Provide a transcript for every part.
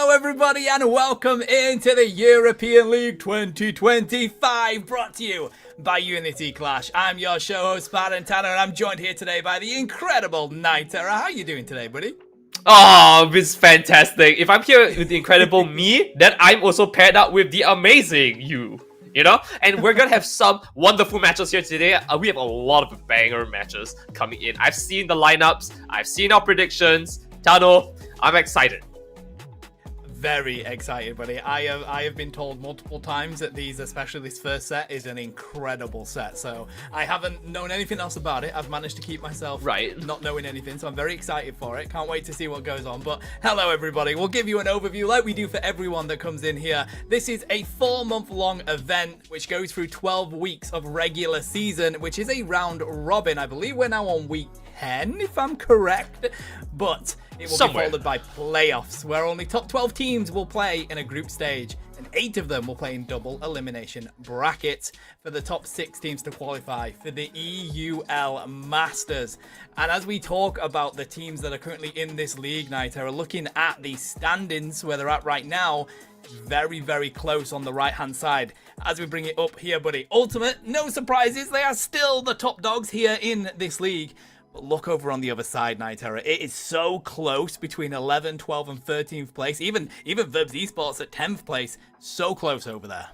Hello everybody and welcome into the European League 2025, brought to you by Unity Clash. I'm your show host, Spartantano, and I'm joined here today by the incredible Nightera. How are you doing today, buddy? Oh, it's fantastic. If I'm here with the incredible me, then I'm also paired up with the amazing you know? And we're gonna have some wonderful matches here today. We have a lot of banger matches coming in. I've seen the lineups, I've seen our predictions. Tano, I'm excited. Very excited, buddy. I have been told multiple times that especially this first set, is an incredible set. So I haven't known anything else about it. I've managed to keep myself not knowing anything. So I'm very excited for it. Can't wait to see what goes on. But hello, everybody. We'll give you an overview like we do for everyone that comes in here. This is a 4-month-long event which goes through 12 weeks of regular season, which is a round robin. I believe we're now on week 10, if I'm correct. But it will be followed by playoffs, where only top 12 teams will play in a group stage, and 8 of them will play in double elimination brackets for the top 6 teams to qualify for the EUL Masters. And as we talk about the teams that are currently in this league, Nightera, looking at the standings where they're at right now, very, very close on the right-hand side. As we bring it up here, buddy, Ultimate, no surprises, they are still the top dogs here in this league. But look over on the other side, Nightera. It is so close between 11, 12, and 13th place. Even Verbs Esports at 10th place. So close over there.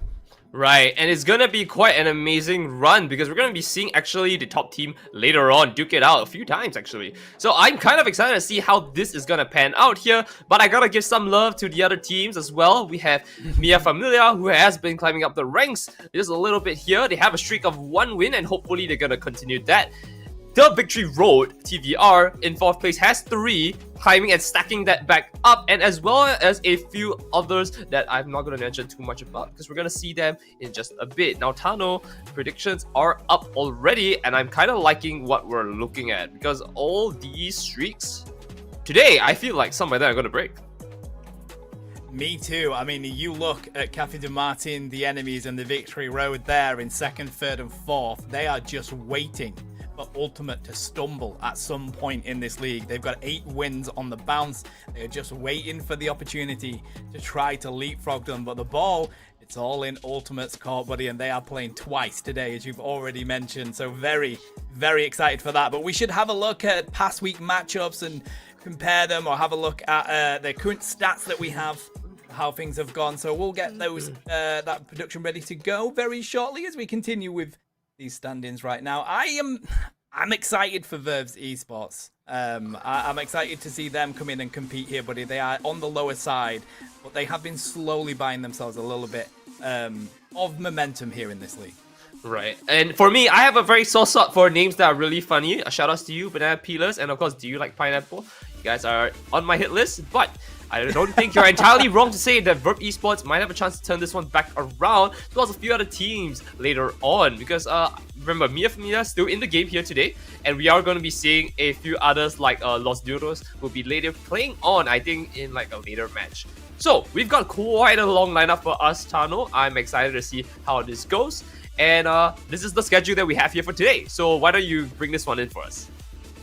Right, and it's gonna be quite an amazing run because we're gonna be seeing actually the top team later on duke it out a few times actually. So I'm kind of excited to see how this is gonna pan out here, but I gotta give some love to the other teams as well. We have Mia Familia, who has been climbing up the ranks just a little bit here. They have a streak of 1 win and hopefully they're gonna continue that. The Victory Road TVR in 4th place has 3, climbing and stacking that back up, and as well as a few others that I'm not going to mention too much about because we're going to see them in just a bit. Now, Tano, predictions are up already, and I'm kind of liking what we're looking at because all these streaks today, I feel like some of them are going to break. Me too. I mean, you look at Cafe de Martin, the enemies, and the Victory Road there in 2nd, 3rd, and 4th. They are just waiting for Ultimate to stumble at some point in this league. They've got 8 wins on the bounce. They're just waiting for the opportunity to try to leapfrog them. But the ball, it's all in Ultimate's court, buddy, and they are playing twice today, as you've already mentioned. So very, very excited for that. But we should have a look at past week matchups and compare them, or have a look at the current stats that we have, how things have gone. So we'll get those that production ready to go very shortly as we continue with these standings right now. I'm excited for Verbs Esports. I'm excited to see them come in and compete here, buddy. They are on the lower side, but they have been slowly buying themselves a little bit of momentum here in this league. Right, and for me, I have a very soft spot for names that are really funny. A shout outs to you, Banana Peelers, and of course, Do You Like Pineapple? You guys are on my hit list, but I don't think you're entirely wrong to say that Verb Esports might have a chance to turn this one back around, as well as a few other teams later on. Because remember, Mia Familia is still in the game here today, and we are going to be seeing a few others like Los Duros will be later playing on, I think, in like a later match. So we've got quite a long lineup for us, Tano. I'm excited to see how this goes, and this is the schedule that we have here for today. So why don't you bring this one in for us?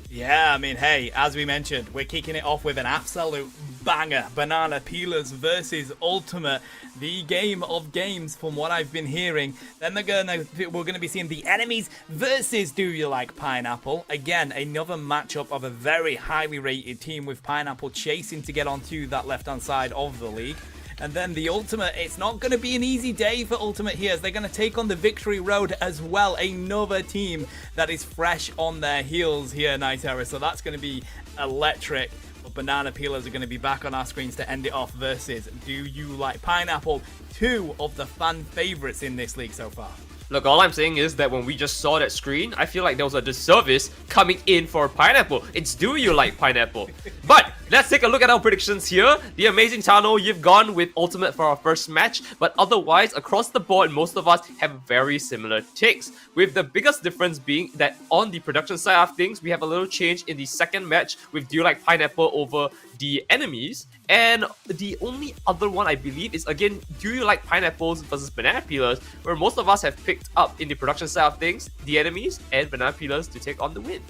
Yeah, I mean, hey, as we mentioned, we're kicking it off with an absolute banger. Banana Peelers versus Ultimate, the game of games from what I've been hearing. Then we're gonna be seeing the enemies versus Do You Like Pineapple. Again, another matchup of a very highly rated team with Pineapple chasing to get onto that left-hand side of the league. And then the Ultimate, it's not going to be an easy day for Ultimate here, as they're going to take on the Victory Road as well. Another team that is fresh on their heels here, Nightera. So that's going to be electric. But Banana Peelers are going to be back on our screens to end it off versus Do You Like Pineapple? 2 of the fan favorites in this league so far. Look, all I'm saying is that when we just saw that screen, I feel like there was a disservice coming in for Pineapple. It's Do You Like Pineapple? But let's take a look at our predictions here. The amazing Tano, you've gone with Ultimate for our first match, but otherwise, across the board, most of us have very similar takes, with the biggest difference being that on the production side of things, we have a little change in the second match with Do You Like Pineapple over the enemies, and the only other one I believe is, again, Do You Like Pineapples versus Banana Peelers, where most of us have picked up in the production side of things the enemies and Banana Peelers to take on the win.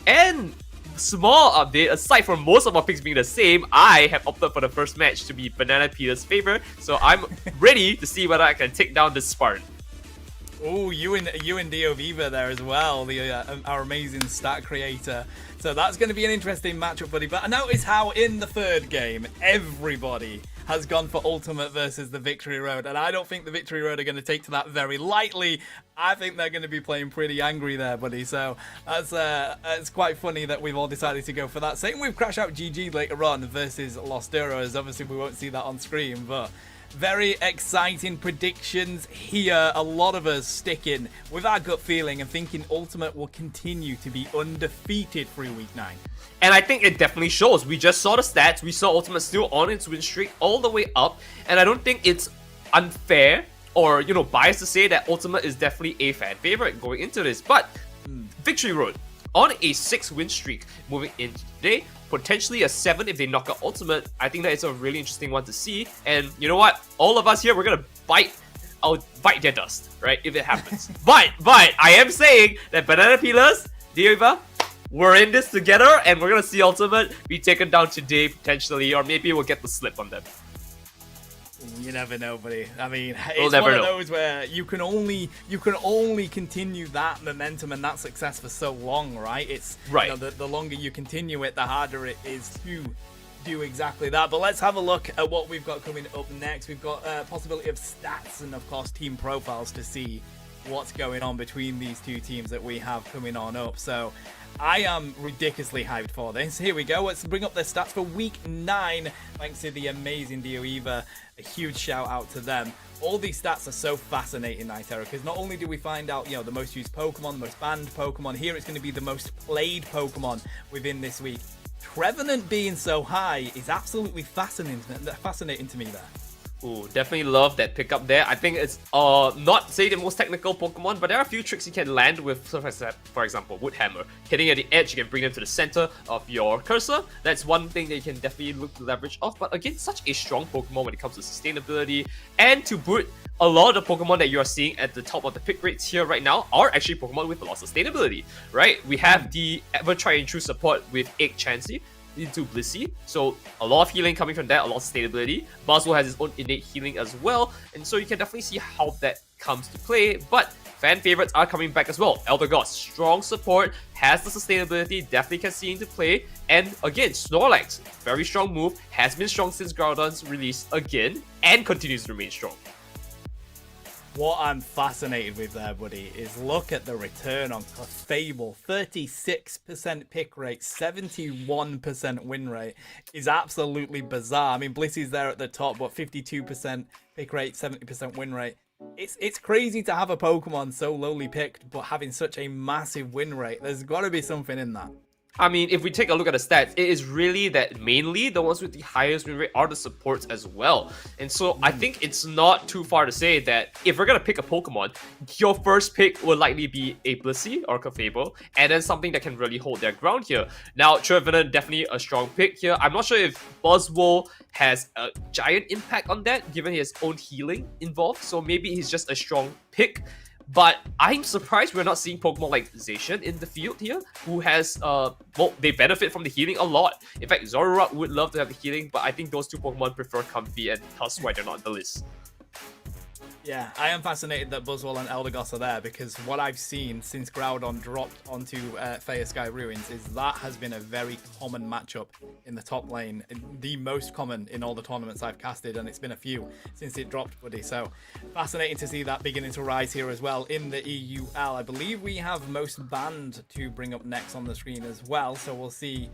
And small update, aside from most of our picks being the same, I have opted for the first match to be Banana Peter's favor, so I'm ready to see whether I can take down this Spartan. Oh, you and Dio Viva there as well, our amazing stat creator. So that's going to be an interesting matchup, buddy. But I notice how in the third game, everybody has gone for Ultimate versus the Victory Road. And I don't think the Victory Road are going to take to that very lightly. I think they're going to be playing pretty angry there, buddy. So it's quite funny that we've all decided to go for that. Same with Crash Out GG later on versus Lost Heroes. Obviously, we won't see that on screen, but very exciting predictions here. A lot of us sticking with our gut feeling and thinking Ultimate will continue to be undefeated through Week 9. And I think it definitely shows. We just saw the stats. We saw Ultimate still on its win streak all the way up. And I don't think it's unfair or, biased to say that Ultimate is definitely a fan favorite going into this. But Victory Road on a 6-win streak moving into today. Potentially a 7 if they knock out Ultimate. I think that is a really interesting one to see. And you know what? All of us here, we're gonna bite their dust, right? If it happens. but I am saying that Banana Peelers, Diva, we're in this together, and we're gonna see Ultimate be taken down today potentially, or maybe we'll get the slip on them. You never know, buddy. I mean, it's one of those where you can only continue that momentum and that success for so long, right? It's right. The longer you continue it, the harder it is to do exactly that. But let's have a look at what we've got coming up next. We've got possibility of stats and, of course, team profiles to see what's going on between these two teams that we have coming on up. So I am ridiculously hyped for this. Here we go. Let's bring up their stats for Week 9. Thanks to the amazing Dio Eva. A huge shout out to them. All these stats are so fascinating, Nitero, because not only do we find out, the most used Pokemon, the most banned Pokemon, here it's going to be the most played Pokemon within this week. Trevenant being so high is absolutely fascinating to me there. Ooh, definitely love that pickup there. I think it's not say the most technical Pokemon, but there are a few tricks you can land with, for example, Wood Hammer. Hitting at the edge, you can bring them to the center of your cursor. That's one thing that you can definitely look to leverage off. But again, such a strong Pokemon when it comes to sustainability. And to boot, a lot of the Pokemon that you are seeing at the top of the pick rates here right now are actually Pokemon with a lot of sustainability, right? We have the Ever Try and True support with Egg Chansey into Blissey, so a lot of healing coming from that, a lot of sustainability. Buzzwole has its own innate healing as well, and so you can definitely see how that comes to play. But fan favorites are coming back as well. Eldegoss, strong support, has the sustainability, definitely can see into play. And again, Snorlax, very strong move, has been strong since Groudon's release again, and continues to remain strong. What I'm fascinated with there, buddy, is look at the return on Clefable. 36% pick rate, 71% win rate is absolutely bizarre. I mean, Blissey's there at the top, but 52% pick rate, 70% win rate. It's crazy to have a Pokemon so lowly picked, but having such a massive win rate. There's got to be something in that. I mean, if we take a look at the stats, it is really that mainly the ones with the highest win rate are the supports as well. And so I think it's not too far to say that if we're going to pick a Pokemon, your first pick will likely be a Blissey or Clefable, and then something that can really hold their ground here. Now, Trevenant, definitely a strong pick here. I'm not sure if Buzzwole has a giant impact on that, given his own healing involved. So maybe he's just a strong pick. But I'm surprised we're not seeing Pokemon like Zacian in the field here, who has, they benefit from the healing a lot. In fact, Zororock would love to have the healing, but I think those two Pokemon prefer Comfey, and that's why they're not on the list. Yeah, I am fascinated that Buzzwole and Eldegoss are there, because what I've seen since Groudon dropped onto Fire Sky Ruins is that has been a very common matchup in the top lane. The most common in all the tournaments I've casted, and it's been a few since it dropped, buddy. So fascinating to see that beginning to rise here as well in the EUL. I believe we have most banned to bring up next on the screen as well, so we'll see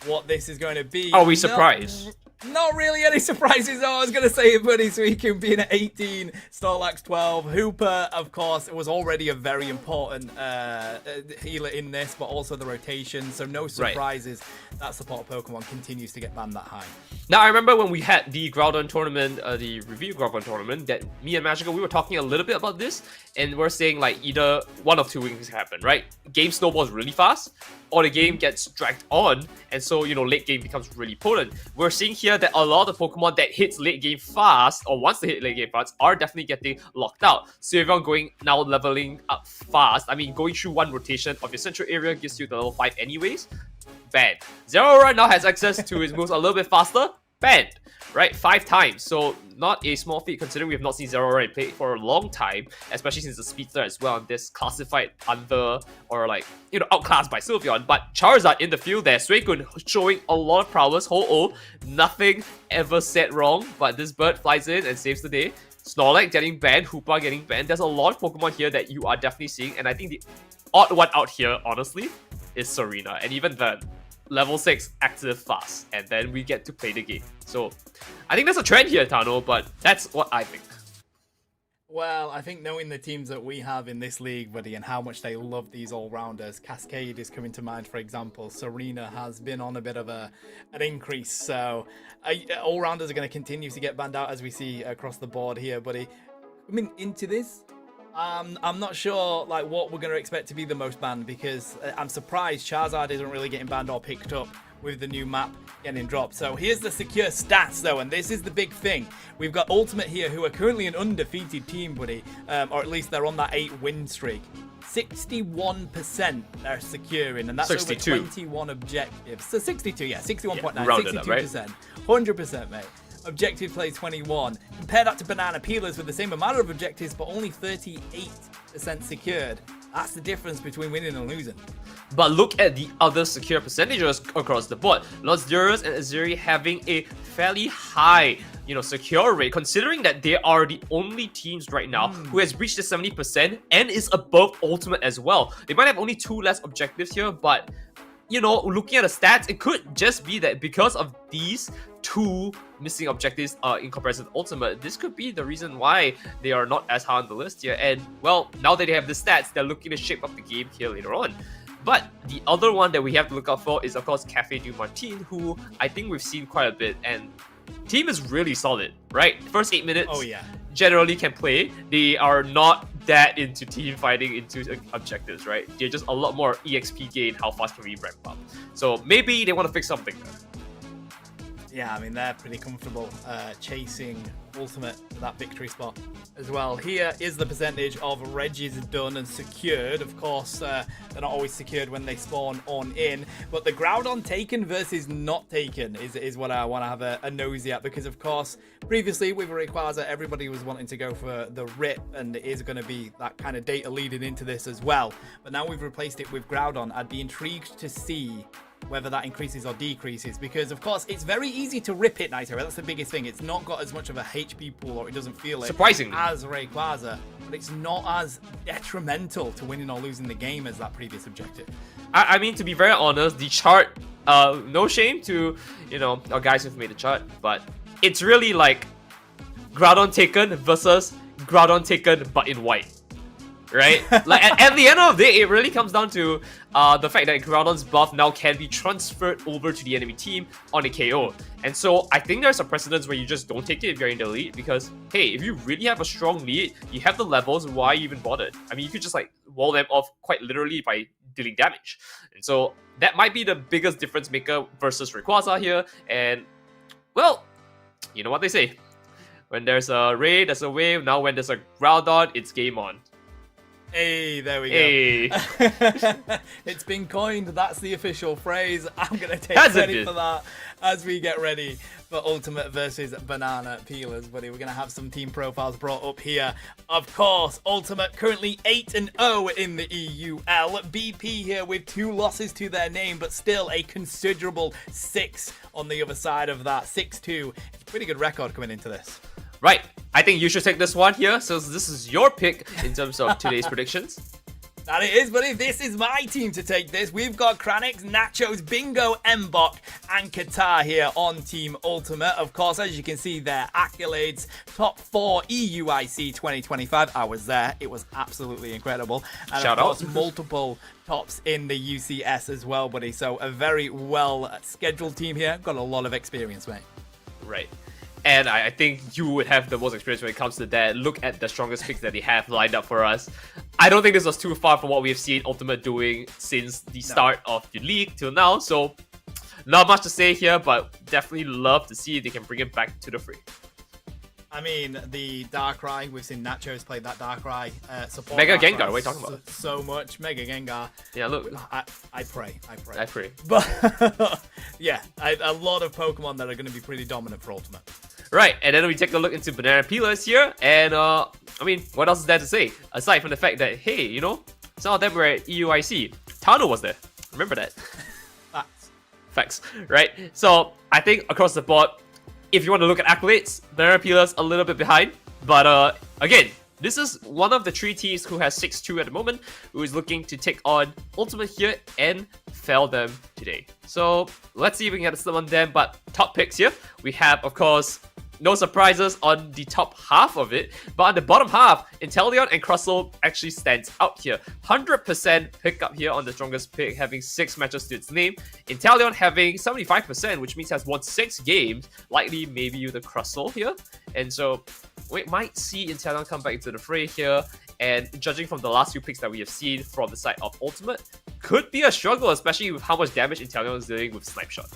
what this is going to be. Are we surprised? Not really any surprises. I was going to say it, buddy. Suicune being at 18, Snorlax 12. Hooper, of course, was already a very important healer in this, but also the rotation. So no surprises. Right. That support Pokemon continues to get banned that high. Now, I remember when we had the Groudon tournament, the review Groudon tournament, that me and Magical, we were talking a little bit about this, and we're saying like either one of two things happen, right? Game snowballs really fast, or the game gets dragged on, and so, late game becomes really potent. We're seeing here that a lot of Pokemon that hits late game fast, or wants to hit late game fast, are definitely getting locked out. So everyone going now leveling up fast. I mean, going through one rotation of your central area gives you the level 5 anyways. banned. Zero Run now has access to his moves a little bit faster, banned. Right, 5 times. So not a small feat considering we have not seen Zero Run play for a long time, especially since the speedster as well, and this classified under or like outclassed by Sylveon. But Charizard in the field there, Suicune showing a lot of prowess. Ho-Oh, nothing ever said wrong, but this bird flies in and saves the day. Snorlax getting banned, Hoopa getting banned. There's a lot of Pokemon here that you are definitely seeing, and I think the odd one out here, honestly, is Serena. And even then, level 6 active fast, and then we get to play the game. So I think there's a trend here, Tano, but that's what I think. Well, I think knowing the teams that we have in this league, buddy, and how much they love these all-rounders, Cascade is coming to mind, for example. Serena has been on a bit of an increase, so all-rounders are going to continue to get banned out as we see across the board here, buddy. Coming into this, I'm not sure like what we're going to expect to be the most banned, because I'm surprised Charizard isn't really getting banned or picked up with the new map getting dropped. So here's the secure stats though, and this is the big thing. We've got Ultimate here, who are currently an undefeated team, buddy, or at least they're on that 8-win streak. 61% they're securing, and that's 62. Over 21 objectives. So 62, yeah, 61.9, yeah, 62%, right? 100%, mate. Objective play 21. Compare that to Banana Peelers with the same amount of objectives, but only 38% secured. That's the difference between winning and losing. But look at the other secure percentages across the board. Los Duras and Azuri having a fairly high, secure rate, considering that they are the only teams right now who has reached the 70% and is above Ultimate as well. They might have only 2 less objectives here, but looking at the stats, it could just be that because of these 2 missing objectives in comparison to Ultimate, this could be the reason why they are not as high on the list here. And well, now that they have the stats, they're looking to shape up the game here later on. But the other one that we have to look out for is, of course, Cafe Du Martin, who I think we've seen quite a bit, and team is really solid, right? First 8 minutes, generally can play. They are not that into team fighting, into objectives, right? They're just a lot more EXP gain, how fast can we ramp up. So maybe they want to fix something there. Yeah, I mean, they're pretty comfortable chasing Ultimate that victory spot as well. Here is the percentage of Regis done and secured. Of course, they're not always secured when they spawn on in, but the Groudon taken versus not taken is what I want to have a nosy at, because of course, previously with Rayquaza, everybody was wanting to go for the Rip, and it is going to be that kind of data leading into this as well. But now we've replaced it with Groudon. I'd be intrigued to see whether that increases or decreases, because of course it's very easy to rip it Nitro. That's the biggest thing. It's not got as much of a HP pool, or it doesn't feel it surprisingly as Rayquaza, but it's not as detrimental to winning or losing the game as that previous objective. I mean, to be very honest, the chart, no shame to our guys who've made the chart, but it's really like Groudon taken versus Groudon taken but in white. Right? Like at the end of the day, it really comes down to the fact that Groudon's buff now can be transferred over to the enemy team on a KO. And so I think there's a precedence where you just don't take it if you're in the lead, because hey, if you really have a strong lead, you have the levels, why even bothered? I mean, you could just like wall them off quite literally by dealing damage. And so that might be the biggest difference maker versus Rayquaza here. And well, you know what they say. When there's a raid, there's a wave. Now when there's a Groudon, it's game on. Hey, there we go. It's been coined. That's the official phrase. I'm going to take credit for that as we get ready for Ultimate versus Banana Peelers, buddy. We're going to have some team profiles brought up here. Of course, Ultimate currently 8-0 in the EUL. BP here with 2 losses to their name, but still a considerable 6 on the other side of that. 6-2. It's a pretty good record coming into this. Right, I think you should take this one here, so this is your pick in terms of today's predictions. That it is, buddy. This is my team to take this. We've got Kranix, Nachos, Bingo, Mbok, and Qatar here on Team Ultimate. Of course, as you can see, their accolades, top 4 EUIC 2025. I was there. It was absolutely incredible. And shout of course, out. Multiple tops in the UCS as well, buddy. So a very well scheduled team here. Got a lot of experience, mate. Right. And I think you would have the most experience when it comes to that. Look at the strongest picks that they have lined up for us. I don't think this was too far from what we've seen Ultimate doing since the start of the league till now. So, not much to say here, but definitely love to see if they can bring it back to the fray. I mean, the Darkrai, we've seen Nachos play that Darkrai support. Mega Darkrai Gengar, what are you talking about? So much. Mega Gengar. Yeah, look. I pray. I pray. But, yeah, a lot of Pokemon that are going to be pretty dominant for Ultimate. Right, and then we take a look into Banana Peelers here, and I mean, what else is there to say? Aside from the fact that, hey, you know, some of them were at EUIC. Tano was there. Remember that. Facts, right? So I think across the board, if you want to look at accolades, Banana Peelers a little bit behind. But again, this is one of the 3 teams who has 6-2 at the moment, who is looking to take on Ultimate here and fell them today. So let's see if we can get some on them. But top picks here, we have, of course, no surprises on the top half of it, but on the bottom half, Inteleon and Crustle actually stands out here. 100% pick up here on the strongest pick, having 6 matches to its name. Inteleon having 75%, which means has won 6 games, likely maybe with the Crustle here. And so we might see Inteleon come back into the fray here, and judging from the last few picks that we have seen from the side of Ultimate, could be a struggle, especially with how much damage Inteleon is dealing with Snipe Shot.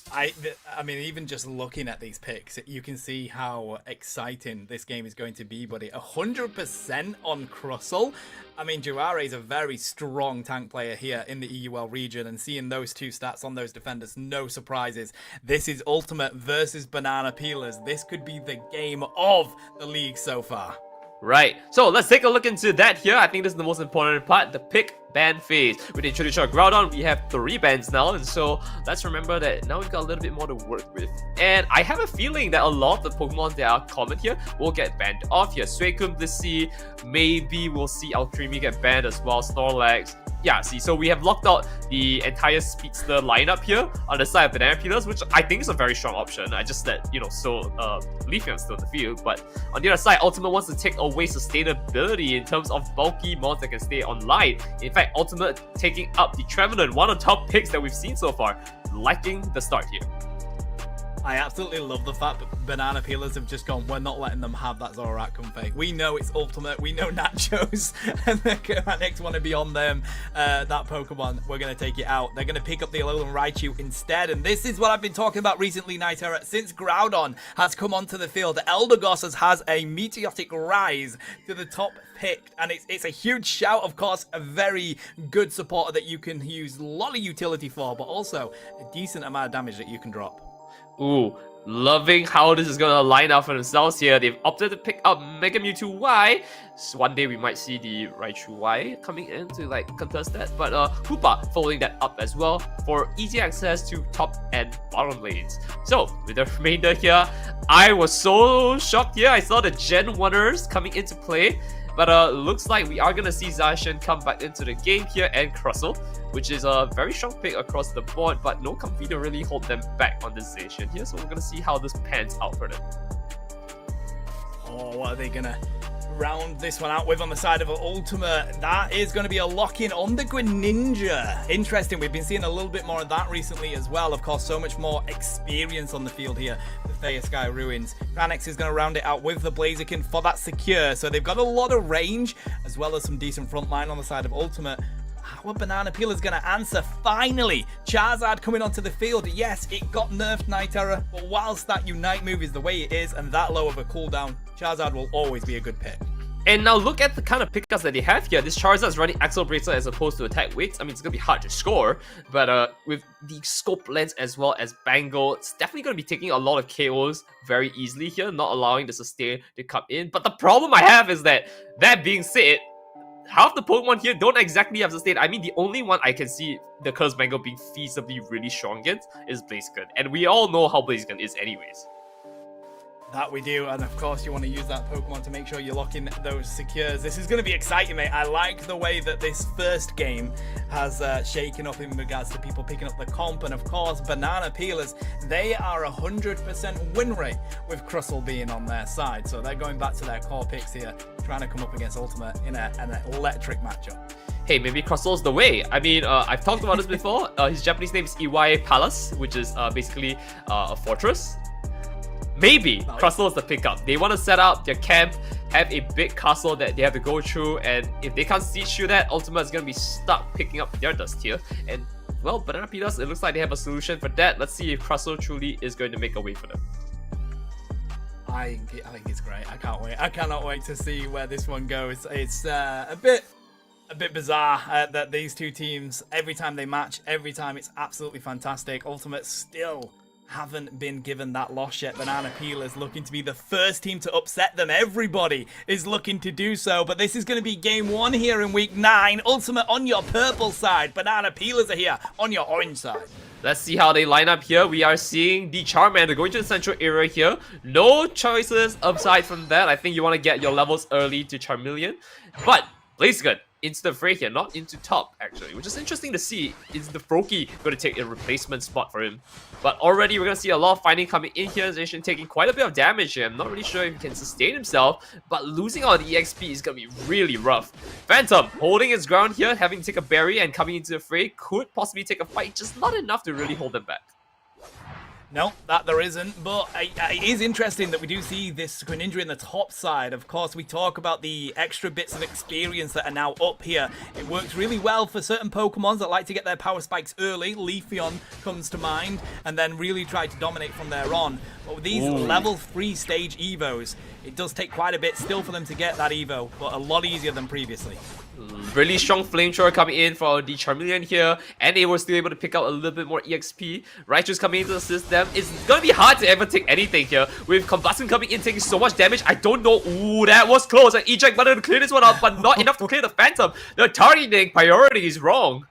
I mean, even just looking at these picks, you can see how exciting this game is going to be, buddy. 100% on Crustle. I mean, Juare is a very strong tank player here in the EUL region, and seeing those 2 stats on those defenders, no surprises. This is Ultimate versus Banana Peelers. This could be the game of the league so far. Right, so let's take a look into that here. I think this is the most important part, the pick ban phase. With the introduction of Groudon, we have 3 bans now, and so let's remember that now we've got a little bit more to work with. And I have a feeling that a lot of the Pokemon that are common here will get banned off here. Suicune, Blissey, maybe we'll see Alcremie get banned as well, Snorlax. Yeah, see, so we have locked out the entire Speedster lineup here on the side of Banana Peelers, which I think is a very strong option. I just let, you know, so Leafeon still in the field, but on the other side, Ultimate wants to take away sustainability in terms of bulky mons that can stay online. In fact, Ultimate taking up the Trevenant, one of the top picks that we've seen so far, liking the start here. I absolutely love the fact that Banana Peelers have just gone, we're not letting them have that Zorak Comfey. We know it's Ultimate, we know Nachos, and the next want to be on them. That Pokemon, we're going to take it out. They're going to pick up the Alolan Raichu instead, and this is what I've been talking about recently, Nightera. Since Groudon has come onto the field, Eldegoss has a meteoric rise to the top pick, and it's a huge shout, of course, a very good supporter that you can use a lot of utility for, but also a decent amount of damage that you can drop. Ooh, loving how this is gonna line up for themselves here. They've opted to pick up Mega Mewtwo Y. So one day we might see the Raichu Y coming in to like contest that. But Hoopa following that up as well for easy access to top and bottom lanes. So with the remainder here, I was so shocked here. I saw the Gen 1ers coming into play. But looks like we are going to see Zacian come back into the game here, and Crustle, which is a very strong pick across the board, but no Comfey to really hold them back on this Zacian here. So we're going to see how this pans out for them. Oh, what are they going to round this one out with on the side of Ultimate? That is going to be a lock-in on the Greninja. Interesting, we've been seeing a little bit more of that recently as well. Of course, so much more experience on the field here. The Thea Sky Ruins. Cranex is going to round it out with the Blaziken for that secure. So they've got a lot of range, as well as some decent front line on the side of Ultimate. How are Banana Peelers going to answer? Finally, Charizard coming onto the field. Yes, it got nerfed, Nightera, but whilst that Unite move is the way it is and that low of a cooldown, Charizard will always be a good pick. And now look at the kind of pickups that they have here. This Charizard is running Axel Bracer as opposed to attack weights. I mean, it's going to be hard to score, but with the scope lens as well as Bangle, it's definitely going to be taking a lot of KOs very easily here, not allowing the sustain to come in. But the problem I have is that being said, half the Pokemon here don't exactly have sustain. I mean, the only one I can see the Curse Bangle being feasibly really strong against is Blaziken. And we all know how Blaziken is anyways. That we do, and of course you want to use that Pokemon to make sure you lock in those secures. This is going to be exciting, mate. I like the way that this first game has shaken up in regards to people picking up the comp, and of course Banana Peelers, they are 100% win rate with Crustle being on their side, so they're going back to their core picks here, trying to come up against Ultimate in an electric matchup. Hey, maybe Crustle's the way. I mean, I've talked about this before. His Japanese name is Iwai Palace, which is basically a fortress. Maybe Crustle is the pickup. They want to set up their camp, have a big castle that they have to go through, and if they can't siege through that, Ultimate is going to be stuck picking up their dust here. And, well, Banana Peelers, it looks like they have a solution for that. Let's see if Crustle truly is going to make a way for them. I think it's great. I can't wait. I cannot wait to see where this one goes. It's a bit bizarre that these two teams, every time they match, every time it's absolutely fantastic. Ultimate still haven't been given that loss yet. Banana Peelers looking to be the first team to upset them. Everybody is looking to do so, but this is going to be game 1 here in week 9. Ultimate on your purple side. Banana Peelers are here on your orange side. Let's see how they line up here. We are seeing the Charmander going to the central area here. No choices aside from that. I think you want to get your levels early to Charmeleon. But Blaziken into the fray here, not into top actually, which is interesting to see. Is the Froakie going to take a replacement spot for him? But already we're going to see a lot of fighting coming in here. Zation taking quite a bit of damage here. I'm not really sure if he can sustain himself, but losing all the EXP is going to be really rough. Phantom holding his ground here, having to take a berry and coming into the fray. Could possibly take a fight, just not enough to really hold them back. No, that there isn't, but it is interesting that we do see this Greninja in the top side. Of course, we talk about the extra bits of experience that are now up here. It works really well for certain Pokemons that like to get their power spikes early. Leafeon comes to mind, and then really try to dominate from there on. But with these level 3 stage Evos, it does take quite a bit still for them to get that Evo, but a lot easier than previously. Really strong Flamethrower coming in for the Charmeleon here, and they were still able to pick out a little bit more EXP. Raichu's coming in to assist them. It's gonna be hard to ever take anything here. With Combustion coming in, taking so much damage, I don't know. Ooh, that was close. An eject button to clear this one up, but not enough to clear the Phantom. The targeting priority is wrong.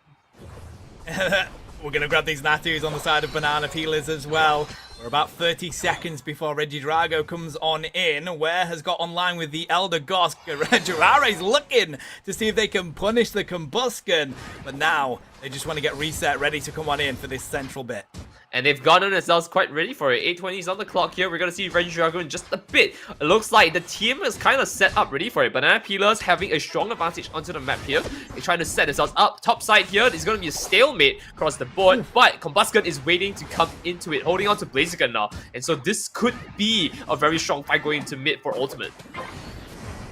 We're gonna grab these Natus on the side of Banana Peelers as well. We're about 30 seconds before Regidrago comes on in. Where has got online with the Elder Gosk. Jirare's looking to see if they can punish the Combustion. But now, they just want to get reset, ready to come on in for this central bit. And they've gotten themselves quite ready for it. 8:20 is on the clock here. We're going to see Regidrago in just a bit. It looks like the team is kind of set up ready for it. Banana Peelers having a strong advantage onto the map here. They're trying to set themselves up. Top side here, there's going to be a stalemate across the board. But Combustion is waiting to come into it, holding on to Blaziken now. And so this could be a very strong fight going into mid for Ultimate.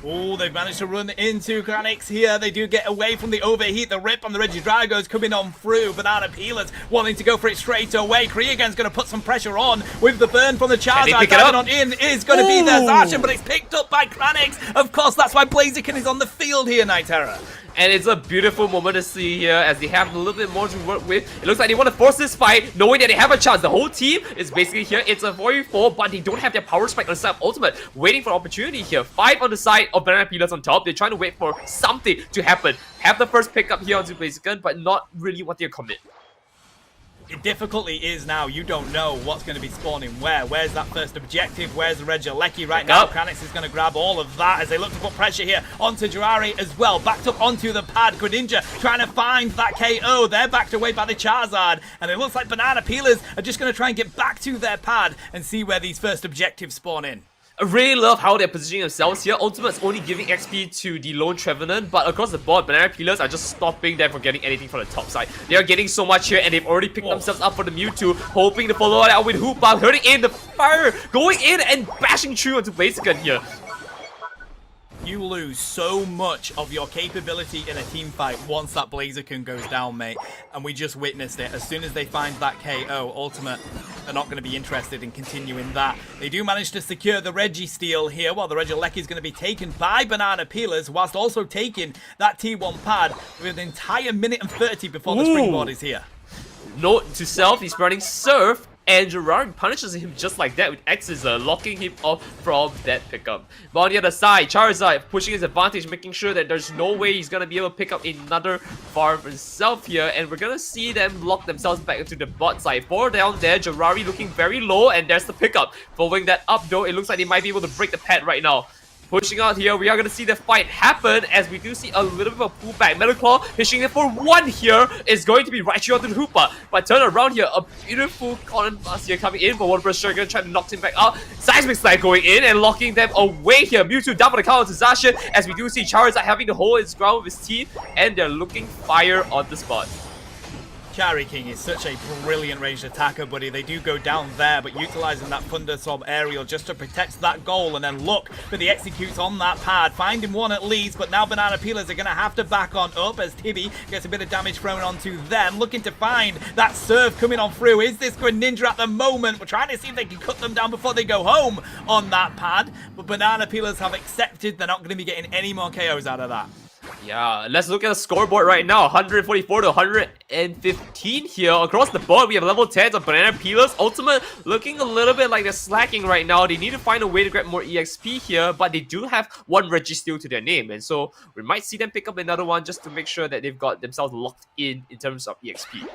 Oh, they've managed to run into Granix here. They do get away from the overheat. The rip on the Regidrago's coming on through. Banana Peelers wanting to go for it straight away. Kriagan's going to put some pressure on with the burn from the Charizard. Diving on in is going to be their Zacian, but it's picked up by Granix. Of course, that's why Blaziken is on the field here, Nightera. And it's a beautiful moment to see here as they have a little bit more to work with. It looks like they want to force this fight, knowing that they have a chance. The whole team is basically here. It's a 4v4, but they don't have their power spike on the side of Ultimate. Waiting for opportunity here. 5 on the side of Banana Peelers on top. They're trying to wait for something to happen. Have the first pickup here onto Blaziken, but not really want their commit. The difficulty is now you don't know what's going to be spawning where. Where's that first objective? Where's the Regieleki right now? Granix is going to grab all of that as they look to put pressure here onto Jiraiya as well. Backed up onto the pad. Greninja trying to find that KO. They're backed away by the Charizard. And it looks like Banana Peelers are just going to try and get back to their pad and see where these first objectives spawn in. I really love how they're positioning themselves here. Ultimate's only giving XP to the lone Trevenant, but across the board, Banana Peelers are just stopping them from getting anything from the top side. They are getting so much here, and they've already picked themselves up for the Mewtwo, hoping to follow it out with Hoopa, hurting in the fire, going in and bashing through onto Blaziken here. You lose so much of your capability in a team fight once that Blaziken goes down, mate. And we just witnessed it. As soon as they find that KO, Ultimate are not going to be interested in continuing that. They do manage to secure the Registeel here, while the Regieleki is going to be taken by Banana Peelers, whilst also taking that T1 pad with an entire minute and 30 before the springboard is here. Note to self, he's running Surf, and Gerard punishes him just like that with X's, locking him off from that pickup. But on the other side, Charizard pushing his advantage, making sure that there's no way he's gonna be able to pick up another farm for himself here. And we're gonna see them lock themselves back into the bot side. 4 down there, Jiraiya looking very low, and there's the pickup. Following that up though, it looks like they might be able to break the pad right now. Pushing out here, we are going to see the fight happen as we do see a little bit of a pullback. Metal Claw pitching it for 1 here is going to be Raichu onto the Hoopa. But turn around here, a beautiful Colin Blast here coming in, but one Burst Sugar trying to knock him back out. Seismic Slide going in and locking them away here. Mewtwo down for the count to Zacian as we do see Charizard having to hold his ground with his team, and they're looking fire on the spot. Cherry King is such a brilliant ranged attacker, buddy. They do go down there, but utilizing that Thunderstorm aerial just to protect that goal, and then look for the executes on that pad. Finding one at least, but now Banana Peelers are going to have to back on up as Tibby gets a bit of damage thrown onto them. Looking to find that serve coming on through. Is this Greninja at the moment? We're trying to see if they can cut them down before they go home on that pad, but Banana Peelers have accepted they're not going to be getting any more KOs out of that. Yeah, let's look at the scoreboard right now. 144 to 115 here. Across the board, we have level 10s of Banana Peelers. Ultimate looking a little bit like they're slacking right now. They need to find a way to grab more EXP here, but they do have one Registeel to their name. And so we might see them pick up another one just to make sure that they've got themselves locked in terms of EXP.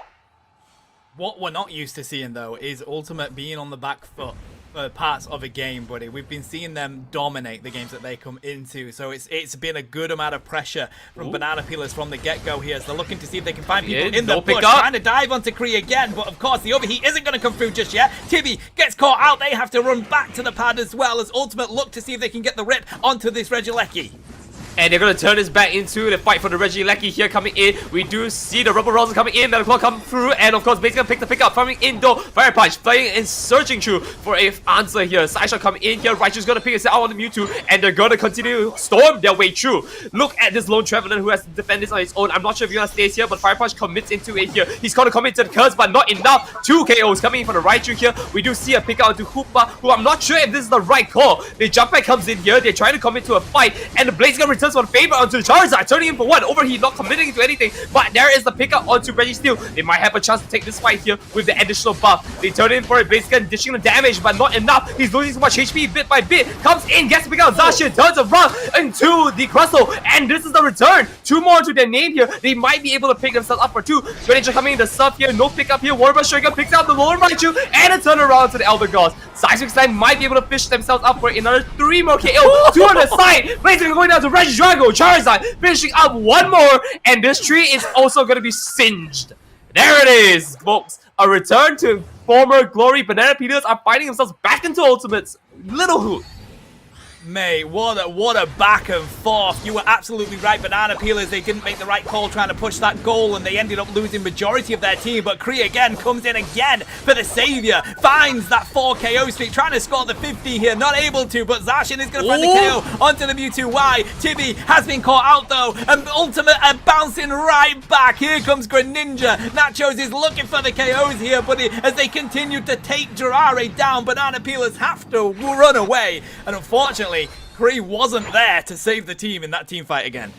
What we're not used to seeing, though, is Ultimate being on the back foot for parts of a game, buddy. We've been seeing them dominate the games that they come into, so it's been a good amount of pressure from Banana Peelers from the get-go here. So they're looking to see if they can find people in the bush, trying to dive onto Kree again, but of course the overheat isn't going to come through just yet. Tibby gets caught out. They have to run back to the pad as well as Ultimate look to see if they can get the rip onto this Regieleki. And they're going to turn this back into the fight for the Regieleki here coming in. We do see the Rubber Roses coming in. Metal Claw come through. And of course, basically pick the pick up. Coming in though. Fire Punch playing and searching through for a answer here. Sideshot coming in here. Raichu's going to pick us out on the Mewtwo. And they're going to continue to storm their way through. Look at this Lone Traveler who has to defend this on his own. I'm not sure if he's going to stay here, but Fire Punch commits into it here. He's going to commit to the curse, but not enough. 2 KOs coming in for the Raichu here. We do see a pick out to Hoopa, who I'm not sure if this is the right call. The jump back comes in here. They're trying to commit to a fight. And the Blaziken returns for the favor onto the Charizard, turning in for one. Overheat not committing to anything, but there is the pickup onto Registeel. They might have a chance to take this fight here with the additional buff. They turn in for a Blaziken, dishing the damage, but not enough. He's losing so much HP bit by bit. Comes in, gets to pick out Zacian, turns around into the Crustle, and this is the return. 2 more to their name here. They might be able to pick themselves up for 2. Greninja coming in the sub here, no pickup here. Warrior Striker picks out the lower Raichu, and a turnaround to the Elder Gods. Seismic Slime might be able to fish themselves up for another 3 more KO. 2 on the side. Blaziken going down to Regidrago. Charizard finishing up 1 more, and this tree is also going to be singed. There it is, folks. A return to former glory. Banana Peelers are finding themselves back into Ultimates. Little hoot. Mate, what a back and forth. You were absolutely right. Banana Peelers, they didn't make the right call trying to push that goal, and they ended up losing majority of their team. But Kree again comes in again for the savior. Finds that 4 KO streak, trying to score the 50 here. Not able to, but Zacian is going to find the KO onto the Mewtwo. Why? Tibby has been caught out though, and Ultimate are bouncing right back. Here comes Greninja. Nachos is looking for the KOs here, buddy, as they continue to take Jirare down. Banana Peelers have to run away, and unfortunately, Kree wasn't there to save the team in that team fight again.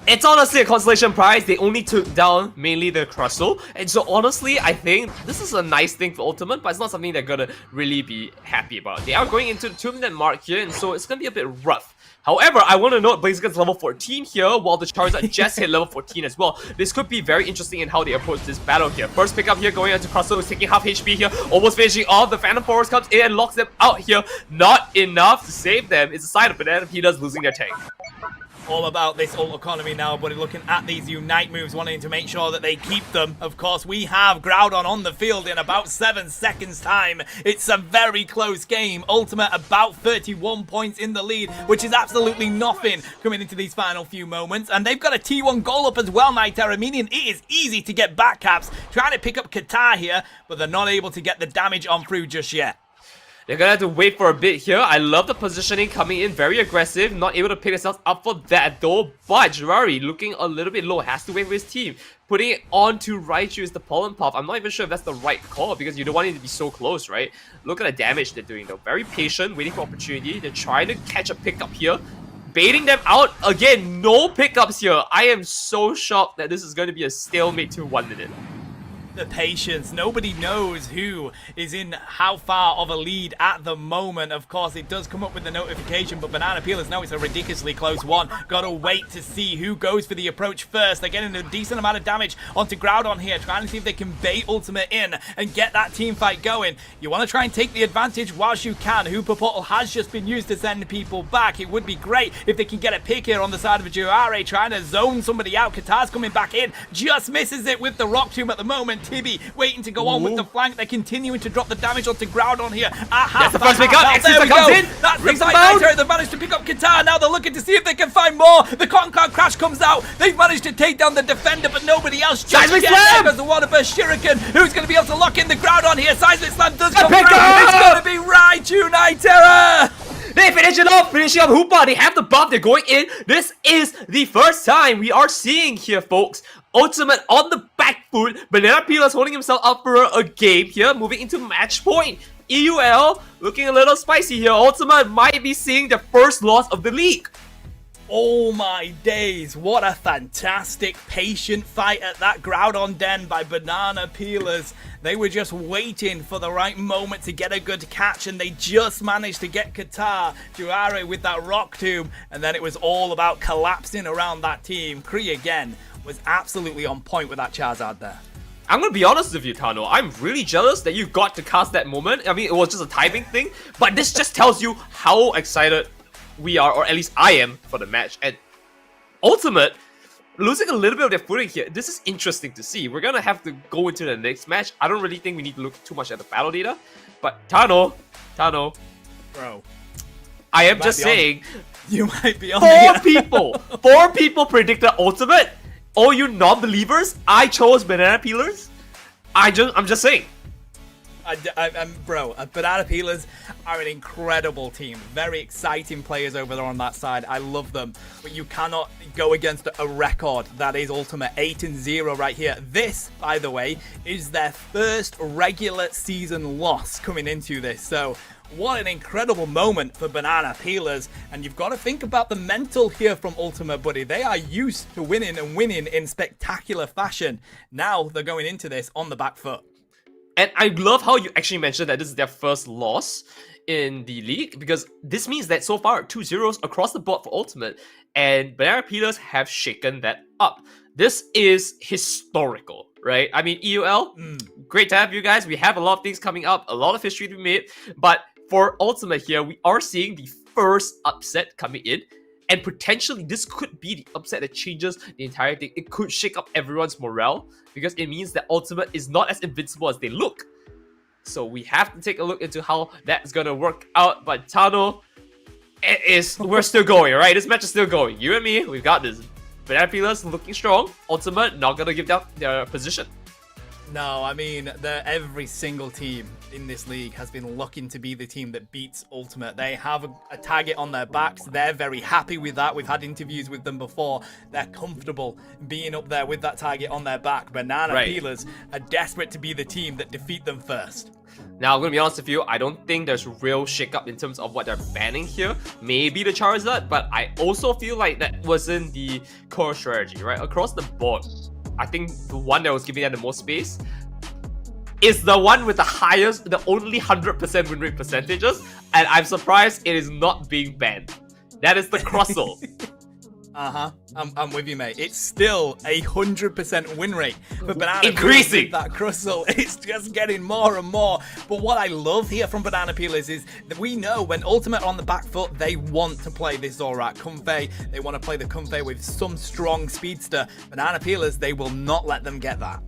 It's honestly a consolation prize. They only took down mainly the Crustle, and so honestly, I think this is a nice thing for Ultimate, but it's not something they're gonna really be happy about. They are going into the 2-minute mark here, and so it's gonna be a bit rough. However, I want to note Blaziken's level 14 here, while the Charizard just hit level 14 as well. This could be very interesting in how they approach this battle here. First pickup here going into Crustle, is taking half HP here, almost finishing off. The Phantom Force comes in and locks them out here. Not enough to save them. It's a side of Banana Peelers losing their tank. All about this ult economy now, buddy. Looking at these Unite moves, wanting to make sure that they keep them. Of course, we have Groudon on the field in about 7 seconds time. It's a very close game. Ultimate about 31 points in the lead, which is absolutely nothing coming into these final few moments. And they've got a T1 goal up as well, Nightera, meaning it is easy to get back caps. Trying to pick up Katar here, but they're not able to get the damage on through just yet. They're gonna have to wait for a bit here. I love the positioning coming in, very aggressive. Not able to pick themselves up for that though. But Jirari looking a little bit low, has to wait for his team. Putting it onto Raichu is the Pollen Puff. I'm not even sure if that's the right call because you don't want it to be so close, right? Look at the damage they're doing though. Very patient, waiting for opportunity. They're trying to catch a pickup here. Baiting them out. Again, no pickups here. I am so shocked that this is going to be a stalemate to 1 minute. The patience. Nobody knows who is in how far of a lead at the moment. Of course, it does come up with the notification, but Banana Peelers know it's a ridiculously close one. Gotta wait to see who goes for the approach first. They're getting a decent amount of damage onto Groudon here, trying to see if they can bait Ultimate in and get that team fight going. You want to try and take the advantage whilst you can. Hoopa Portal has just been used to send people back. It would be great if they can get a pick here on the side of a Jirare, trying to zone somebody out. Katar's coming back in, just misses it with the Rock Tomb at the moment. Tibby waiting to go on with the flank. They're continuing to drop the damage onto Groudon here. That's the first pick up. There we go. In. That's the Igniter. They've managed to pick up Qatar. Now they're looking to see if they can find more. The Conquer Crash comes out. They've managed to take down the defender, but nobody else just yet. There goes the Water Burst Shuriken, who's going to be able to lock in the Groudon here. Seismic Slam does come through. It's going to be Raichu Nitera. They finish it off, finishing up Hoopa. They have the buff, they're going in. This is the first time we are seeing here, folks. Ultimate on the back foot. Banana Peel is holding himself up for a game here, moving into match point. EUL looking a little spicy here. Ultimate might be seeing the first loss of the league. Oh my days, what a fantastic patient fight at that Groudon den by Banana Peelers. They were just waiting for the right moment to get a good catch, and they just managed to get Qatar Juare with that Rock Tomb, and then it was all about collapsing around that team. Kree again was absolutely on point with that Charizard there. I'm gonna be honest with you, Tano. I'm really jealous that you got to cast that moment. I mean, it was just a timing thing, but this just tells you how excited we are, or at least I am, for the match. And Ultimate losing a little bit of their footing here. This is interesting to see. We're gonna have to go into the next match. I don't really think we need to look too much at the battle data, but Tano, bro, I am just saying, you might be on four people predicted Ultimate. All you non-believers, I chose Banana Peelers. I'm just saying. Bro, Banana Peelers are an incredible team. Very exciting players over there on that side. I love them. But you cannot go against a record that is Ultimate 8-0 right here. This, by the way, is their first regular season loss coming into this. So what an incredible moment for Banana Peelers. And you've got to think about the mental here from Ultimate, buddy. They are used to winning and winning in spectacular fashion. Now they're going into this on the back foot. And I love how you actually mentioned that this is their first loss in the league, because this means that so far 2 zeros across the board for Ultimate, and Banana Peelers have shaken that up. This is historical, right? I mean, EUL, great to have you guys. We have a lot of things coming up, a lot of history to be made, but for Ultimate here, we are seeing the first upset coming in. And potentially, this could be the upset that changes the entire thing. It could shake up everyone's morale, because it means that Ultimate is not as invincible as they look. So we have to take a look into how that's gonna work out. But Tano, we're still going, right? This match is still going. You and me, we've got this. Banana Peelers looking strong. Ultimate not gonna give down their position. No, I mean, every single team in this league has been looking to be the team that beats Ultimate. They have a target on their backs. They're very happy with that. We've had interviews with them before. They're comfortable being up there with that target on their back. Banana Peelers are desperate to be the team that defeat them first. Now, I'm going to be honest with you, I don't think there's real shake-up in terms of what they're banning here. Maybe the Charizard, but I also feel like that wasn't the core strategy, right? Across the board, I think the one that was giving them the most space is the one with the highest, the only 100% win rate percentages, and I'm surprised it is not being banned. That is the Crustle. I'm with you, mate. It's still 100% win rate for Banana increasing. Peelers with that Crustle. It's just getting more and more. But what I love here from Banana Peelers is that we know when Ultimate are on the back foot, they want to play this Zorak Comfey. They want to play the Comfey with some strong speedster. Banana Peelers, they will not let them get that.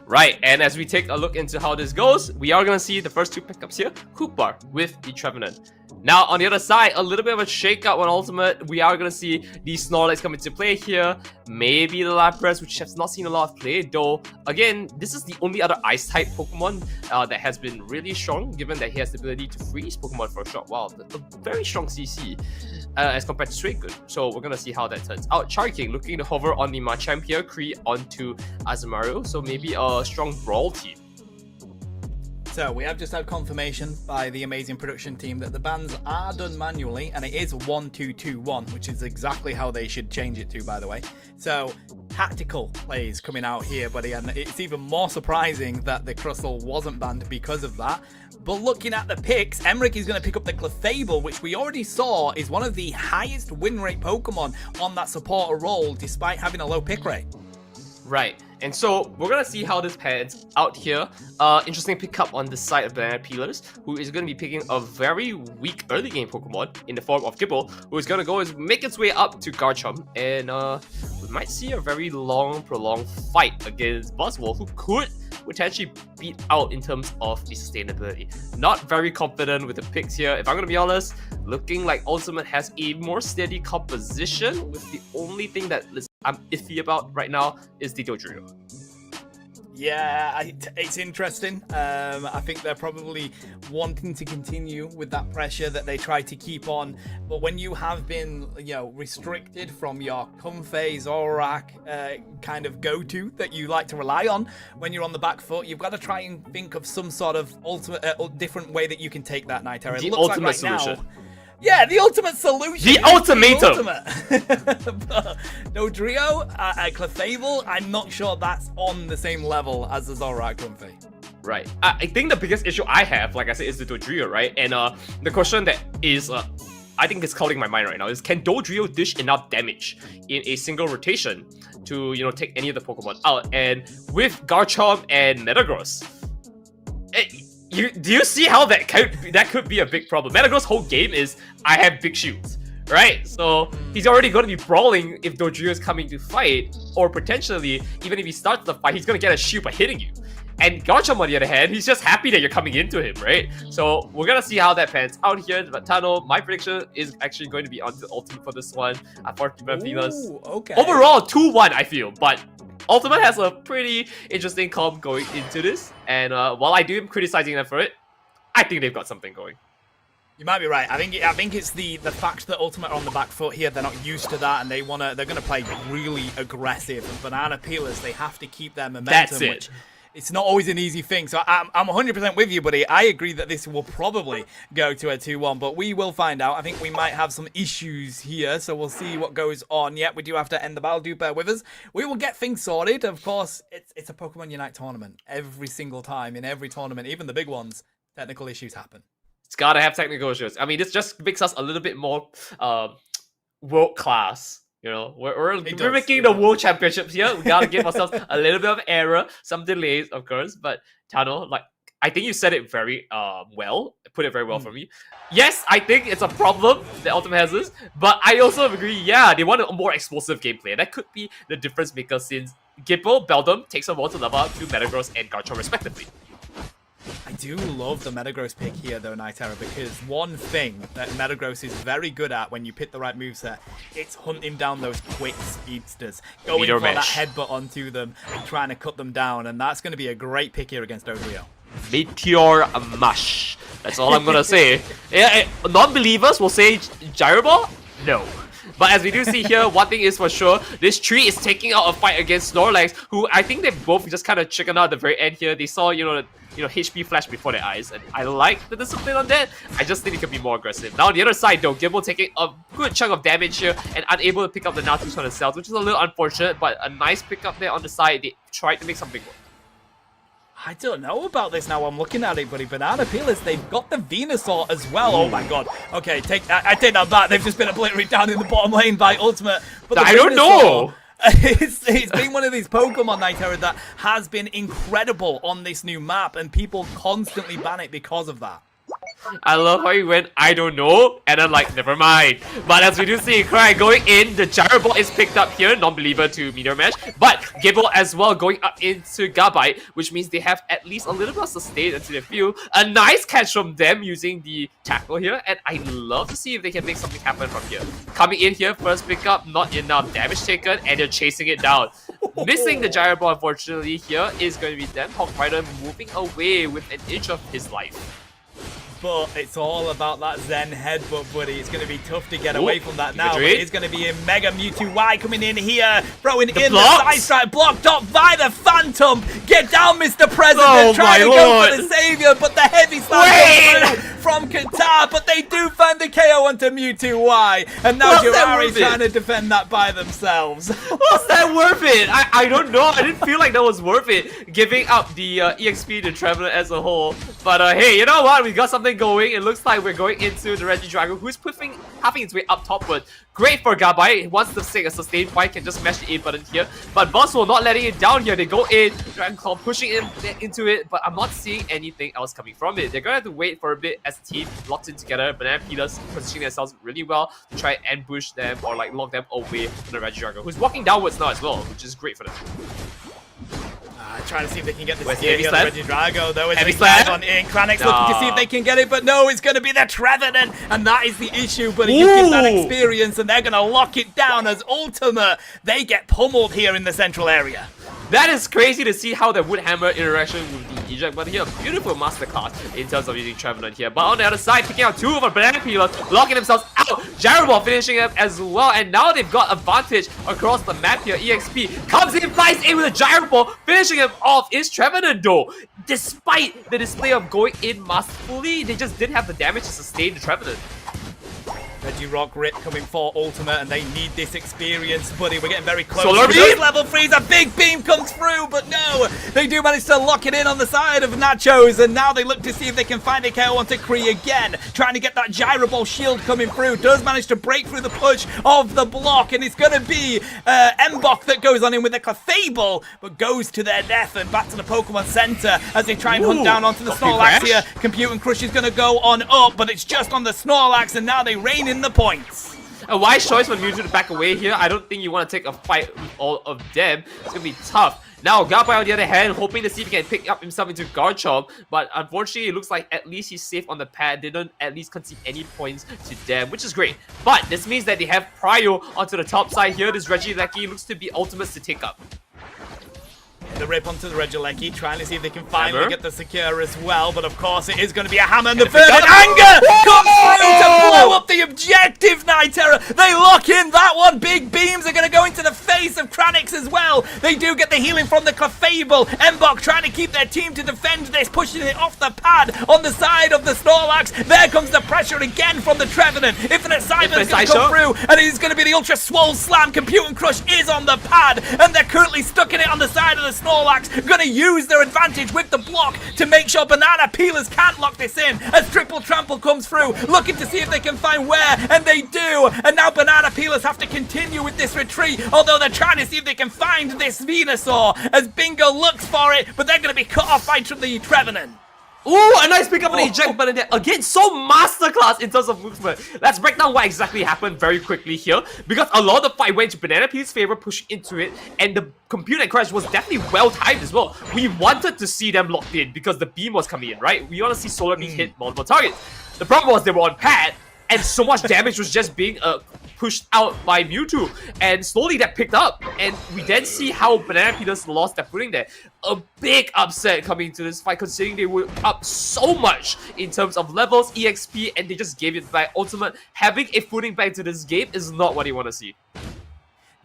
Right, and as we take a look into how this goes, we are going to see the first two pickups here. Hoopbar with the Trevenant. Now, on the other side, a little bit of a shake-up on Ultimate. We are going to see the Snorlax come into play here. Maybe the Lapras, which has not seen a lot of play. Though, again, this is the only other Ice-type Pokemon that has been really strong, given that he has the ability to freeze Pokemon for a short while. A very strong CC as compared to Suicune. So, we're going to see how that turns out. Charking looking to hover on the Machamp here, Kree onto Azumarill. So, maybe a strong Brawl team. So we have just had confirmation by the amazing production team that the bans are done manually, and it is 1-2-2-1, which is exactly how they should change it to, by the way. So tactical plays coming out here, buddy, and it's even more surprising that the Crustle wasn't banned because of that. But looking at the picks, Emmerich is going to pick up the Clefable, which we already saw is one of the highest win rate Pokemon on that supporter role, despite having a low pick rate. Right, and so we're gonna see how this pans out here. Interesting pickup on the side of Banana Peelers, who is gonna be picking a very weak early game Pokemon in the form of Kibble, who is gonna make its way up to Garchomp, and we might see a very long, prolonged fight against Buzzwole, who could would actually beat out in terms of the sustainability. Not very confident with the picks here. If I'm gonna be honest, looking like Ultimate has a more steady composition, with the only thing that I'm iffy about right now is the Dodrio. Yeah, it's interesting. I think they're probably wanting to continue with that pressure that they try to keep on. But when you have been, restricted from your Comfey, Zorak kind of go-to that you like to rely on when you're on the back foot, you've got to try and think of some sort of different way that you can take that Night Terror. The ultimate solution. Yeah, the ultimate solution. The ultimatum. But Dodrio, Clefable, I'm not sure that's on the same level as the Zorak Comfey. Right. I think the biggest issue I have, like I said, is the Dodrio, right? And the question that is, I think is calling my mind right now is, can Dodrio dish enough damage in a single rotation to, take any of the Pokemon out? And with Garchomp and Metagross, do you see how that could be a big problem? Metagross' whole game is, I have big shields, right? So he's already going to be brawling if Dodrio is coming to fight, or potentially, even if he starts the fight, he's going to get a shield by hitting you. And Garchomp, on the other hand, he's just happy that you're coming into him, right? So we're going to see how that pans out here. But Tano, my prediction is actually going to be onto Ultimate for this one. Okay. Overall, 2-1, I feel. But Ultimate has a pretty interesting comp going into this. And while I do am criticizing them for it, I think they've got something going. You might be right. I think it's the fact that Ultimate are on the back foot here. They're not used to that, and they're gonna play really aggressive. And Banana Peelers, they have to keep their momentum. That's it. Which, it's not always an easy thing. So I'm 100% with you, buddy. I agree that this will probably go to a 2-1, but we will find out. I think we might have some issues here, so we'll see what goes on. Yet we do have to end the battle. Do bear with us. We will get things sorted. Of course, it's a Pokemon Unite tournament. Every single time, in every tournament, even the big ones, technical issues happen. It's gotta have technical issues. I mean, this just makes us a little bit more world class. We're making the world championships here. We gotta give ourselves a little bit of error, some delays, of course. But Tano, I think you said it very well. Put it very well for me. Yes, I think it's a problem that Ultimate has this, but I also agree. Yeah, they want a more explosive gameplay. That could be the difference maker, since Gipple, Beldum takes a while to level up to Metagross and Garchomp respectively. I do love the Metagross pick here, though, Night Terror, because one thing that Metagross is very good at when you pick the right moveset, it's hunting down those quick speedsters, going for that headbutt onto them and trying to cut them down, and that's going to be a great pick here against Dodrio. Meteor Mush. That's all I'm going to say. Non-believers will say Gyro Ball? No. But as we do see here, one thing is for sure, this tree is taking out a fight against Snorlax, who I think they both just kind of chickened out at the very end here. They saw, HP flash before their eyes, and I like the discipline on that. I just think it could be more aggressive. Now on the other side though, Gimbal taking a good chunk of damage here and unable to pick up the Natus on themselves, which is a little unfortunate, but a nice pickup there on the side. They tried to make something work. I don't know about this now. I'm looking at it, buddy. Banana Peelers, they've got the Venusaur as well. Oh my god. Okay, I take that back. They've just been obliterated down in the bottom lane by Ultimate. But I don't know. It's been one of these Pokemon, Night Terror, that has been incredible on this new map, and people constantly ban it because of that. I love how you went, I don't know, and I'm like, never mind. But as we do see Cry going in, the Gyro Ball is picked up here, non-believer to Meteor Mash, but Gibble as well going up into Gabite, which means they have at least a little bit of sustain into their field. A nice catch from them using the tackle here, and I love to see if they can make something happen from here. Coming in here, first pickup, not enough damage taken, and they're chasing it down. Missing the Gyro Ball, unfortunately, here is going to be them. Hawk Rider moving away with an inch of his life. But it's all about that Zen headbutt, buddy. It's going to be tough to get away from that now. But it's going to be a Mega Mewtwo Y coming in here, throwing in the side strike, blocked up by the Phantom. Get down, Mr. President. Trying to go for the Savior, but the heavy slam from Qatar. But they do find the KO onto Mewtwo Y. And now Jiraiya's trying to defend that by themselves. Was that worth it? I don't know. I didn't feel like that was worth it, giving up the EXP to Traveler as a whole. But hey, you know what? We got something going. It looks like we're going into the Regidrago, who's having its way up topward. Great for Gabite. He wants to take a sustained fight, can just smash the A button here. But Boswell not letting it down here. They go in, Dragon Claw pushing into it, but I'm not seeing anything else coming from it. They're gonna have to wait for a bit as a team locked in together. Banana Peelers positioning themselves really well to try and ambush them or lock them away from the Regidrago, who's walking downwards now as well, which is great for them. Trying to see if they can get this Where's the here. heavy The slam? Reggie Drago, though, is Heavy the guys slam? on in. Kranix looking to see if they can get it, but no, it's going to be the Trevenant, and that is the issue. But you give that experience, and they're going to lock it down as Ultimate. They get pummeled here in the central area. That is crazy to see how the Wood Hammer interaction with the eject, but here, a beautiful masterclass in terms of using Trevenant here. But on the other side, picking out two of our banana peelers, locking themselves out. Gyro Ball finishing up as well, and now they've got advantage across the map here. EXP comes in, flies in with a Gyro Ball, finishing him off. Is Trevenant though. Despite the display of going in masterfully, they just didn't have the damage to sustain the Trevenant. Reggie Rock Rip coming for Ultimate, and they need this experience, buddy. We're getting very close. Solar Beam? Level 3's a big beam comes through, but no, they do manage to lock it in on the side of Nachos, and now they look to see if they can find a KO onto Kree again, trying to get that Gyro Ball shield coming through. Does manage to break through the push of the block, and it's going to be Mbok that goes on in with a Clefable, but goes to their death and back to the Pokemon Center as they try and hunt down onto the Snorlax here. Compute and Crush is going to go on up, but it's just on the Snorlax, and now they rein in the points. A wise choice for Mewtwo to back away here. I don't think you want to take a fight with all of them. It's going to be tough. Now, Garbai on the other hand, hoping to see if he can pick up himself into Garchomp, but unfortunately, it looks like at least he's safe on the pad. They don't at least concede any points to them, which is great. But this means that they have Prio onto the top side here. This Regieleki looks to be ultimates to take up. The rip onto the Regieleki, trying to see if they can finally get the secure as well, but of course it is going to be a hammer, and the third anger comes through to blow up the objective, Nitera. They lock in that one. Big beams are going to go into the face of Kranix as well. They do get the healing from the Clefable. Mbok trying to keep their team to defend this, pushing it off the pad on the side of the Snorlax. There comes the pressure again from the Trevenant. Infinite Cyber is going to come through, and it is going to be the Ultra Swole Slam. Compute and Crush is on the pad, and they're currently stuck in it on the side of the Snorlax, gonna use their advantage with the block to make sure Banana Peelers can't lock this in as Triple Trample comes through, looking to see if they can find where, and they do, and now Banana Peelers have to continue with this retreat, although they're trying to see if they can find this Venusaur as Bingo looks for it, but they're gonna be cut off by the Trevenant. Ooh, a nice pick up on the eject button there. Again, so masterclass in terms of movement. Let's break down what exactly happened very quickly here. Because a lot of the fight went to Banana Peel's favor, pushing into it. And the compute and crash was definitely well timed as well. We wanted to see them locked in because the beam was coming in, right? We want to see Solar Beam hit multiple targets. The problem was they were on pad. And so much damage was just being pushed out by Mewtwo. And slowly that picked up. And we then see how Banana Peelers lost their footing there. A big upset coming to this fight, considering they were up so much in terms of levels, EXP, and they just gave it back. Ultimate, having a footing back to this game is not what you want to see.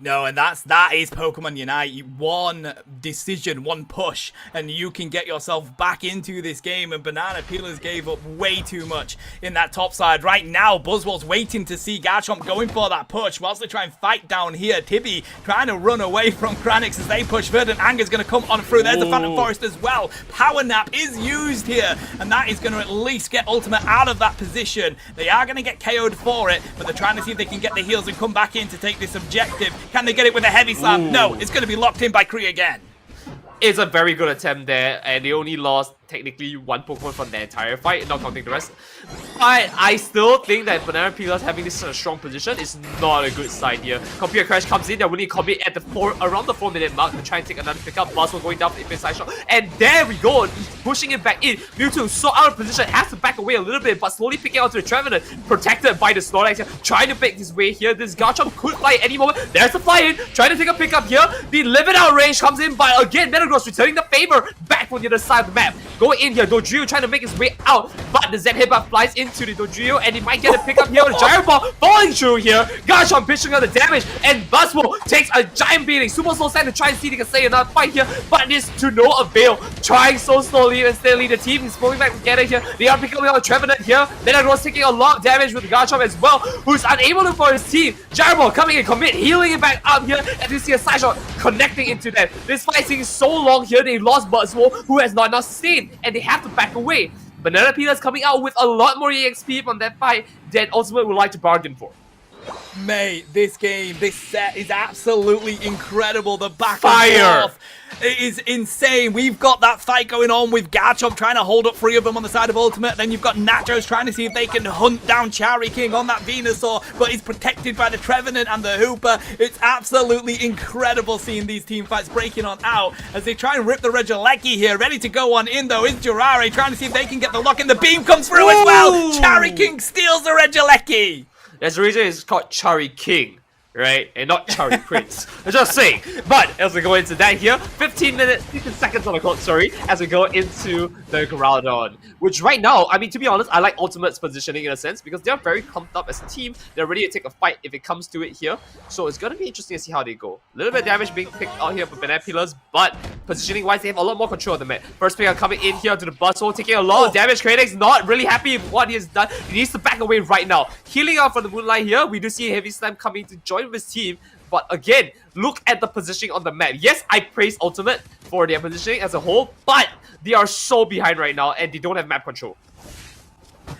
No, and that is Pokemon Unite. One decision, one push, and you can get yourself back into this game. And Banana Peelers gave up way too much in that top side. Right now, Buzzwell's waiting to see Garchomp going for that push whilst they try and fight down here. Tibby trying to run away from Kranix as they push. Verdant Anger's going to come on through. There's the Phantom Forest as well. Power Nap is used here, and that is going to at least get Ultimate out of that position. They are going to get KO'd for it, but they're trying to see if they can get the heals and come back in to take this objective. Can they get it with a heavy slam? No, it's going to be locked in by Kree again. It's a very good attempt there, and they only lost technically one Pokemon from the entire fight, not counting the rest. But I still think that Banana Peelers having this strong position is not a good sign here. Computer Crash comes in, they're willing to commit at the around the 4-minute mark to try and take another pickup. Buzzwell going down for the infinite side shot, and there we go, pushing it back in. Mewtwo so out of position, has to back away a little bit, but slowly picking out to the Trevenant, protected by the Snorlax here, trying to make his way here. This Garchomp could fly at any moment. There's the fly in, trying to take a pickup here. The limit out range comes in, but again, Metagross returning the favor back from the other side of the map. Going in here, Dodrio trying to make his way out, but the Z Headbutt flies into the Dodrio, and he might get a pickup here with a Gyro Ball falling through here. Garchomp pitching out the damage, and Buzzwell takes a giant beating. Super Slow Sand to try and see if he can stay another fight here, but it is to no avail. Trying so slowly and steadily, the team is pulling back together here. They are picking up the Trevenant here. Metagross taking a lot of damage with Garchomp as well, who's unable to for his team. Gyro Ball coming in, commit, healing it back up here, and you see a side shot connecting into them. This fight is so long here, they lost Buzzwell, who has not enough sustained, and they have to back away. Banana Peelers coming out with a lot more EXP from that fight than Ultimate would like to bargain for. Mate, this set is absolutely incredible. The back Fire! and forth, it is insane. We've got that fight going on with Garchomp trying to hold up 3 of them on the side of Ultimate. Then you've got Nachos trying to see if they can hunt down Chari King on that Venusaur, but he's protected by the Trevenant and the Hooper. It's absolutely incredible seeing these team fights breaking on out as they try and rip the Regieleki here. Ready to go on in though is Jiraiya trying to see if they can get the lock in. The beam comes through as well. Chari King steals the Regieleki. There's a reason it's called Chari King, right? And not Chari Prince. I'm just saying. But as we go into that here, 15 seconds on the clock, sorry, as we go into the Groudon. Which right now, I mean, to be honest, I like Ultimate's positioning in a sense because they're very pumped up as a team. They're ready to take a fight if it comes to it here. So it's going to be interesting to see how they go. A little bit of damage being picked out here for Banapilas, but positioning-wise, they have a lot more control of the map. First pick coming in here to the Buzzhole, taking a lot of damage. Kratos not really happy with what he has done. He needs to back away right now. Healing out from the Moonlight here, we do see Heavy Slam coming to join with his team. But again, look at the positioning on the map. Yes, I praise Ultimate for their positioning as a whole, but they are so behind right now and they don't have map control.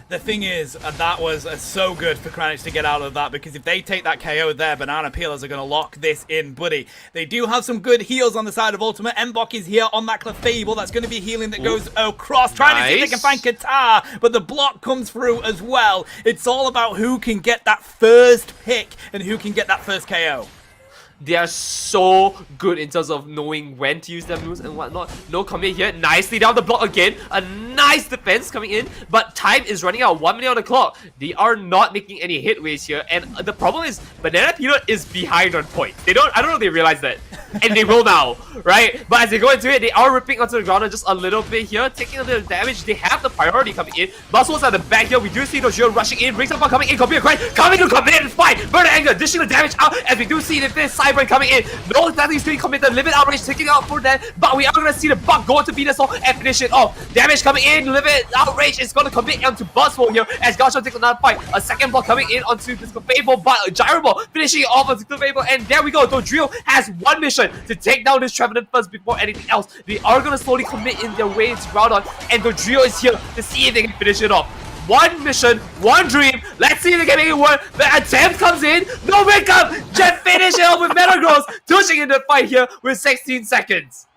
The thing is, that was so good for Kranich to get out of that, because if they take that KO there, Banana Peelers are going to lock this in, buddy. They do have some good heals on the side of Ultimate. Mbok is here on that Clefable. That's going to be healing that goes across. Trying to see if they can find Katar, but the block comes through as well. It's all about who can get that first pick and who can get that first KO. They are so good in terms of knowing when to use their moves and whatnot. No commit here. Nicely down the block again. A nice defense coming in. But time is running out. 1 minute on the clock. They are not making any headways here. And the problem is Banana Peanut is behind on points. I don't know if they realize that. And they will now, right? But as they go into it, they are ripping onto the ground just a little bit here. Taking a little damage. They have the priority coming in. Muscles at the back here. We do see Dojiro rushing in. Brings up coming in. Coming to commit and fight. Burn Anger. Dishing the damage out. As we do see this side coming in. No, nothing's being committed. Limit Outrage taking out for that. But we are going to see the Bug go into Venusaur and finish it off. Damage coming in. Limit Outrage is going to commit onto Buzzhole here as Garchomp takes another fight. A second block coming in onto this Clefable, but Gyro Ball finishing it off onto Clefable. And there we go. Dodrio has one mission to take down this Trevenant first before anything else. They are going to slowly commit in their way into Groudon. And Dodrio is here to see if they can finish it off. One mission, one dream. Let's see if they can make it work. The attempt comes in. No wake up. Just finish it off with Metagross. Touching in the fight here with 16 seconds.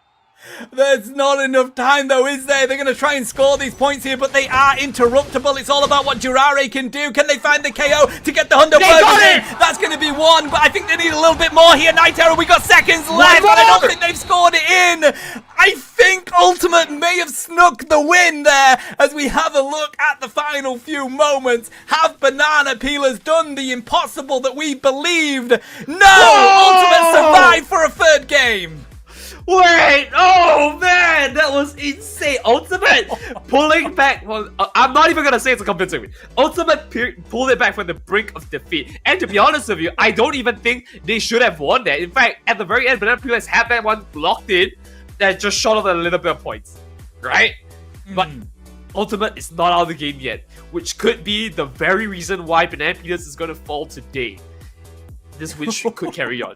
There's not enough time though, is there? They're going to try and score these points here, but they are interruptible. It's all about what Jiraiya can do. Can they find the KO to get the Hundo? They got it! That's going to be one, but I think they need a little bit more here. Night Terror, we got seconds left, but I don't think they've scored it in. I think Ultimate may have snuck the win there as we have a look at the final few moments. Have Banana Peelers done the impossible that we believed? No! Whoa! Ultimate survived for a third game. Wait! Oh man, that was insane. Ultimate pulling back. Well, I'm not even gonna say it's a convincing win. Ultimate pulled it back from the brink of defeat. And to be honest with you, I don't even think they should have won that. In fact, at the very end, Banana Peelers had that one locked in that just shot off a little bit of points, right? But Ultimate is not out of the game yet, which could be the very reason why Banana Peelers is gonna fall today. This win could carry on.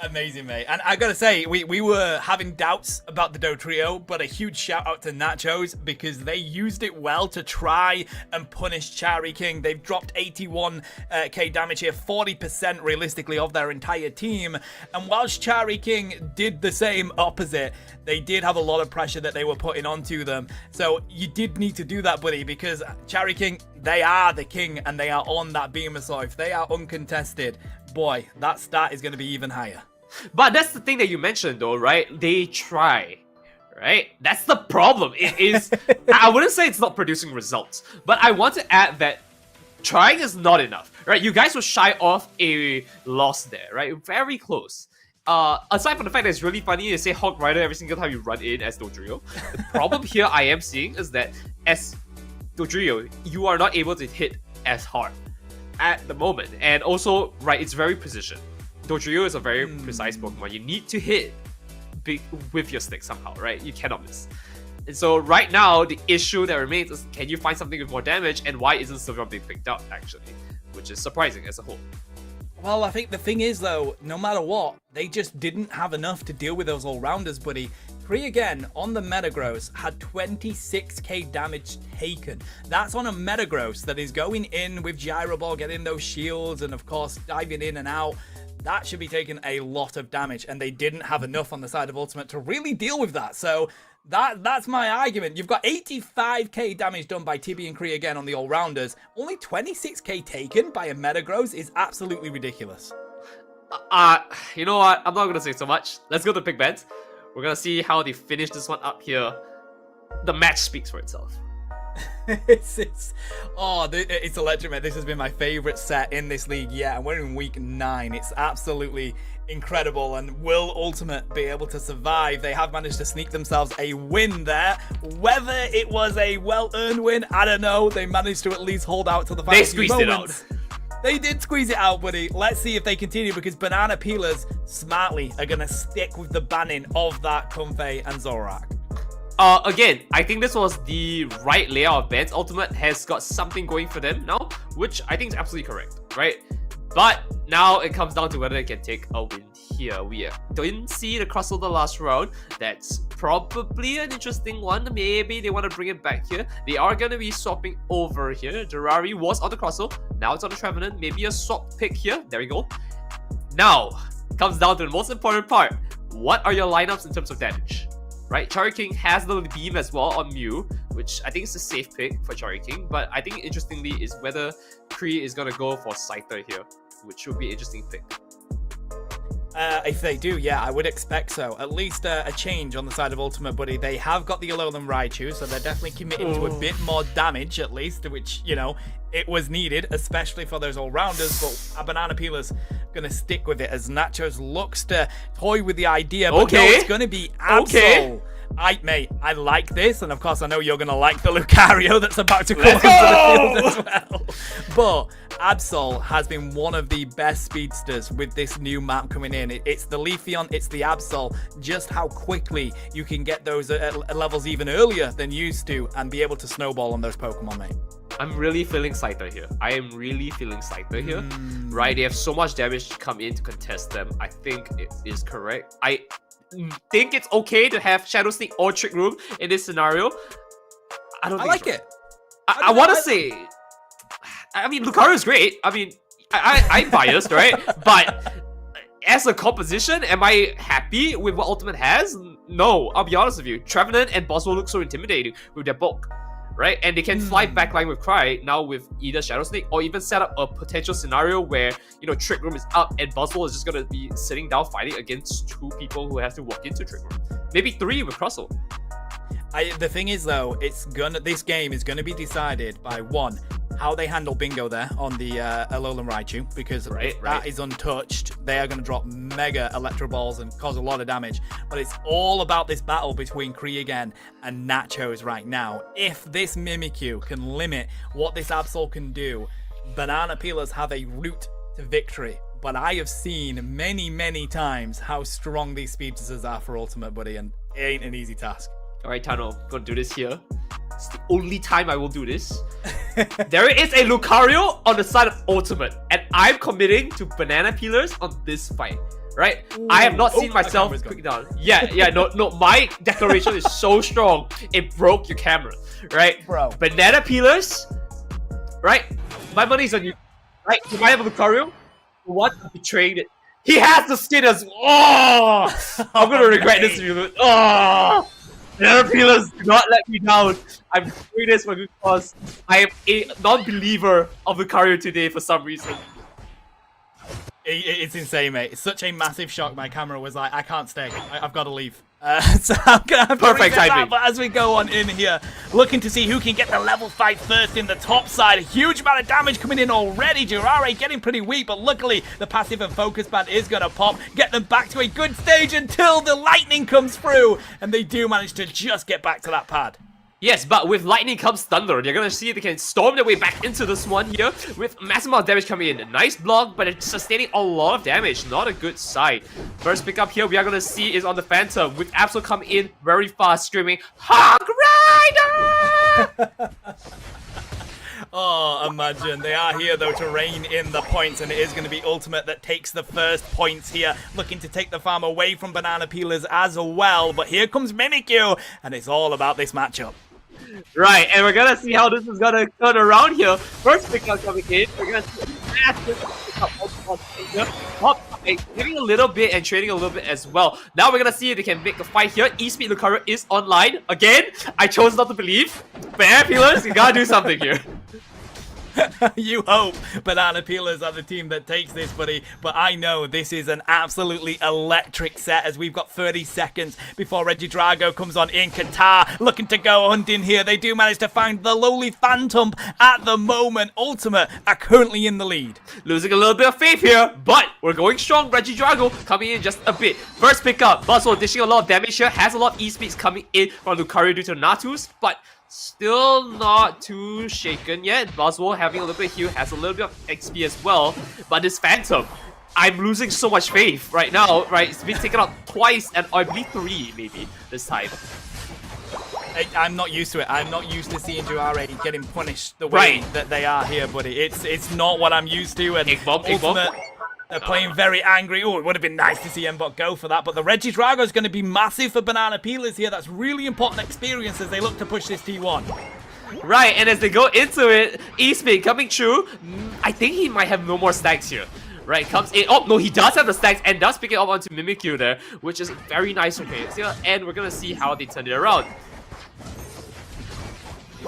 Amazing, mate. And I gotta say, we were having doubts about the Do Trio, but a huge shout out to Nachos because they used it well to try and punish Chari King. They've dropped 81k damage here, 40% realistically of their entire team. And whilst Chari King did the same opposite, they did have a lot of pressure that they were putting onto them. So you did need to do that, buddy, because Chari King, they are the king and they are on that Venusaur. If they are uncontested, boy, that stat is going to be even higher. But that's the thing that you mentioned though, right? They try, right? That's the problem. It is, I wouldn't say it's not producing results, but I want to add that trying is not enough, right? You guys will shy off a loss there, right? Very close. Aside from the fact that it's really funny to say Hog Rider every single time you run in as Dodrio, the problem here I am seeing is that as Dodrio, you are not able to hit as hard at the moment. And also, right, it's very positioned. Dodrio is a very precise Pokemon. You need to hit with your stick somehow, right? You cannot miss. And so right now, the issue that remains is can you find something with more damage, and why isn't Sylveon being picked up, actually? Which is surprising as a whole. Well, I think the thing is, though, no matter what, they just didn't have enough to deal with those all-rounders, buddy. Kree again on the Metagross had 26k damage taken. That's on a Metagross that is going in with Gyro Ball, getting those shields, and of course diving in and out. That should be taking a lot of damage, and they didn't have enough on the side of Ultimate to really deal with that. So that's my argument. You've got 85k damage done by Tibby and Kree again on the all-rounders. Only 26k taken by a Metagross is absolutely ridiculous. You know what? I'm not going to say so much. Let's go to pick bets. We're going to see how they finish this one up here. The match speaks for itself. it's electric, man. This has been my favorite set in this league yet, and we're in week 9. It's absolutely incredible. And will Ultimate be able to survive? They have managed to sneak themselves a win there. Whether it was a well-earned win, I don't know. They managed to at least hold out till the final few moments. They squeezed it out. They did squeeze it out, buddy. Let's see if they continue, because Banana Peelers smartly are going to stick with the banning of that Comfey and Zorak. Again, I think this was the right layout of bans. Ultimate has got something going for them now, which I think is absolutely correct, right? But now it comes down to whether they can take a win here. We didn't see the crossover last round. That's probably an interesting one. Maybe they want to bring it back here. They are going to be swapping over here. Durari was on the crossover. Now it's on the Trevenant. Maybe a swap pick here. There we go. Now, comes down to the most important part. What are your lineups in terms of damage? Right, Chari King has the beam as well on Mew, which I think is a safe pick for Chari King. But I think interestingly is whether Kree is going to go for Scyther here, which would be an interesting pick. If they do, yeah, I would expect so. At least a change on the side of Ultimate, buddy. They have got the Alolan Raichu, so they're definitely committing to a bit more damage, at least, which, you know, it was needed, especially for those all-rounders. But a Banana Peeler's going to stick with it as Nachos looks to toy with the idea. But no, it's going to be Absol. Mate, I like this, and of course I know you're going to like the Lucario that's about to come onto the field as well. But Absol has been one of the best speedsters with this new map coming in. It's the Leafeon, it's the Absol. Just how quickly you can get those levels even earlier than used to and be able to snowball on those Pokemon, mate. I'm really feeling Scyther here. I am really feeling Scyther here. Right, they have so much damage to come in to contest them. I think it is correct. I think it's okay to have Shadow Sneak or Trick Room in this scenario. I like it. I want to say, I mean, Lucario's great. I mean, I'm biased, right? But as a composition, am I happy with what Ultimate has? No, I'll be honest with you. Trevenant and Boswell look so intimidating with their bulk, right? And they can fly backline with Cry now with either Shadow Snake, or even set up a potential scenario where, you know, Trick Room is up and Boswell is just going to be sitting down fighting against 2 people who have to walk into Trick Room. Maybe 3 with Crustle. The thing is, though, this game is gonna be decided by 1, how they handle Bingo there on the Alolan Raichu, because that is untouched. They are going to drop mega Electro Balls and cause a lot of damage. But it's all about this battle between Kree again and Nachos right now. If this Mimikyu can limit what this Absol can do, Banana Peelers have a route to victory. But I have seen many, many times how strong these speedsters are for Ultimate, buddy, and it ain't an easy task. Alright, Tano, I'm gonna do this here. It's the only time I will do this. There is a Lucario on the side of Ultimate, and I'm committing to Banana Peelers on this fight. Right? Ooh, I have not seen myself quick down. No, my declaration is so strong, it broke your camera. Right? Bro. Banana Peelers, right? My money's on you. Right? You might have a Lucario. What? I'm betraying it. He has the skin as I'm gonna regret this review. Banana Peelers, do not let me down. I'm doing this for a good cause. I am a non-believer of Lucario today for some reason. It's insane, mate. It's such a massive shock. My camera was like, I can't stay. I've got to leave. So I'm gonna have to perfect timing. But as we go on in here, looking to see who can get the level 5 first in the top side. A huge amount of damage coming in already. Jirare getting pretty weak, but luckily the passive and focus band is gonna pop, get them back to a good stage until the lightning comes through, and they do manage to just get back to that pad. Yes, but with lightning comes thunder. You're gonna see they can storm their way back into this one here with massive amount of damage coming in. Nice block, but it's sustaining a lot of damage. Not a good sight. First pickup here we are gonna see is on the Phantom with Absol come in very fast, screaming, Hog Rider! Oh, imagine. They are here, though, to rein in the points, and it is going to be Ultimate that takes the first points here, looking to take the farm away from Banana Peelers as well. But here comes Mimikyu, and it's all about this matchup. Right, and we're gonna see how this is gonna turn around here. First pickup coming in, we're gonna see a massive pickup on here. Giving a little bit and trading a little bit as well. Now we're gonna see if they can make a fight here. E-Speed Lucario is online. Again, I chose not to believe. Banana Peelers, you gotta do something here. You hope Banana Peelers are the team that takes this, buddy. But I know this is an absolutely electric set as we've got 30 seconds before Regidrago comes on in. Qatar looking to go hunting here. They do manage to find the lowly Phantom at the moment. Ultimate are currently in the lead. Losing a little bit of faith here, but we're going strong. Regidrago coming in just a bit. First pickup, Buzzwole dishing a lot of damage here. Has a lot of E-Speeds coming in from Lucario due to Natus, but still not too shaken yet. Buzzwole having a little bit of heal, has a little bit of XP as well. But this Phantom, I'm losing so much faith right now, right? It's been taken out twice, and I believe 3 maybe this time. I'm not used to it. I'm not used to seeing Juare getting punished the way that they are here, buddy. It's not what I'm used to. And Ultimate, they're playing very angry. Oh, it would have been nice to see Mbot go for that. But the Regidrago is going to be massive for Banana Peelers here. That's really important experience as they look to push this T1. Right, and as they go into it, E-Speed coming through. I think he might have no more stacks here. Right, comes in. Oh, no, he does have the stacks and does pick it up onto Mimikyu there, which is very nice for him. And we're going to see how they turn it around.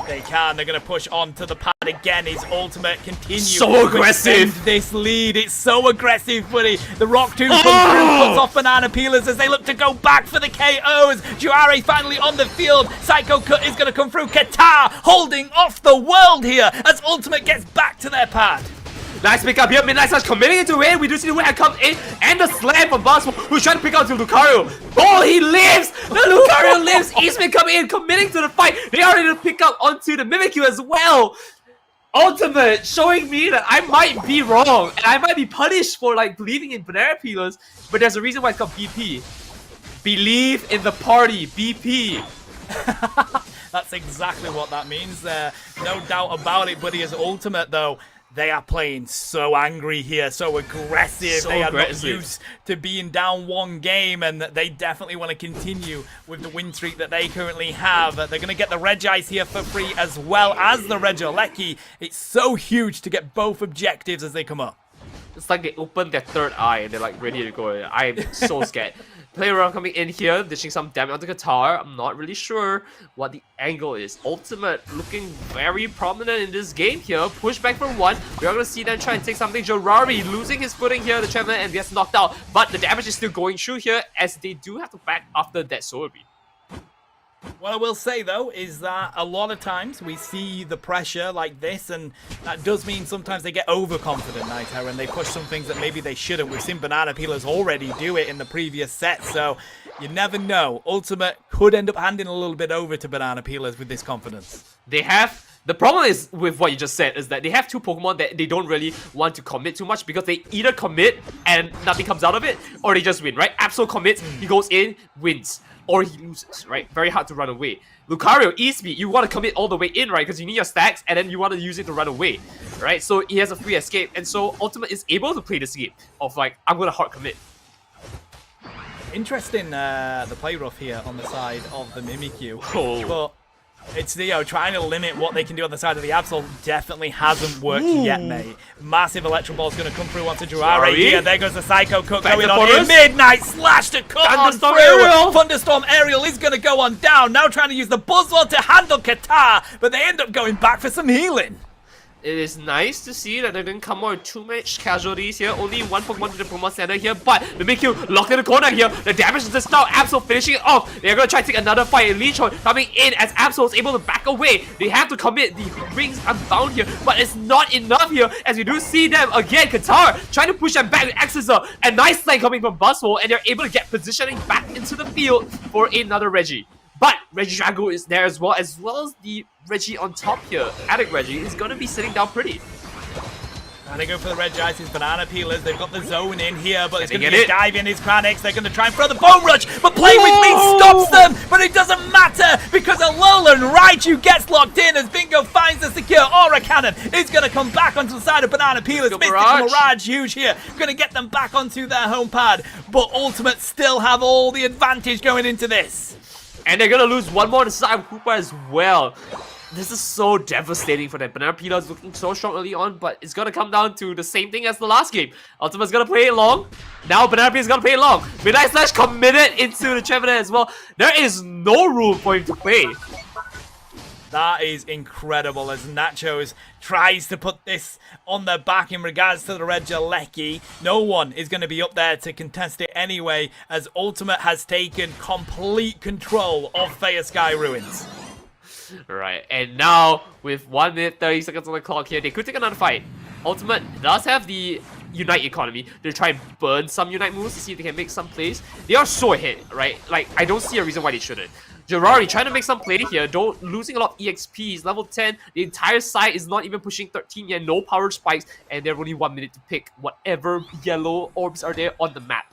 They can. They're going to push on to the pad again. His ultimate continues. So aggressive. This lead. It's so aggressive, buddy. The Rock Tomb comes through, puts off Banana Peelers as they look to go back for the KOs. Juare finally on the field. Psycho Cut is going to come through. Qatar holding off the world here as Ultimate gets back to their pad. Nice pick up here. Midnight Slash committing into it. We do see the Wind come in and the slam from Buzzwole, who's trying to pick out to Lucario. Oh, he lives! The Lucario lives. Eastman coming in, committing to the fight. They are ready to pick up onto the Mimikyu as well. Ultimate showing me that I might be wrong and I might be punished for like believing in Banana Peelers, but there's a reason why it's called BP. Believe in the party, BP. That's exactly what that means there. No doubt about it, buddy. As Ultimate, though, they are playing so angry here, so aggressive. They are not used to being down one game, and they definitely want to continue with the win streak that they currently have. They're going to get the Regis here for free as well as the Regieleki. It's so huge to get both objectives as they come up. It's like they opened their third eye and they're like ready to go. I'm so scared. Player around coming in here, dishing some damage onto Qatar. I'm not really sure what the angle is. Ultimate looking very prominent in this game here. Push back for 1. We're going to see them try and take something. Jorari losing his footing here, the champion, and gets knocked out. But the damage is still going through here as they do have to back after that Solarbeam. What I will say, though, is that a lot of times we see the pressure like this, and that does mean sometimes they get overconfident, Naito, and they push some things that maybe they shouldn't. We've seen Banana Peelers already do it in the previous set, so you never know. Ultimate could end up handing a little bit over to Banana Peelers with this confidence. They have... The problem is with what you just said is that they have two Pokemon that they don't really want to commit too much because they either commit and nothing comes out of it, or they just win, right? Absol commits, he goes in, wins. Or he loses, right? Very hard to run away. Lucario, E-Speed, you want to commit all the way in, right? Because you need your stacks, and then you want to use it to run away, right? So he has a free escape, and so Ultimate is able to play this game of like, I'm going to hard commit. Interesting, the play rough here on the side of the Mimikyu. Oh. But it's trying to limit what they can do on the side of the Absol definitely hasn't worked yet, mate. Massive Electro Ball's going to come through onto Juare here. There goes the Psycho Cut going on here. Midnight Slash to cut Thunderstorm on through. Aerial. Thunderstorm Aerial is going to go on down. Now trying to use the Buzzwole to handle Qatar, but they end up going back for some healing. It is nice to see that they didn't come out with too much casualties here. Only one Pokemon to the Pokemon Center here, but Mimikyu locked in the corner here. The damage is just now. Absol finishing it off. They're going to try to take another fight. Leechon coming in as Absol is able to back away. They have to commit. The rings unbound here, but it's not enough here as we do see them again. Qatar trying to push them back with Accessor. A nice play coming from Buzzwole, and they're able to get positioning back into the field for another Reggie. But Regidrago is there as well as the Reggie on top here. Addict Reggie is going to be sitting down pretty. Trying to go for the red ice is Banana Peelers. They've got the zone in here, but it's going to be a dive in his Kranix. They're going to try and throw the Bone Rush, but Play With Me stops them. But it doesn't matter because Alolan Raichu gets locked in as Bingo finds the secure Aura Cannon. It's going to come back onto the side of Banana Peelers. Mystical Mirage huge here. Going to get them back onto their home pad. But Ultimate still have all the advantage going into this. And they're going to lose one more to side of Hoopa as well. This is so devastating for them. Banana Peelers looking so strong early on, but it's gonna come down to the same thing as the last game. Ultimate's gonna play it long. Now Banana Peelers gonna play it long. Midnight Slash committed into the Trevenant as well. There is no room for him to play. That is incredible as Nachos tries to put this on their back in regards to the red Jalecki. No one is going to be up there to contest it anyway as Ultimate has taken complete control of Faya Sky Ruins. Right, and now with 1 minute 30 seconds on the clock here, they could take another fight. Ultimate does have the Unite economy. They try and burn some Unite moves to see if they can make some plays. They are so ahead, right? Like, I don't see a reason why they shouldn't. Girari trying to make some play here, though losing a lot of EXP. He's level 10. The entire side is not even pushing 13 yet. No power spikes, and they have only 1 minute to pick whatever yellow orbs are there on the map.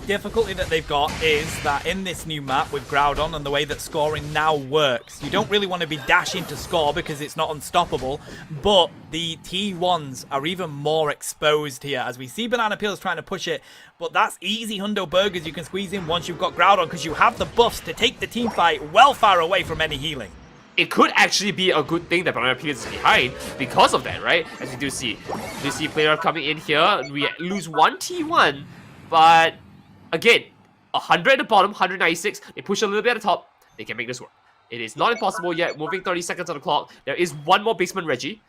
Difficulty that they've got is that in this new map with Groudon and the way that scoring now works, you don't really want to be dashing to score because it's not unstoppable, but the T1s are even more exposed here as we see Banana Peelers trying to push it, but that's easy hundo burgers you can squeeze in once you've got Groudon because you have the buffs to take the team fight well far away from any healing. It could actually be a good thing that Banana Peelers is behind because of that, right? As we do see player coming in here, we lose one T1, but again, 100 at the bottom, 196. They push a little bit at the top. They can make this work. It is not impossible yet. Moving 30 seconds on the clock. There is one more basement Reggie.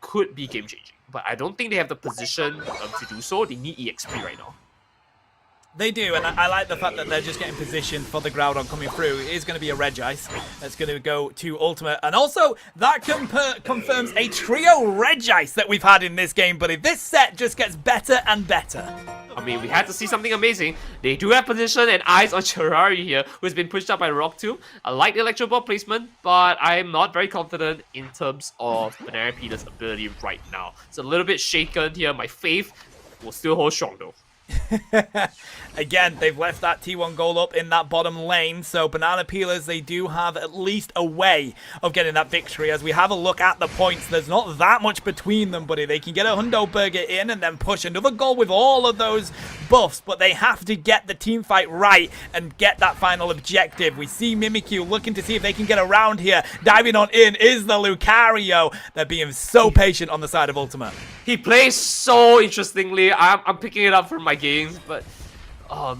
Could be game-changing. But I don't think they have the position to do so. They need EXP right now. They do, and I like the fact that they're just getting positioned for the Groudon coming through. It is going to be a Regice that's going to go to Ultimate. And also, that confirms a trio Regice that we've had in this game, buddy. This set just gets better and better. I mean, we had to see something amazing. They do have position and eyes on Girari here, who's been pushed up by Rock Tomb. I like the Electro Ball placement, but I am not very confident in terms of Banana Peelers' ability right now. It's a little bit shaken here. My faith will still hold strong, though. Again, they've left that T1 goal up in that bottom lane, so Banana Peelers, they do have at least a way of getting that victory. As we have a look at the points, there's not that much between them, buddy. They can get a Hundo Burger in and then push another goal with all of those buffs, but they have to get the team fight right and get that final objective. We see Mimikyu looking to see if they can get around here. Diving on in is the Lucario. They're being so patient on the side of Ultimate. He plays so interestingly. I'm picking it up from my games, but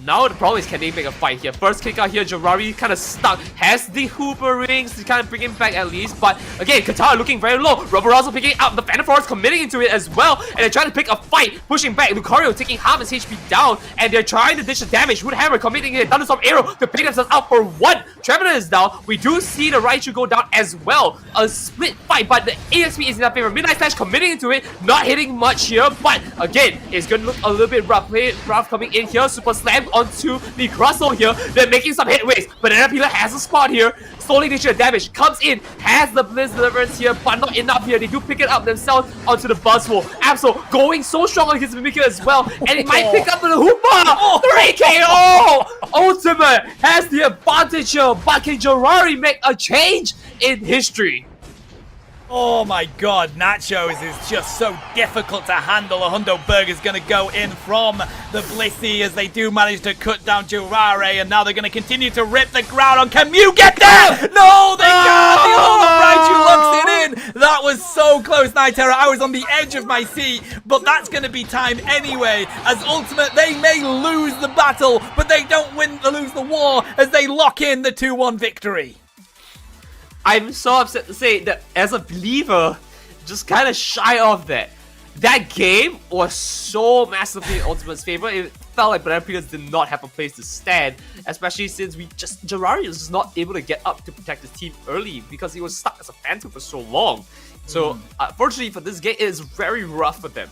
now the problem is, can they make a fight here? First kick out here, Girari kind of stuck. Has the Hooper rings to kind of bring him back at least, but again, Katara looking very low. Rubber also picking up. The Phantom Forest committing into it as well, and they're trying to pick a fight, pushing back. Lucario taking half his HP down, and they're trying to dish the damage. Wood Hammer committing a Thunderstorm Arrow to pick themselves out for one. Trevenant is down. We do see the Raichu go down as well. A split fight, but the ASP is in their favor. Midnight Slash committing into it, not hitting much here, but again, it's going to look a little bit rough. Rough coming in here. Super Slam onto the Crustle here. They're making some headways. Banana Peeler has a spot here. Slowly nature damage. Comes in. Has the Blizz Deliverance here, but not enough here. They do pick it up themselves onto the Buzzwole. Absol going so strong against Mimikyu as well. And it might pick up the Hoopa. 3 KO! Ultimate has the advantage here. But can Girari make a change in history? Oh my god, Nachos is just so difficult to handle. A Hundo Burger's going to go in from the Blissey as they do manage to cut down Girare, and now they're going to continue to rip the ground on. Can Mew get there? No, they can't! The Ultimate Raichu locks it in! That was so close, Nightera. I was on the edge of my seat, but that's going to be time anyway. As Ultimate, they may lose the battle, but they don't lose the war as they lock in the 2-1 victory. I'm so upset to say that as a believer, just kind of shy of that. That game was so massively in Ultimate's favor. It felt like Banana Peelers did not have a place to stand, especially since Girari was just not able to get up to protect his team early because he was stuck as a Phantom for so long. So, unfortunately for this game, it is very rough for them.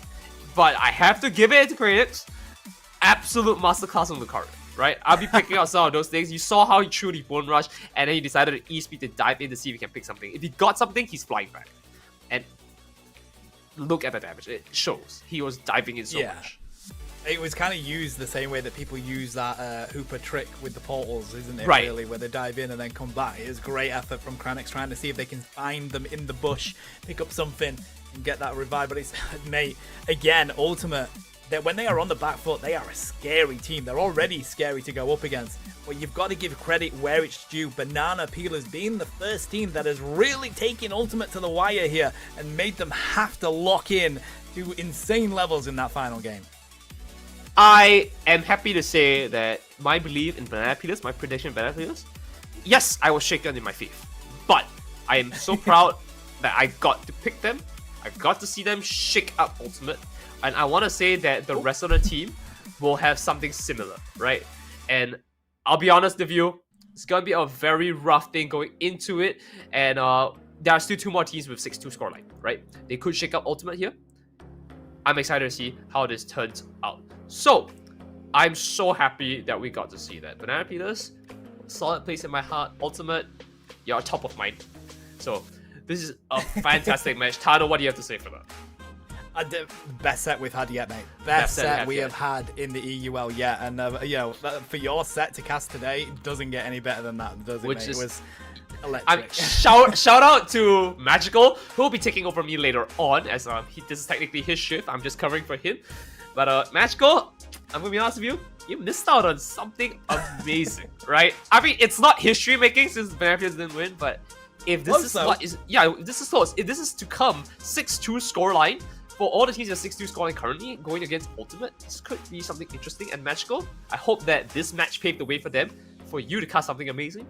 But I have to give it to critics. Absolute masterclass on Lucario. Right? I'll be picking out some of those things. You saw how he threw the Bone Rush, and then he decided to E-Speed to dive in to see if he can pick something. If he got something, he's flying back. And look at the damage. It shows. He was diving in so much. It was kind of used the same way that people use that Hooper trick with the portals, isn't it? Right. Really, where they dive in and then come back. It was great effort from Kranix trying to see if they can find them in the bush, pick up something, and get that revive. But it's, mate, again, Ultimate, that when they are on the back foot, they are a scary team. They're already scary to go up against. But you've got to give credit where it's due. Banana Peelers being the first team that has really taken Ultimate to the wire here and made them have to lock in to insane levels in that final game. I am happy to say that my belief in Banana Peelers, my prediction of Banana Peelers, yes, I was shaken in my faith. But I am so proud that I got to pick them. I got to see them shake up Ultimate. And I want to say that the rest of the team will have something similar, right? And I'll be honest with you, it's going to be a very rough thing going into it. And there are still 2 more teams with 6-2 scoreline, right? They could shake up Ultimate here. I'm excited to see how this turns out. So, I'm so happy that we got to see that. Banana Peelers, solid place in my heart. Ultimate, you're top of mind. So, this is a fantastic match. Tano, what do you have to say for that? The best set we've had yet, mate. Best set we have had in the EUL yet. And, you know, for your set to cast today, it doesn't get any better than that, does it, mate? It was electric. Shout out to Magical, who will be taking over me later on, as this is technically his shift. I'm just covering for him. But Magical, I'm gonna be honest with you, you missed out on something amazing, right? I mean, it's not history making since Banana Peelers didn't win, but if this is what is, if this is close, if this is to come 6-2 scoreline for all the teams that 6-2 scoreline currently going against Ultimate, this could be something interesting and Magical. I hope that this match paved the way for them, for you to cast something amazing.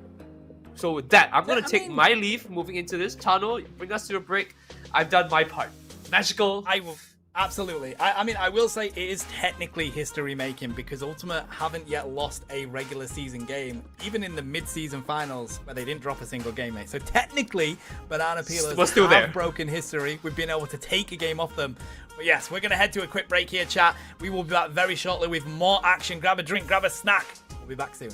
So with that, I'm gonna take my leave moving into this. Tano, bring us to the break. I've done my part. Magical. I will. Absolutely. I mean, I will say it is technically history making because Ultimate haven't yet lost a regular season game, even in the mid-season finals where they didn't drop a single game, mate. So technically, Banana Peelers have broken history. We've been able to take a game off them. But yes, we're going to head to a quick break here, chat. We will be back very shortly with more action. Grab a drink, grab a snack. We'll be back soon.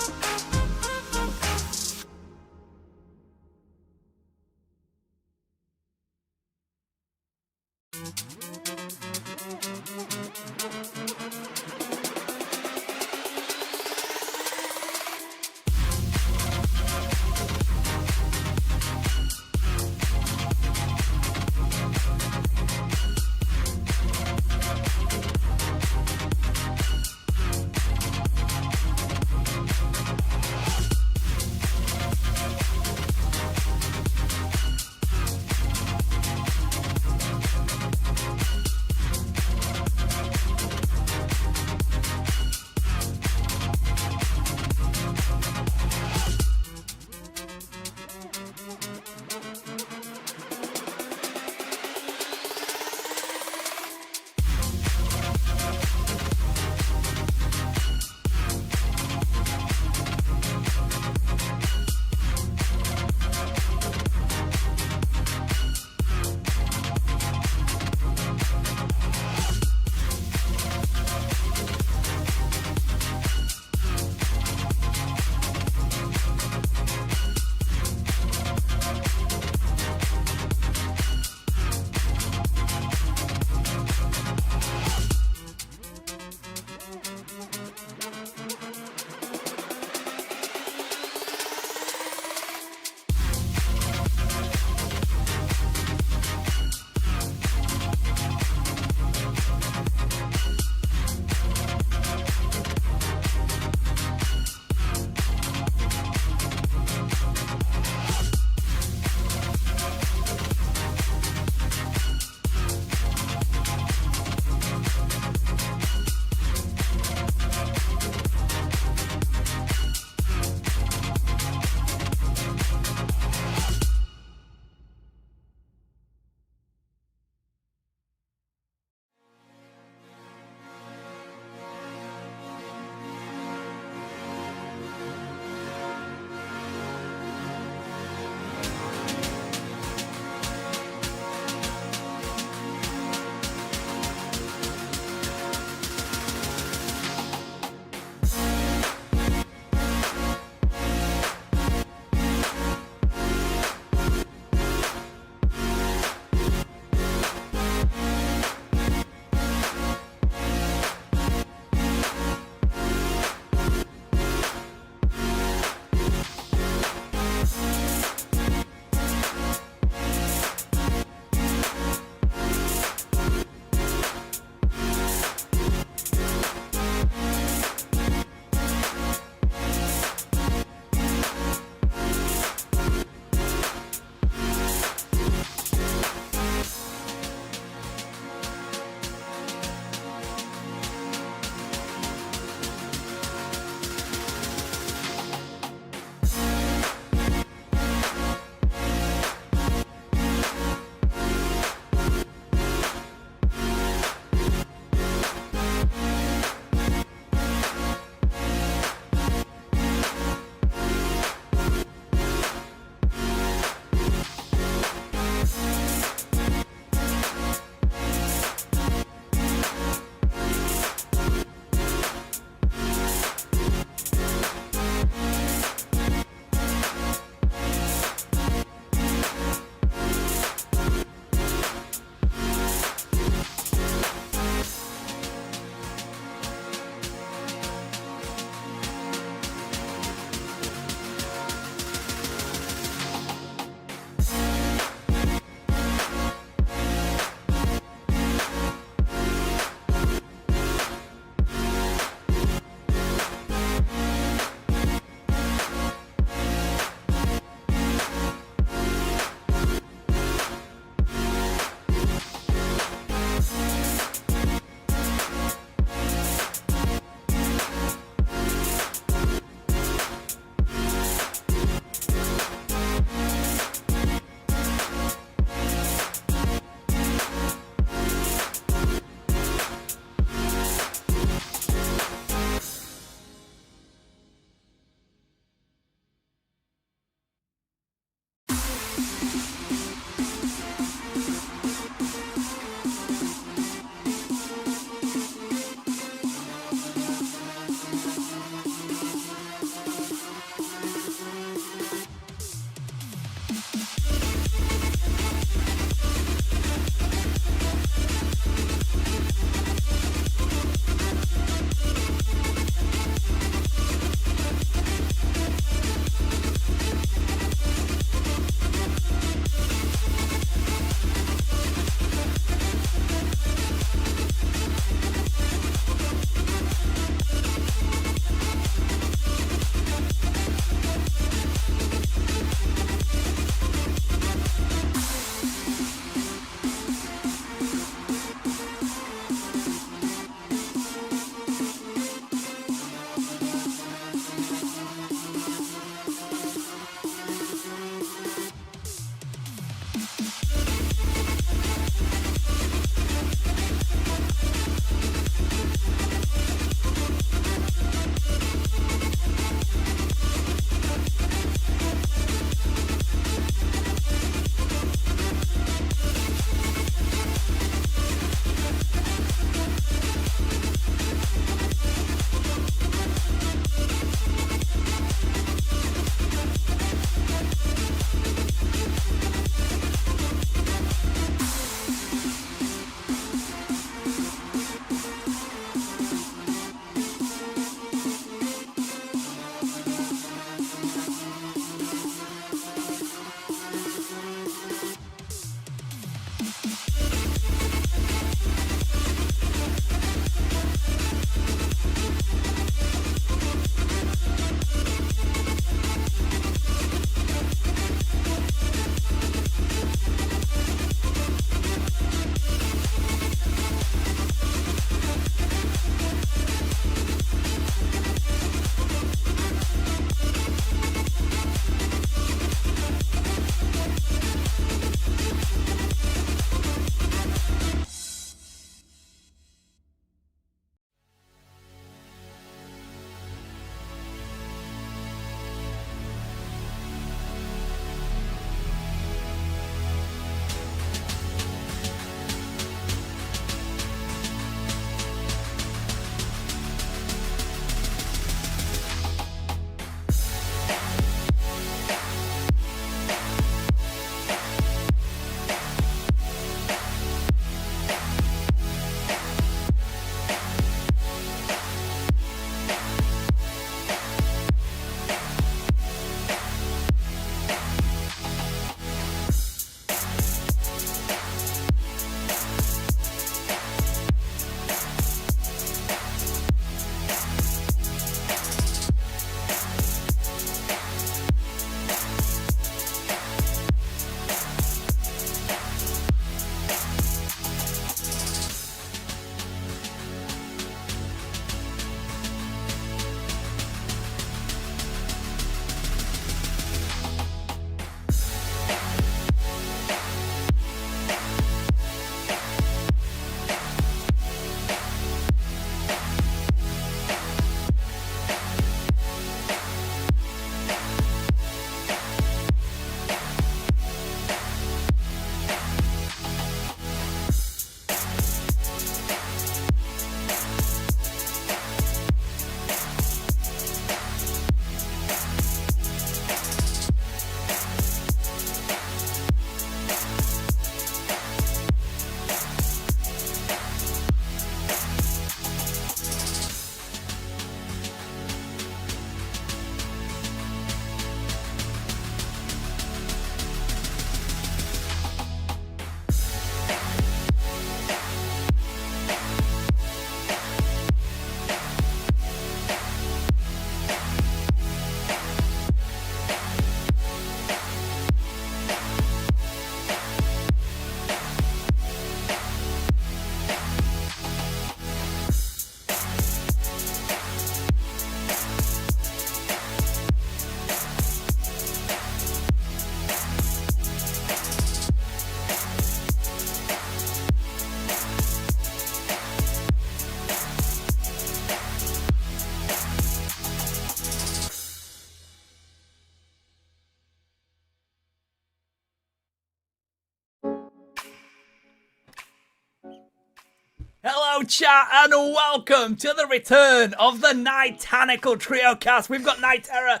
Hello, chat, and welcome to the return of the Nightanical Trio cast. We've got Nightera,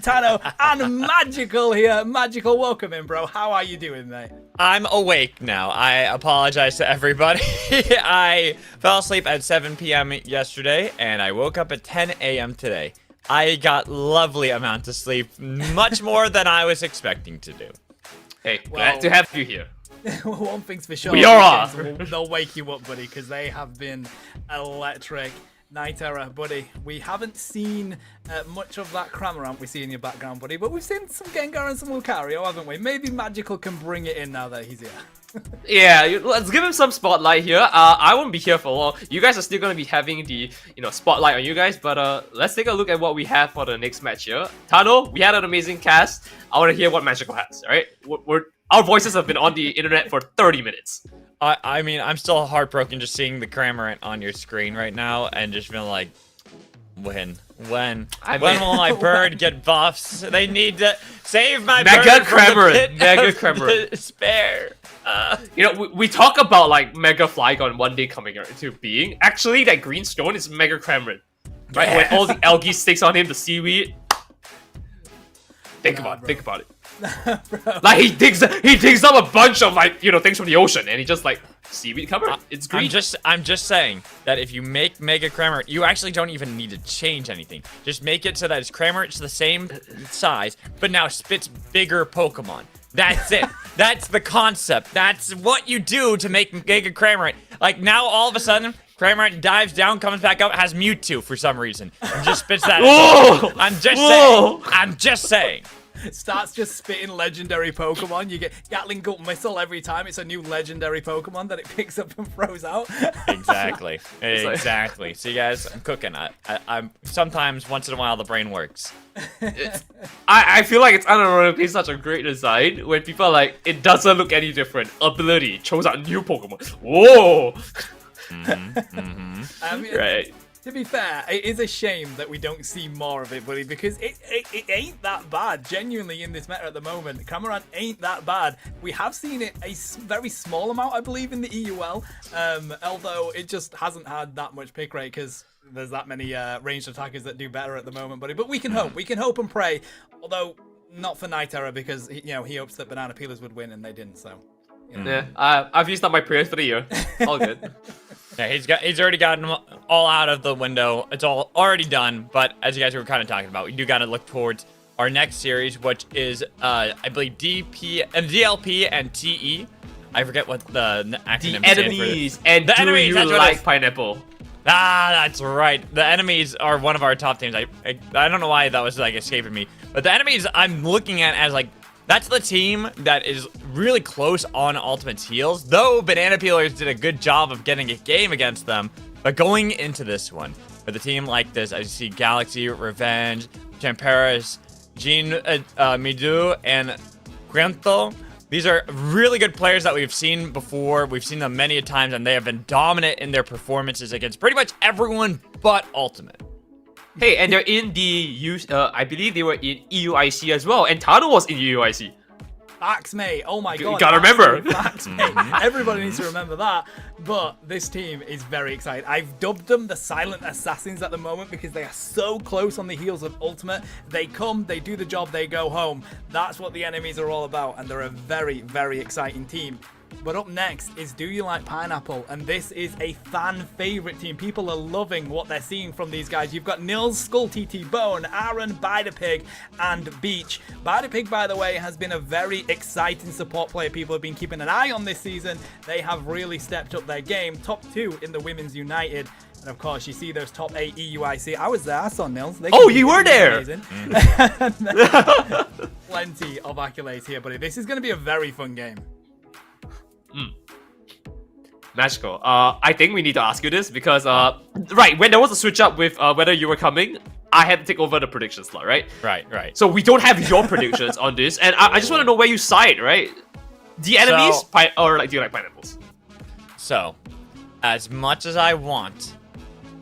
Tano, and Magical here. Magical, welcome in, bro. How are you doing, mate? I'm awake now. I apologize to everybody. I fell asleep at 7 p.m. yesterday, and I woke up at 10 a.m. today. I got lovely amount of sleep, much more than I was expecting to do. Hey, glad to have you here. One thing's for sure. We are. They'll wake you up, buddy, because they have been electric. Nightera, buddy. We haven't seen much of that Cramorant we see in your background, buddy, but we've seen some Gengar and some Lucario, haven't we? Maybe Magical can bring it in now that he's here. Yeah, let's give him some spotlight here. I won't be here for long. You guys are still gonna be having the spotlight on you guys, but let's take a look at what we have for the next match here. Tano, we had an amazing cast. I want to hear what Magical has. All right, our voices have been on the internet for 30 minutes. I mean, I'm still heartbroken just seeing the Cramorant on your screen right now and just feeling like, when will my bird get buffs? They need to save my Mega bird from the pit Mega of Cramorant. Despair. We talk about like Mega Flygon one day coming into being. Actually, that green stone is Mega Cramorant. Right? Yeah. When all the algae sticks on him, the seaweed. Think about it. Like he digs up a bunch of things from the ocean, and he just like seaweed covered. It's green. I'm just saying that if you make Mega Cramorant, you actually don't even need to change anything. Just make it so that it's Cramorant's the same size, but now spits bigger Pokemon. That's it. That's the concept. That's what you do to make Mega Cramorant. Like now, all of a sudden, Cramorant dives down, comes back up, has Mewtwo for some reason, and just spits that. Whoa! I'm just saying. Starts just spitting legendary Pokemon. You get Gatling Gut Missile every time. It's a new legendary Pokemon that it picks up and throws out. Exactly. Exactly. See, guys, I'm cooking. I'm sometimes, once in a while, the brain works. I feel like it's unironically such a great design when people are like, it doesn't look any different. Ability chose out new Pokemon. Whoa! I mean, right. To be fair, it is a shame that we don't see more of it, buddy, because it ain't that bad, genuinely, in this meta at the moment. Cramorant ain't that bad. We have seen it a very small amount, I believe, in the EUL, although it just hasn't had that much pick rate, because there's that many ranged attackers that do better at the moment, buddy. But we can hope and pray, although not for Nightera, because he hopes that Banana Peelers would win, and they didn't, so... Yeah, I've used up my prayers for the year. All good. Yeah, he's already gotten them all out of the window. It's all already done. But as you guys were kind of talking about, we do got to look towards our next series, which is I believe DLP and TE. I forget what the acronym The enemies and the enemies. You like pineapple? Ah, that's right. The enemies are one of our top teams. I don't know why that was like escaping me, but the enemies I'm looking at as like. That's the team that is really close on Ultimate's heels, though Banana Peelers did a good job of getting a game against them. But going into this one, with a team like this, I see Galaxy, Revenge, Champeras, Jean Midu, and Ghatlue. These are really good players that we've seen before. We've seen them many times, and they have been dominant in their performances against pretty much everyone but Ultimate. Hey, and they're in the I believe they were in EUIC as well, and Tano was in EUIC. Facts, mate. Oh my god. You gotta remember. Facts, mate. Everybody needs to remember that. But this team is very excited. I've dubbed them the Silent Assassins at the moment because they are so close on the heels of Ultimate. They come, they do the job, they go home. That's what the enemies are all about, and they're a very, very exciting team. But up next is Do You Like Pineapple? And this is a fan favorite team. People are loving what they're seeing from these guys. You've got Nils, Skull TT, Bone, Aaron, Bidapig, and Beach. Bidapig, by the way, has been a very exciting support player. People have been keeping an eye on this season. They have really stepped up their game. Top 2 in the Women's United. And of course, you see those top 8 EUIC. I was there. I saw Nils. Oh, you were there! Plenty of accolades here, buddy. This is going to be a very fun game. Magical. I think we need to ask you this because, right, when there was a switch up with whether you were coming, I had to take over the prediction slot, right? Right. So we don't have your predictions on this, and I just want to know where you side, right? The enemies, or like, do you like pineapples? So, as much as I want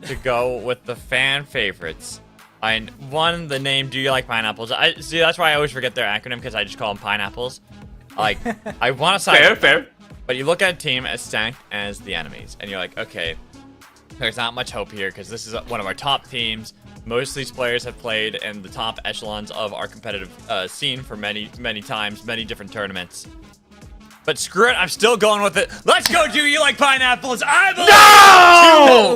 to go with the fan favorites, the name Do You Like Pineapples? I see. That's why I always forget their acronym because I just call them pineapples. Like, I want to side. Fair. But you look at a team as stacked as the enemies, and you're like, okay, there's not much hope here because this is one of our top teams. Most of these players have played in the top echelons of our competitive scene for many, many times, many different tournaments. But screw it, I'm still going with it. Let's go, do you like pineapples? I believe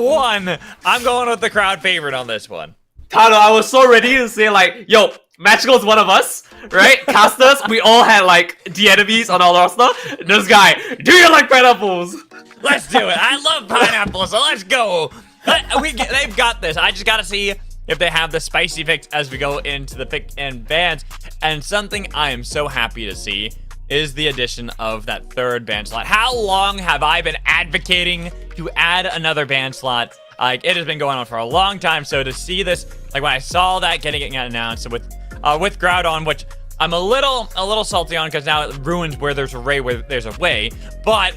2-1. I'm going with the crowd favorite on this one. Tano, I was so ready to say like, yo, Magical's one of us, right? Casters, we all had like the enemies on our roster. This guy, do you like pineapples? Let's do it. I love pineapples, so let's go. They've got this. I just gotta see if they have the spicy picks as we go into the pick and bans. And something I am so happy to see is the addition of that third ban slot. How long have I been advocating to add another ban slot? Like, it has been going on for a long time. So to see this, like when I saw that getting announced with Groudon, which I'm a little salty on because now it ruins where there's a Ray, where there's a way. But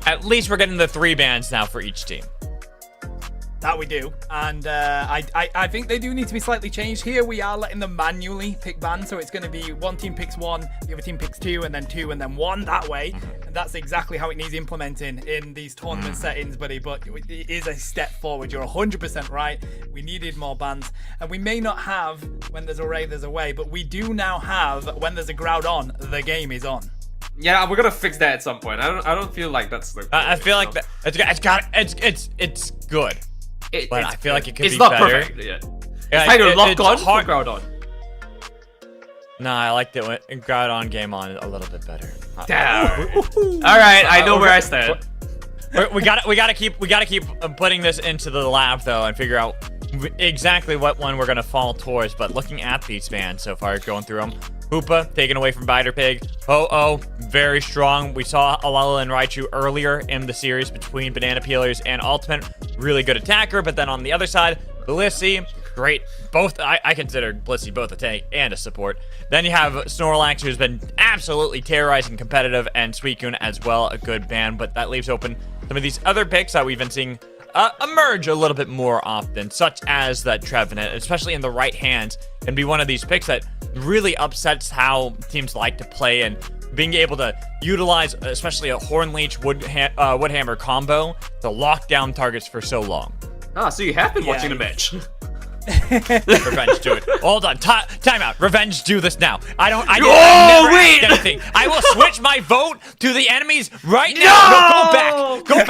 at least we're getting the 3 bans now for each team. That we do, and I think they do need to be slightly changed. Here we are letting them manually pick bans, so it's going to be one team picks 1, the other team picks 2, and then 2, and then 1 that way. And that's exactly how it needs implementing in these tournament settings, buddy. But it is a step forward. You're 100% right. We needed more bans, and we may not have when there's a Ray, there's a way, but we do now have when there's a Groudon, the game is on. Yeah, we're gonna fix that at some point. I don't feel like that's the. I feel like that it's good. But I feel like it could be not better. Perfect, yeah. It's kind of lock on for Groudon. Nah, I liked it when Groudon game on a little bit better. Damn. Alright, I know where I stand. We gotta keep putting this into the lab though and figure out exactly what one we're gonna fall towards. But looking at these fans so far, going through them. Hoopa taken away from Biter Pig. Oh, very strong. We saw Alala and Raichu earlier in the series between Banana Peelers and Ultimate. Really good attacker, but then on the other side, Blissey, great. Both, I consider Blissey both a tank and a support. Then you have Snorlax, who's been absolutely terrorizing competitive, and Suicune as well, a good ban, but that leaves open some of these other picks that we've been seeing emerge a little bit more often, such as that Trevenant, especially in the right hands, can be one of these picks that really upsets how teams like to play, and being able to utilize especially a Horn Leech Woodhammer combo to lock down targets for so long. Ah, so you have been watching the match. Revenge, do it. Hold on, time out. Revenge, do this now. I never asked anything. I will switch my vote to the enemies right now. No, go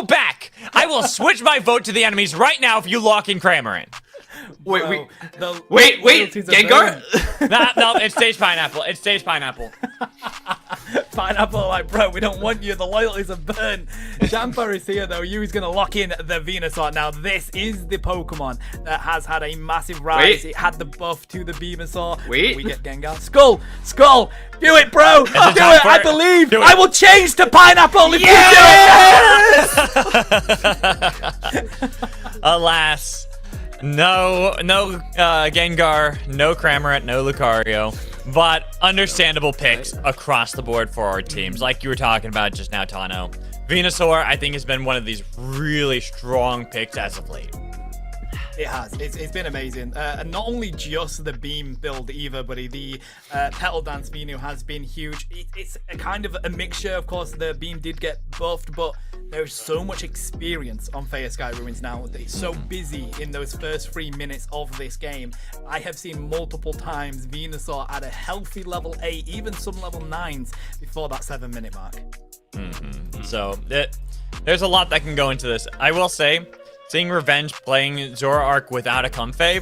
back. I will switch my vote to the enemies right now if you lock in Kramer in. Wait, Gengar? No, it stays pineapple. Pineapple, like, bro, we don't want you. The loyalties are burned. Jamper is here, though. Yu's going to lock in the Venusaur. Now, this is the Pokemon that has had a massive rise. It had the buff to the Venusaur. We get Gengar. Skull. Do it, bro. Do it. I believe. I will change to Pineapple if you do it. Alas. No Gengar, no Cramorant, no Lucario, but understandable picks across the board for our teams, like you were talking about just now, Tano. Venusaur, I think, has been one of these really strong picks as of late. It has. It's been amazing. And not only just the beam build either, buddy. The Petal Dance Venu has been huge. It's a kind of a mixture. Of course, the beam did get buffed, but there's so much experience on Fire Sky Ruins now. It's so busy in those first 3 minutes of this game. I have seen multiple times Venusaur at a healthy level 8, even some level 9s before that 7-minute mark. So there's a lot that can go into this. I will say, seeing Revenge playing Zoroark without a Comfey,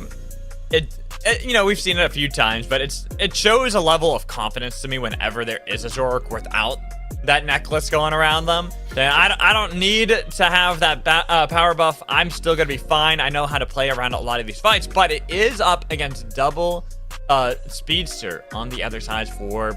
we've seen it a few times, but it shows a level of confidence to me whenever there is a Zoroark without that necklace going around them. Then I don't need to have that power buff. I'm still gonna be fine. I know how to play around a lot of these fights, but it is up against double Speedster on the other side for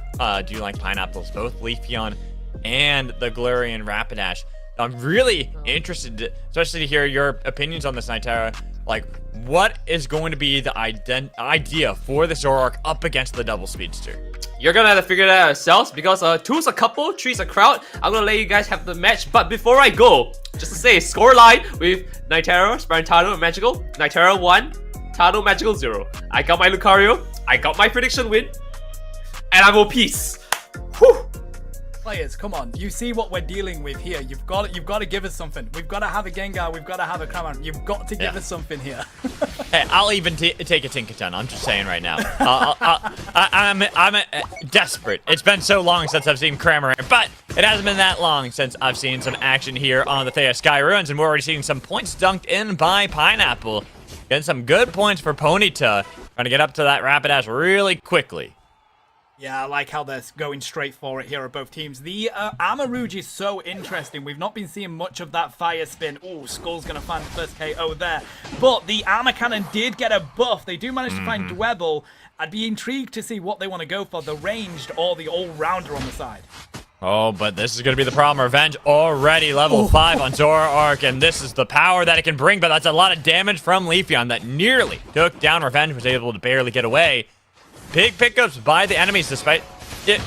Do You Like Pineapples, both Leafeon and the Galarian Rapidash. I'm really interested, especially to hear your opinions on this, Nitara. Like, what is going to be the idea for the Zoroark up against the double Speedster? You're gonna have to figure that out yourselves, because 2's a couple, 3's a crowd. I'm gonna let you guys have the match, but before I go, just to say, scoreline with Nitara, Tano, and Magical. Nitara 1, Tano, Magical 0. I got my Lucario, I got my prediction win, and I'm OPs. Whew. Players, come on. You see what we're dealing with here. You've got to give us something. We've got to have a Gengar. We've got to have a Kraman. You've got to give us something here. Hey, I'll even take a Tinkaton. I'm just saying right now. I'm desperate. It's been so long since I've seen Cramorant, but it hasn't been that long since I've seen some action here on the Thea Sky Ruins, and we're already seeing some points dunked in by Pineapple. Getting some good points for Ponyta. Trying to get up to that Rapidash really quickly. Yeah, I like how they're going straight for it here at both teams. The Armarouge is so interesting. We've not been seeing much of that fire spin. Oh, Skull's going to find the first KO there. But the Armor Cannon did get a buff. They do manage to find Dwebble. I'd be intrigued to see what they want to go for, the ranged or the all-rounder on the side. Oh, but this is going to be the problem. Revenge already level 5 on Zoroark, and this is the power that it can bring, but that's a lot of damage from Leafeon that nearly took down Revenge, was able to barely get away. Big pickups by the enemies despite,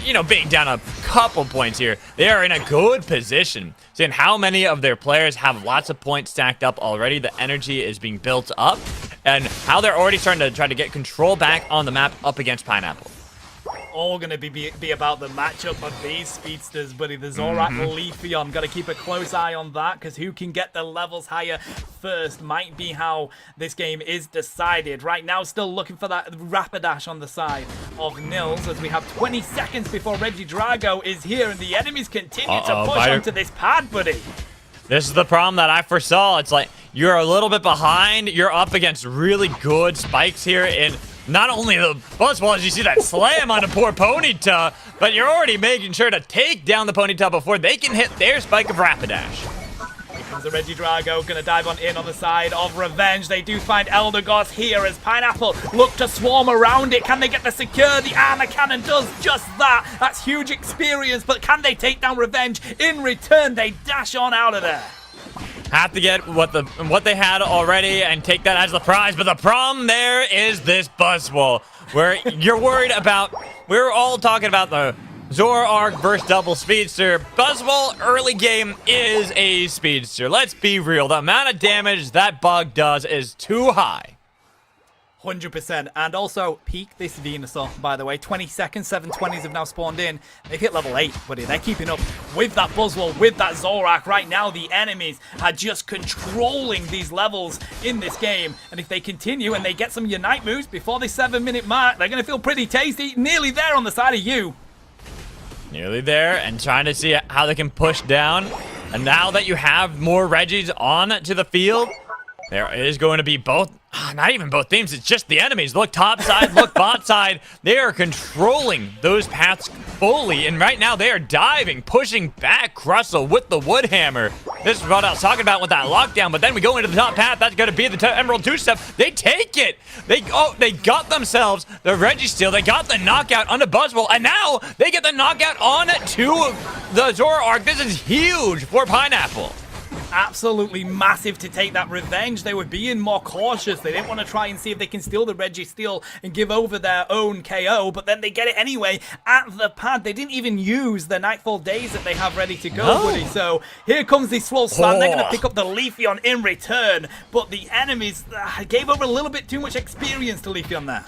you know, being down a couple points here. They are in a good position. Seeing how many of their players have lots of points stacked up already, the energy is being built up, and how they're already starting to try to get control back on the map up against Pineapple. All going to be about the matchup of these speedsters, buddy. The Zoroark Leafeon. Got to keep a close eye on that, because who can get the levels higher first might be how this game is decided. Right now, still looking for that Rapidash on the side of Nils, as we have 20 seconds before Regidrago is here, and the enemies continue to push onto this pad, buddy. This is the problem that I foresaw. It's like, you're a little bit behind. You're up against really good spikes here in not only the Buzzwole, as you see that slam on a poor Ponyta, but you're already making sure to take down the Ponyta before they can hit their spike of Rapidash. Here comes the Regidrago, gonna dive on the side of Revenge. They do find Eldegoss here as Pineapple look to swarm around it. Can they get the secure? The Armor Cannon does just that. That's huge experience, but can they take down Revenge? In return, they dash on out of there. Have to get what they had already and take that as the prize, but the problem there is this Buzzwole, where you're worried about. We're all talking about the Zoroark versus Double Speedster. Buzzwole early game is a Speedster. Let's be real. The amount of damage that bug does is too high. 100%. And also, peak this Venusaur, by the way. 20 seconds, 720s have now spawned in. They've hit level 8, buddy. They're keeping up with that Buzzwole, with that Zoroark. Right now, the enemies are just controlling these levels in this game. And if they continue and they get some Unite moves before the 7-minute mark, they're going to feel pretty tasty. Nearly there on the side of you. Nearly there, and trying to see how they can push down. And now that you have more Regis on to the field, there is going to be both, not even both teams, it's just the enemies. Look top side, look bot side. They are controlling those paths fully, and right now they are diving, pushing back Crustle with the Wood Hammer. This is what I was talking about with that lockdown, but then we go into the top path. That's going to be the Emerald 2-step. They take it. They got themselves the Registeel. They got the knockout on the Buzzwole, and now they get the knockout on to the Zoroark. This is huge for Pineapple. Absolutely massive to take that Revenge. They were being more cautious. They didn't want to try and see if they can steal the Registeel and give over their own KO, but then they get it anyway at the pad. They didn't even use the Nightfall Days that they have ready to go, buddy. So here comes the Swole Slam. They're going to pick up the Leafeon in return, but the enemies gave over a little bit too much experience to Leafeon there.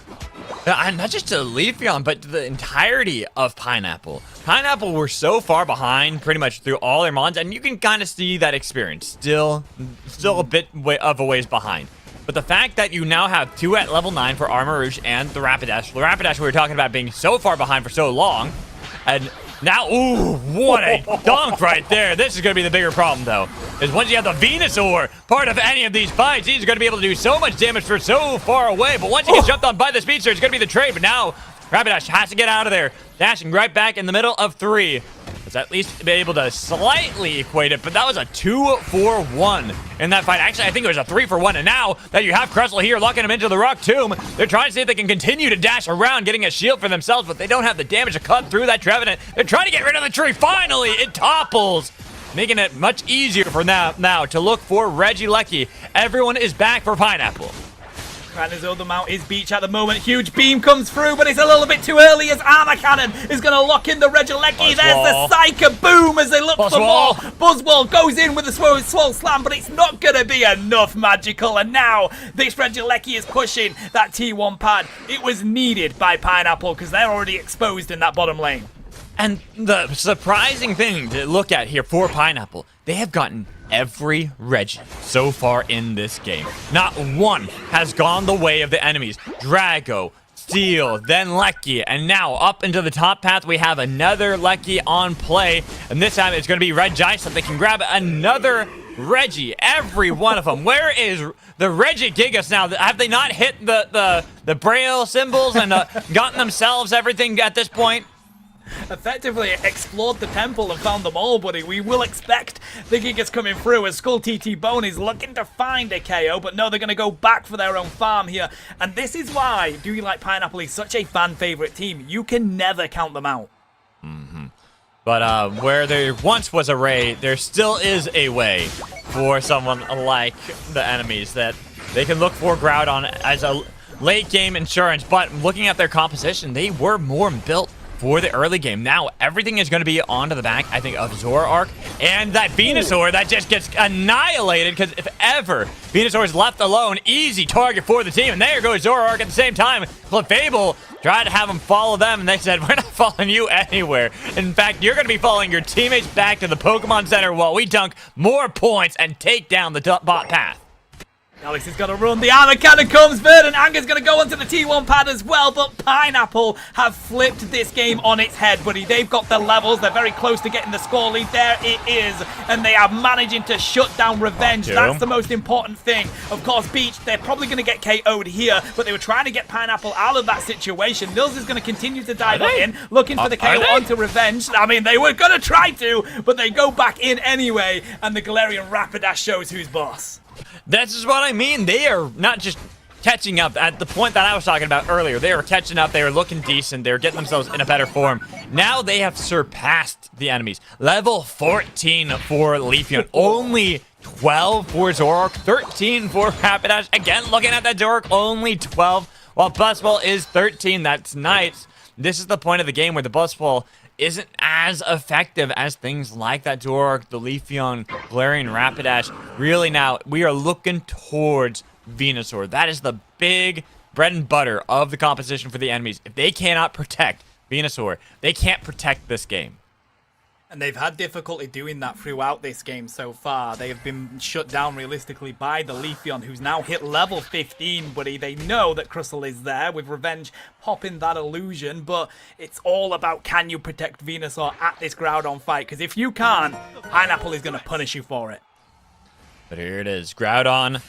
And not just to Leafeon, but to the entirety of Pineapple. Pineapple were so far behind pretty much through all their mons, and you can kind of see that experience. Still a bit of a ways behind. But the fact that you now have 2 at level 9 for Armarouge and the Rapidash. The Rapidash we were talking about being so far behind for so long. And now, ooh, what a dunk right there. This is going to be the bigger problem, though. Is once you have the Venusaur part of any of these fights, he's going to be able to do so much damage for so far away. But once he gets jumped on by the Speedster, it's going to be the trade. But now, Rapidash has to get out of there. Dashing right back in the middle of 3. Let's at least be able to slightly equate it, but that was a 2-for-1 in that fight. Actually, I think it was a 3-for-1, and now that you have Crustle here locking him into the Rock Tomb, they're trying to see if they can continue to dash around, getting a shield for themselves, but they don't have the damage to cut through that Trevenant. They're trying to get rid of the tree. Finally, it topples, making it much easier for now to look for Regieleki. Everyone is back for Pineapple. Trying to zone them out his beach at the moment. Huge beam comes through, but it's a little bit too early as Armor Cannon is going to lock in the Regieleki. There's the Psycho Boom as they look for more. Buzzwole goes in with the Swole Slam, but it's not going to be enough magical. And now this Regieleki is pushing that T1 pad. It was needed by Pineapple because they're already exposed in that bottom lane. And the surprising thing to look at here for Pineapple, they have gotten every Reggie so far in this game. Not one has gone the way of the enemies. Drago, Steel, then Lecky, and now up into the top path we have another Lecky on play, and this time it's going to be Reggie, so they can grab another Reggie, every one of them. Where is the Reggie Gigas now? Have they not hit the Braille symbols and gotten themselves everything at this point? Effectively explored the temple and found them all, buddy. We will expect the Gigas coming through as Skull TT Bone is looking to find a KO, but no, they're going to go back for their own farm here. And this is why Do You Like Pineapple is such a fan favorite team. You can never count them out. But where there once was a Ray, there still is a way for someone like the enemies that they can look for Groudon as a late game insurance. But looking at their composition, they were more built for the early game. Now everything is going to be onto the back, I think, of Zoroark and that Venusaur that just gets annihilated, because if ever Venusaur is left alone, easy target for the team. And there goes Zoroark at the same time. Clefable tried to have him follow them, and they said, we're not following you anywhere. In fact, you're going to be following your teammates back to the Pokemon Center while we dunk more points and take down the bot path. Alex is going to run. The armor cannon comes. Verdant Anger's going to go onto the T1 pad as well. But Pineapple have flipped this game on its head, buddy. They've got the levels. They're very close to getting the score lead. There it is. And they are managing to shut down Revenge. That's the most important thing. Of course, Beach, they're probably going to get KO'd here. But they were trying to get Pineapple out of that situation. Nils is going to continue to dive in, looking for the KO onto Revenge. I mean, they were going to try to, but they go back in anyway. And the Galarian Rapidash shows who's boss. This is what I mean. They are not just catching up at the point that I was talking about earlier. They were catching up. They were looking decent. They were getting themselves in a better form. Now they have surpassed the enemies. Level 14 for Leafeon. Only 12 for Zoroark. 13 for Rapidash. Again, looking at that Zoroark, only 12. While Buzzwole is 13. That's nice. This is the point of the game where the Buzzwole isn't as effective as things like that Zoroark, the Leafeon, Galarian Rapidash. Really now, we are looking towards Venusaur. That is the big bread and butter of the composition for the enemies. If they cannot protect Venusaur, they can't protect this game. And they've had difficulty doing that throughout this game so far. They have been shut down realistically by the Leafeon, who's now hit level 15, buddy. They know that Crustle is there with Revenge popping that illusion, but it's all about, can you protect Venusaur at this Groudon fight? Because if you can't, Pineapple is going to punish you for it. But here it is. Groudon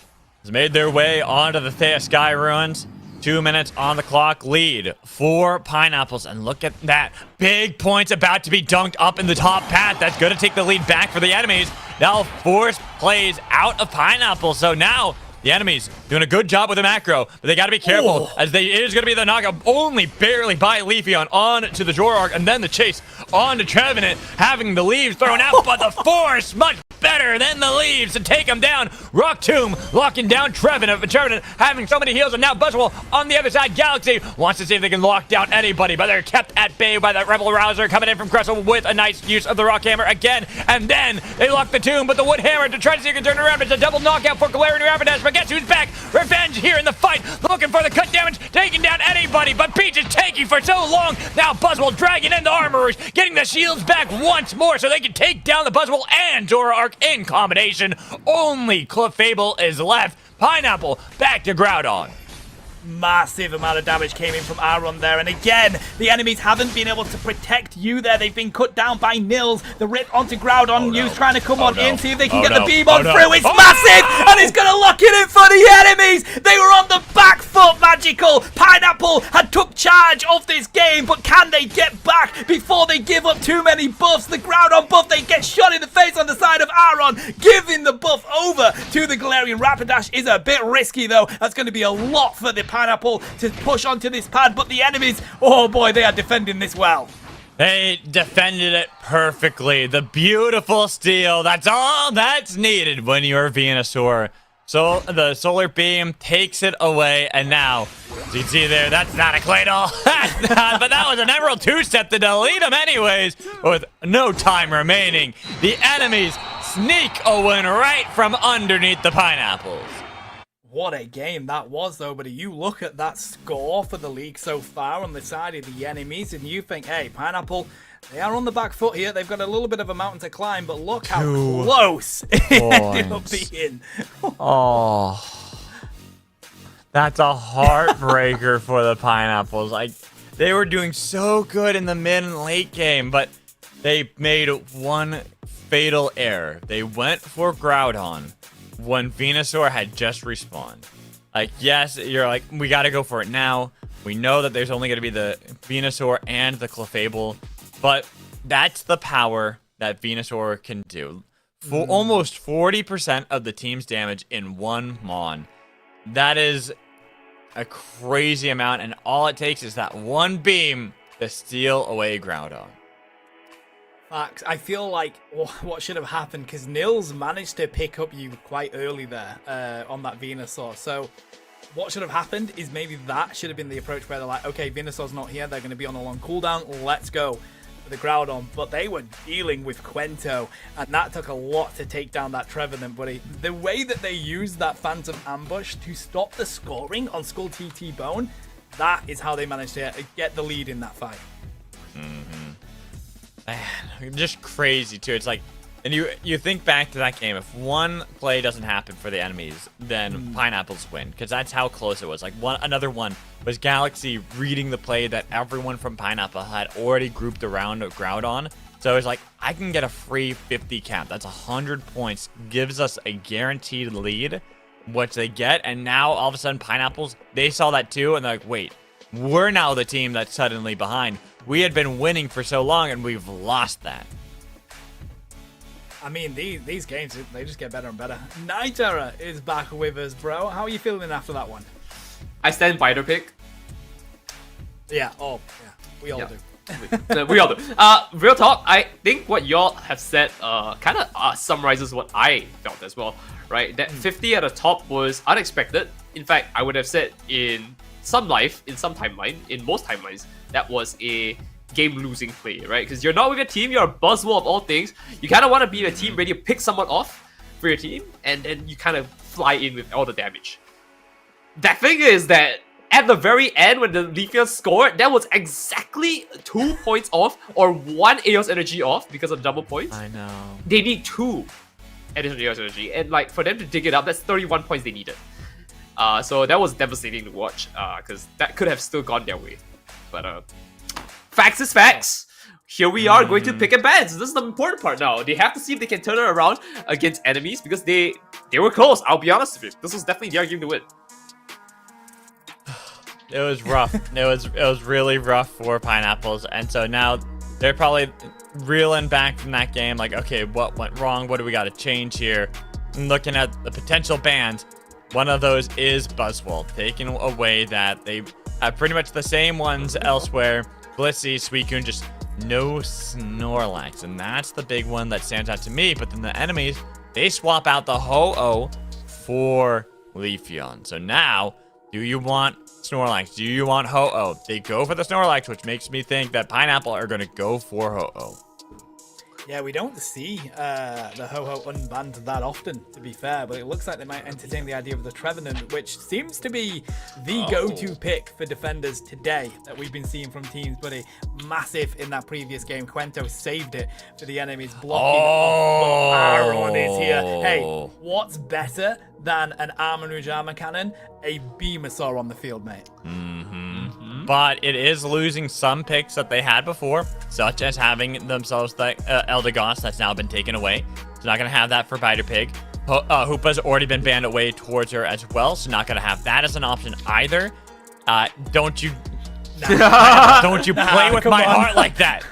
has made their way onto the Thea Sky Ruins. 2 minutes on the clock, lead for Pineapples. And look at that. Big points about to be dunked up in the top path. That's going to take the lead back for the enemies. Now force plays out of Pineapple. So now the enemies doing a good job with the macro, but they got to be careful as it is going to be the knockout only barely by Leafeon on to the Zoroark, and then the chase on to Trevenant, having the leaves thrown out, but the force much better than the leaves to take him down. Rock Tomb locking down Trevenant, but Trevenant having so many heals, and now Buzzwole on the other side. Galaxy wants to see if they can lock down anybody, but they're kept at bay by that Rebel Rouser coming in from Crustle with a nice use of the Rock Hammer again, and then they lock the Tomb, but the Wood Hammer to try to see if they can turn it around. It's a double knockout for Galarian Rapidash, but guess who's back? Revenge here in the fight, looking for the cut damage, taking down anybody, but Peach is taking for so long. Now Buzzwole dragging in the Armorers, getting the shields back once more so they can take down the Buzzwole and Zoroark in combination. Only Clefable is left. Pineapple back to Groudon. Massive amount of damage came in from Aaron there, and again the enemies haven't been able to protect you there. They've been cut down by Nils. The rip onto Groudon. Yu's trying to come on in, see if they can get the beam on through. It's massive, and it's going to lock it in for the enemies. They were on the back foot. Magical Pineapple had took charge of this game, but can they get back before they give up too many buffs? The Groudon buff, they get shot in the face on the side of Aaron. Giving the buff over to the Galarian Rapidash is a bit risky though. That's going to be a lot for the Pineapple to push onto this pad, but the enemies, oh boy, they are defending this well. They defended it perfectly. The beautiful steal, that's all that's needed when you're Venusaur. So the Solar Beam takes it away, and now, as you can see there, that's not a Claydol. But that was an Emerald 2-step to delete him anyways, with no time remaining. The enemies sneak a win right from underneath the Pineapples. What a game that was, though, buddy. You look at that score for the league so far on the side of the enemies, and you think, hey, Pineapple, They are on the back foot here. They've got a little bit of a mountain to climb, but look how close it ended up being. Oh, that's a heartbreaker for the Pineapples. Like, they were doing so good in the mid and late game, but they made one fatal error. They went for Groudon when Venusaur had just respawned. Like, yes, you're like, we got to go for it now. We know that there's only going to be the Venusaur and the Clefable, but that's the power that Venusaur can do. For almost 40% of the team's damage in one Mon. That is a crazy amount, and all it takes is that one beam to steal away Groudon. Facts. I feel like what should have happened, because Nils managed to pick up you quite early there on that Venusaur. So what should have happened is maybe that should have been the approach where they're like, okay, Venusaur's not here. They're going to be on a long cooldown. Let's go for the Groudon. But they were dealing with Quento, and that took a lot to take down that Trevenant, buddy. The way that they used that Phantom Ambush to stop the scoring on Skull TT Bone, that is how they managed to get the lead in that fight. Man, just crazy too. It's like, and you think back to that game. If one play doesn't happen for the enemies, then Pineapples win, because that's how close it was. Like, another one was Galaxy reading the play that everyone from Pineapple had already grouped around Groudon. So it was like, I can get a free 50 cap. That's 100 points. Gives us a guaranteed lead, which they get. And now all of a sudden Pineapples, they saw that too, and they're like, wait, we're now the team that's suddenly behind. We had been winning for so long, and we've lost that. I mean, these games, they just get better and better. Night Terror is back with us, bro. How are you feeling after that one? I stand by the pick. Yeah, we all do. We all do. Real talk, I think what y'all have said kind of summarizes what I felt as well, right? That 50 at the top was unexpected. In fact, I would have said in some life, in some timeline, in most timelines, that was a game-losing play, right? Because you're not with your team, you're a buzzword of all things. You kind of want to be a team ready to pick someone off for your team, and then you kind of fly in with all the damage. That thing is that at the very end, when the Leafeon scored, that was exactly 2 points off, or 1 Aeos energy off because of double points. I know. They need 2 additional Aeos energy, and like for them to dig it up, that's 31 points they needed. So that was devastating to watch, because that could have still gone their way. But facts is facts. Here we are going to pick and ban. So this is the important part now. They have to see if they can turn it around against enemies, because they were close. I'll be honest with you. This was definitely their game to win. It was rough. it was really rough for Pineapples, and so now they're probably reeling back from that game. Like, okay, what went wrong? What do we got to change here? And looking at the potential bans, one of those is Buzzwole, taking away that they have pretty much the same ones elsewhere. Blissey, Suicune, just no Snorlax, and that's the big one that stands out to me. But then the enemies, they swap out the Ho-Oh for Leafeon. So now, do you want Snorlax? Do you want Ho-Oh? They go for the Snorlax, which makes me think that Pineapple are going to go for Ho-Oh. Yeah, we don't see the Ho-Oh unbanned that often, to be fair, but it looks like they might entertain the idea of the Trevenant, which seems to be the go-to pick for defenders today that we've been seeing from teams, buddy. Massive in that previous game. Quento saved it for the enemies, blocking off, but Aaron is here. Hey, what's better than an Armarouge armor cannon? A Venusaur on the field, mate. But it is losing some picks that they had before, such as having themselves the Eldegoss that's now been taken away. So not going to have that for Biter Pig. Hoopa's already been banned away towards her as well, so not going to have that as an option either. Don't you play with my heart like that.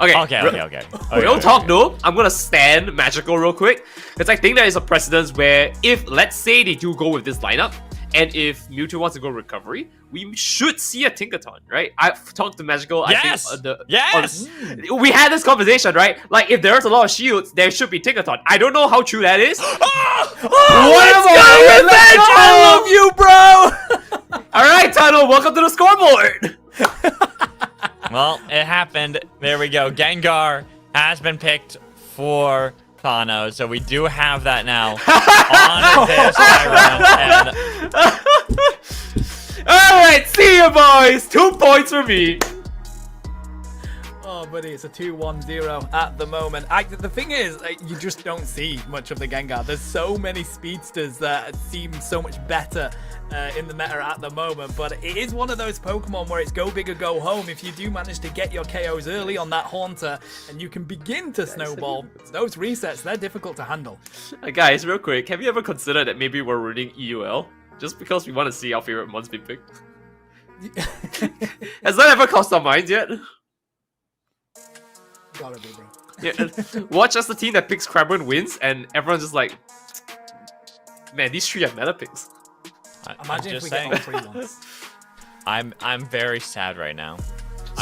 Okay. Real talk though, I'm gonna stand Magical real quick, because I think there is a precedence where if, let's say, they do go with this lineup, and if Mewtwo wants to go recovery, we should see a Tinkaton, right? I've talked to Magical. Yes! I think we had this conversation, right? Like, if there's a lot of shields, there should be Tinkaton. I don't know how true that is. I love you, bro! Alright, Tunnel, welcome to the scoreboard! Well, it happened. There we go. Gengar has been picked for Tano, so we do have that now on this round. Alright, see you boys! 2 points for me. Oh, buddy, it's a 2-1-0 at the moment. The thing is, you just don't see much of the Gengar. There's so many speedsters that seem so much better in the meta at the moment, but it is one of those Pokemon where it's go big or go home. If you do manage to get your KOs early on that Haunter, and you can begin to snowball, those resets, they're difficult to handle. Guys, real quick, have you ever considered that maybe we're running EUL? Just because we want to see our favorite mons be picked? Has that ever crossed our minds yet? Gotta be, bro. Yeah, watch as the team that picks Crabron wins, and everyone's just like, man, these three are meta picks. Imagine if we get all 3 ones. I'm very sad right now.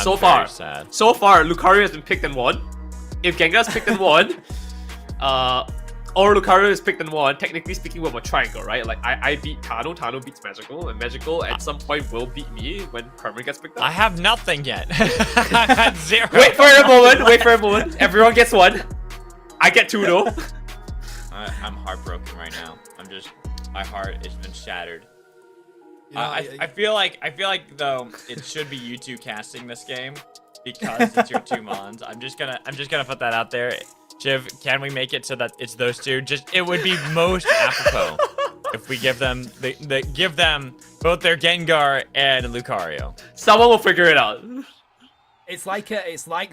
So far, Lucario has been picked and won. If Gengar's picked and won, or Lucario is picked and won, technically speaking, we're a triangle, right? Like, I beat Tano, Tano beats Magical, and Magical at some point will beat me when Kermit gets picked up. I have nothing yet. I had 0. Wait for a moment. Everyone gets 1. I get 2 though. I'm heartbroken right now. My heart has been shattered. You know, I feel like though it should be you two casting this game because it's your 2 mons. I'm just gonna put that out there. Shiv, can we make it so that it's those 2? It would be most apropos if we give them give them both their Gengar and Lucario. Someone will figure it out. It's like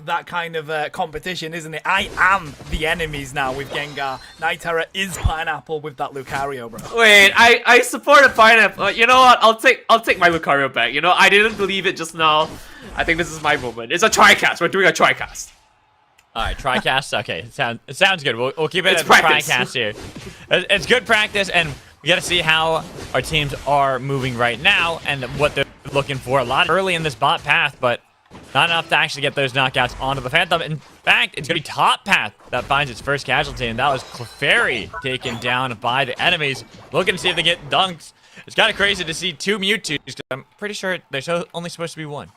that kind of competition, isn't it? I am the enemies now with Gengar. Nightera is Pineapple with that Lucario, bro. Wait, I support a Pineapple. You know what? I'll take my Lucario back. You know, I didn't believe it just now. I think this is my moment. It's a TriCast. We're doing a TriCast. All right, TriCast. Okay, it sounds good. We'll keep it It's as practice. TriCast here. It's good practice, and we got to see how our teams are moving right now and what they're looking for. A lot early in this bot path, but not enough to actually get those knockouts onto the Phantom. In fact, it's going to be Top Path that finds its first casualty, and that was Clefairy taken down by the enemies. Looking to see if they get dunks. It's kind of crazy to see 2 Mewtwo's, because I'm pretty sure there's only supposed to be 1.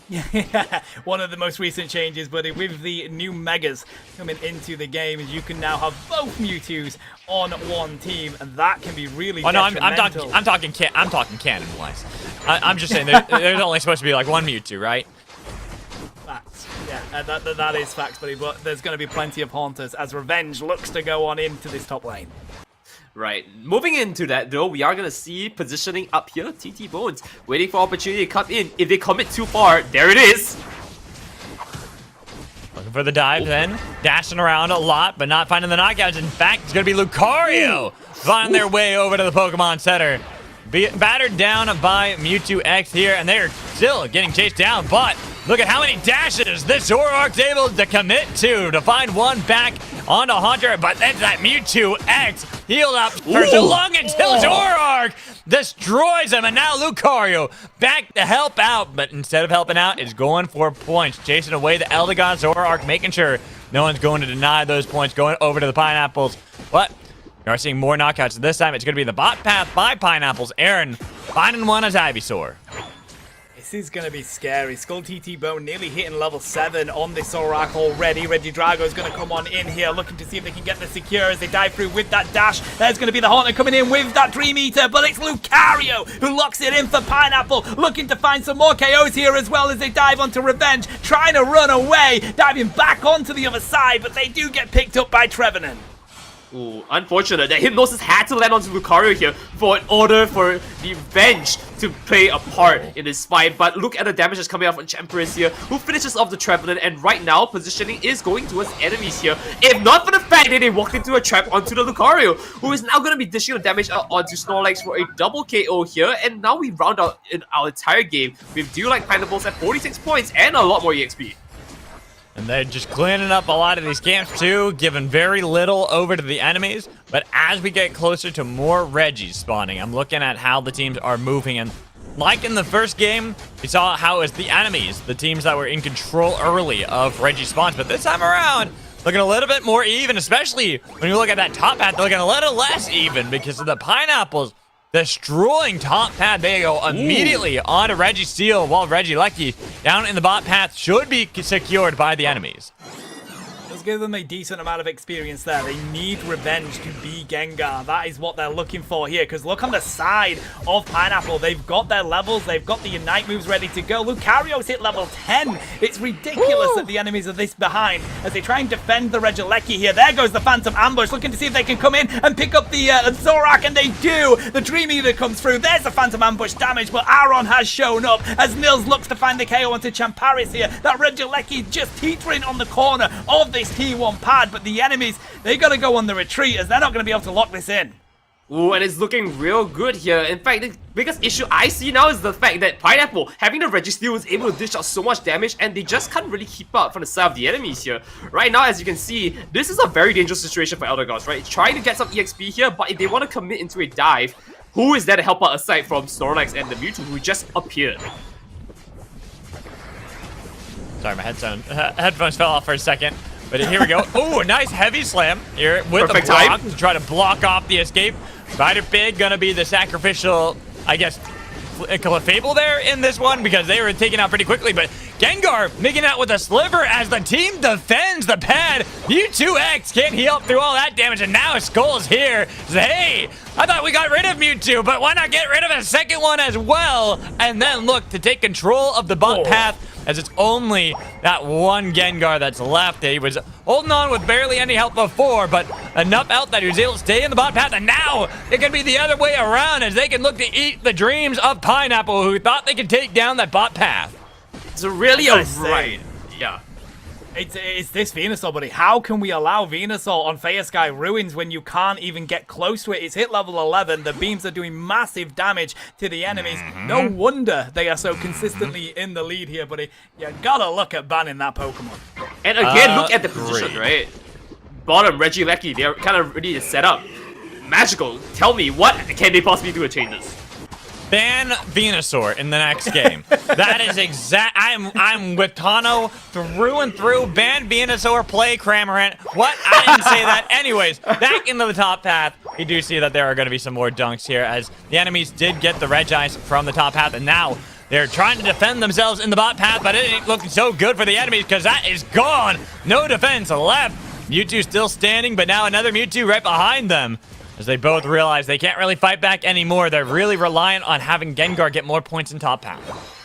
Yeah, one of the most recent changes, buddy, with the new Megas coming into the game, is you can now have both Mewtwo's on one team, and that can be really detrimental. I'm talking canon-wise. I'm just saying there's only supposed to be like 1 Mewtwo, right? Facts. Yeah, that is facts, buddy, but there's going to be plenty of Haunters as Revenge looks to go on into this top lane. Right, moving into that though, we are gonna see positioning up here. TT Bones waiting for opportunity to come in. If they commit too far, there it is. Looking for the dive then. Dashing around a lot, but not finding the knockouts. In fact, it's gonna be Lucario finding their way over to the Pokemon Center. Battered down by Mewtwo X here, and they're still getting chased down, but look at how many dashes this Zoroark's able to commit to find one back onto Hunter, but then that Mewtwo X healed up for so long until Zoroark destroys him, and now Lucario back to help out, but instead of helping out, is going for points, chasing away the Eldegon Zoroark, making sure no one's going to deny those points, going over to the Pineapples, but we are seeing more knockouts. This time, it's going to be the bot path by Pineapples. Aaron finding one as Ivysaur. This is going to be scary. Skull TT Bone nearly hitting level 7 on this Zoroark already. Regidrago is going to come on in here, looking to see if they can get the secure as they dive through with that dash. There's going to be the Haunter coming in with that Dream Eater, but it's Lucario who locks it in for Pineapple, looking to find some more KOs here as well as they dive onto Revenge, trying to run away, diving back onto the other side, but they do get picked up by Trevenant. Ooh, unfortunate. That Hypnosis had to land onto Lucario here in order for the Revenge to play a part in this fight. But look at the damage that's coming out from Champerus here, who finishes off the Trevenant, and right now, positioning is going towards enemies here. If not for the fact that they walked into a trap onto the Lucario, who is now going to be dishing the damage out onto Snorlax for a double KO here. And now we round out in our entire game with Do You Like Pineapples at 46 points and a lot more EXP. And they're just cleaning up a lot of these camps too, giving very little over to the enemies. But as we get closer to more Reggies spawning, I'm looking at how the teams are moving. And like in the first game, we saw how it was the enemies, the teams that were in control early of Reggie spawns. But this time around, looking a little bit more even, especially when you look at that top path, they're looking a little less even because of the Pineapples destroying top path. They go immediately onto Reggie Steel, while Reggie Lucky down in the bot path should be secured by the enemies. give them a decent amount of experience there. They need revenge to be Gengar. That is what they're looking for here, because look on the side of Pineapple. They've got their levels. They've got the Unite moves ready to go. Lucario's hit level 10. It's ridiculous that the enemies are this behind as they try and defend the Regieleki here. There goes the Phantom Ambush, looking to see if they can come in and pick up the Zorak, and they do. The Dream Eater comes through. There's the Phantom Ambush damage, but Aaron has shown up as Nils looks to find the KO onto Champaris here. That Regieleki just teetering on the corner of this T1 pad, but the enemies, they got to go on the retreat as they're not going to be able to lock this in. Ooh, and it's looking real good here. In fact, the biggest issue I see now is the fact that Pineapple, having the Registeel, is able to dish out so much damage, and they just can't really keep up from the side of the enemies here. Right now, as you can see, this is a very dangerous situation for Elder Gods, right? Trying to get some EXP here, but if they want to commit into a dive, who is there to help out aside from Snorlax and the Mewtwo who just appeared? Sorry, my headphones fell off for a second. But here we go. Ooh, a nice heavy slam here with the block to try to block off the escape. Spider Pig gonna be the sacrificial, I guess, Clefable there in this one because they were taken out pretty quickly. But Gengar making out with a sliver as the team defends the pad. Mewtwo-X can't heal up through all that damage, and now Skull's here. Says, hey, I thought we got rid of Mewtwo, but why not get rid of a second one as well? And then look to take control of the bot path, as it's only that one Gengar that's left. He was holding on with barely any help before, but enough out that he was able to stay in the bot path, and now it can be the other way around as they can look to eat the dreams of Pineapple, who thought they could take down that bot path. It's really a right. Yeah. It's this Venusaur, buddy. How can we allow Venusaur on Sky Ruins when you can't even get close to it? It's hit level 11. The beams are doing massive damage to the enemies. No wonder they are so consistently in the lead here, buddy. You gotta look at banning that Pokemon. And again, look at the position, right? Bottom, Regieleki, they're kind of ready to set up. Magical, tell me, what can they possibly do to change this? Ban Venusaur in the next game. That is exact. I'm with Tano through and through. Ban Venusaur, play Cramorant. What? I didn't say that. Anyways, back into the top path. We do see that there are going to be some more dunks here as the enemies did get the Regice from the top path, and now they're trying to defend themselves in the bot path, but it ain't looking so good for the enemies because that is gone. No defense left. Mewtwo still standing, but now another Mewtwo right behind them. As they both realize they can't really fight back anymore. They're really reliant on having Gengar get more points in top path.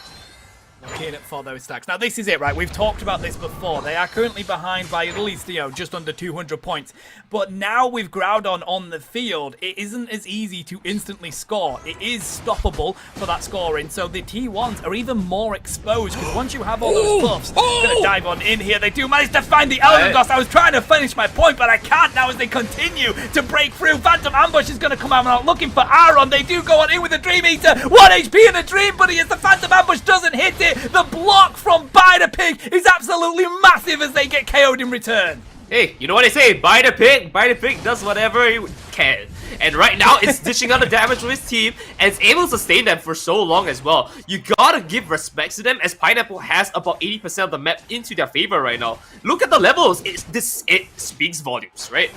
Looking for those stacks. Now, this is it, right? We've talked about this before. They are currently behind by at least, just under 200 points. But now with Groudon on the field, it isn't as easy to instantly score. It is stoppable for that scoring. So the T1s are even more exposed because once you have all those buffs, they're going to dive on in here. They do manage to find the Eldegoss. I was trying to finish my point, but I can't now as they continue to break through. Phantom Ambush is going to come out looking for Aaron. They do go on in with the Dream Eater. 1 HP in the Dream Buddy as the Phantom Ambush doesn't hit it. The block from Spider Pig is absolutely massive as they get KO'd in return. Hey, you know what they say? Spider Pig does whatever he can. And right now, it's dishing out the damage to his team, and it's able to sustain them for so long as well. You gotta give respect to them, as Pineapple has about 80% of the map into their favor right now. Look at the levels. It speaks volumes, right?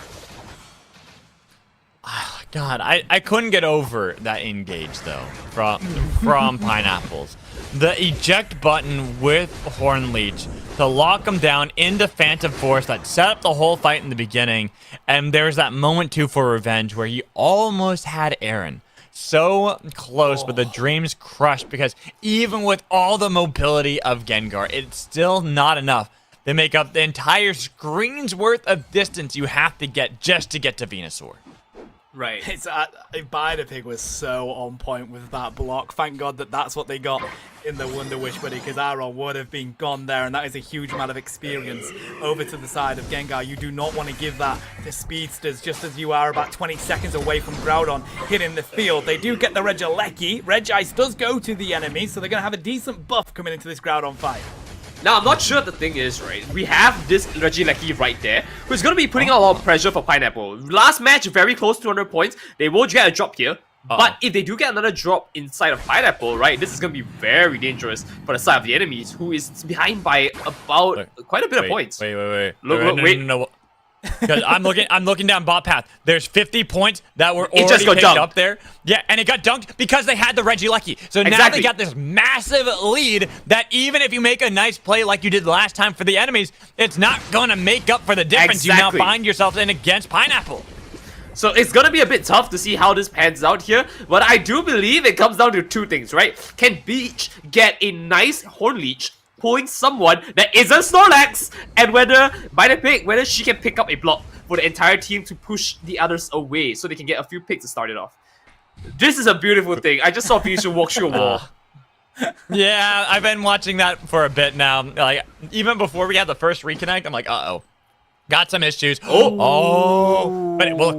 God, I couldn't get over that engage though from Pineapples. The eject button with Horn Leech to lock him down into Phantom Force that set up the whole fight in the beginning, and there's that moment too for revenge where he almost had Aaron. So close, but the dreams crushed because even with all the mobility of Gengar, it's still not enough. They make up the entire screen's worth of distance you have to get just to get to Venusaur. Right. It's Spider Pig was so on point with that block. Thank God that that's what they got in the Wonder Wish, buddy, because Aaron would have been gone there, and that is a huge amount of experience over to the side of Gengar. You do not want to give that to speedsters, just as you are about 20 seconds away from Groudon hitting the field. They do get the Regieleki. Regice does go to the enemy, so they're going to have a decent buff coming into this Groudon fight. Now, I'm not sure the thing is, right, we have this Regieleki right there, who's going to be putting a lot of pressure for Pineapple. Last match, very close to 100 points. They will get a drop here. But if they do get another drop inside of Pineapple, right, this is going to be very dangerous for the side of the enemies, who is behind by about quite a bit of points. Wait. Look, wait. No. Because I'm looking down bot path. There's 50 points that were It just already got picked dunked. up there. Yeah, and it got dunked because they had the Reggie Lucky. So now Exactly. they got this massive lead that even if you make a nice play like you did last time for the enemies, it's not going to make up for the difference you now Exactly. find yourself in against Pineapple. So it's gonna be a bit tough to see how this pans out here, but I do believe it comes down to two things, right? Can Beach get a nice Horn Leech pulling someone that isn't Snorlax, and whether she can pick up a block for the entire team to push the others away so they can get a few picks to start it off. This is a beautiful thing. I just saw Pichu walk through a wall. Yeah, I've been watching that for a bit now. Like, even before we had the first reconnect, I'm like, uh-oh. Got some issues. Oh. But look.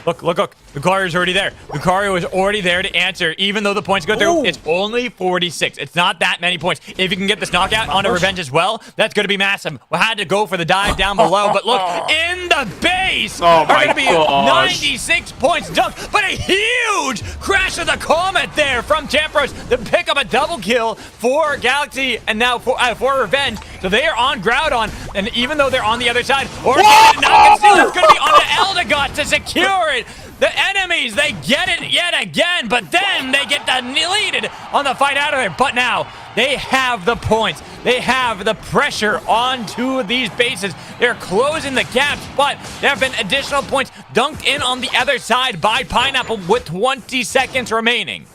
Lucario's already there. Lucario is already there to answer. Even though the points go through, it's only 46. It's not that many points. If you can get this knockout onto Revenge as well, that's going to be massive. We had to go for the dive down below. But look, in the base Oh are going to my be gosh. 96 points dunked. But a huge Crash of the Comet there from Champros to pick up a double kill for Galaxy and now for Revenge. So they are on Groudon. And even though they're on the other side, or not gonna steal, it's gonna be on the Eldegot to secure it. The enemies, they get it yet again, but then they get deleted on the fight out of there. But now they have the points. They have the pressure onto these bases. They're closing the gaps, but there have been additional points dunked in on the other side by Pineapple with 20 seconds remaining.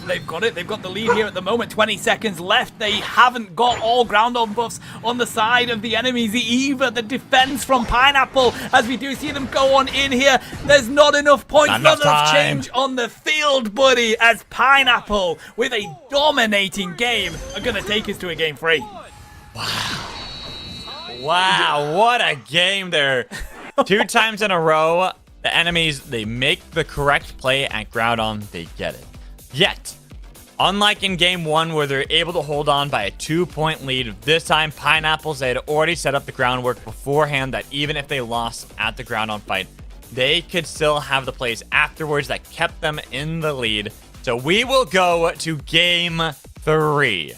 They've got it. They've got the lead here at the moment. 20 seconds left. They haven't got all Groundon buffs on the side of the enemies. Either the defense from Pineapple, as we do see them go on in here. There's not enough points. Not Not enough enough time. change on the field, buddy. As Pineapple, with a dominating game, are going to take us to a game 3. Wow, what a game there. 2 times in a row, the enemies, they make the correct play at Groudon, they get it. Yet, unlike in game 1 where they're able to hold on by a 2-point lead, this time Pineapples, they had already set up the groundwork beforehand that even if they lost at the Groudon fight, they could still have the plays afterwards that kept them in the lead. So we will go to game 3.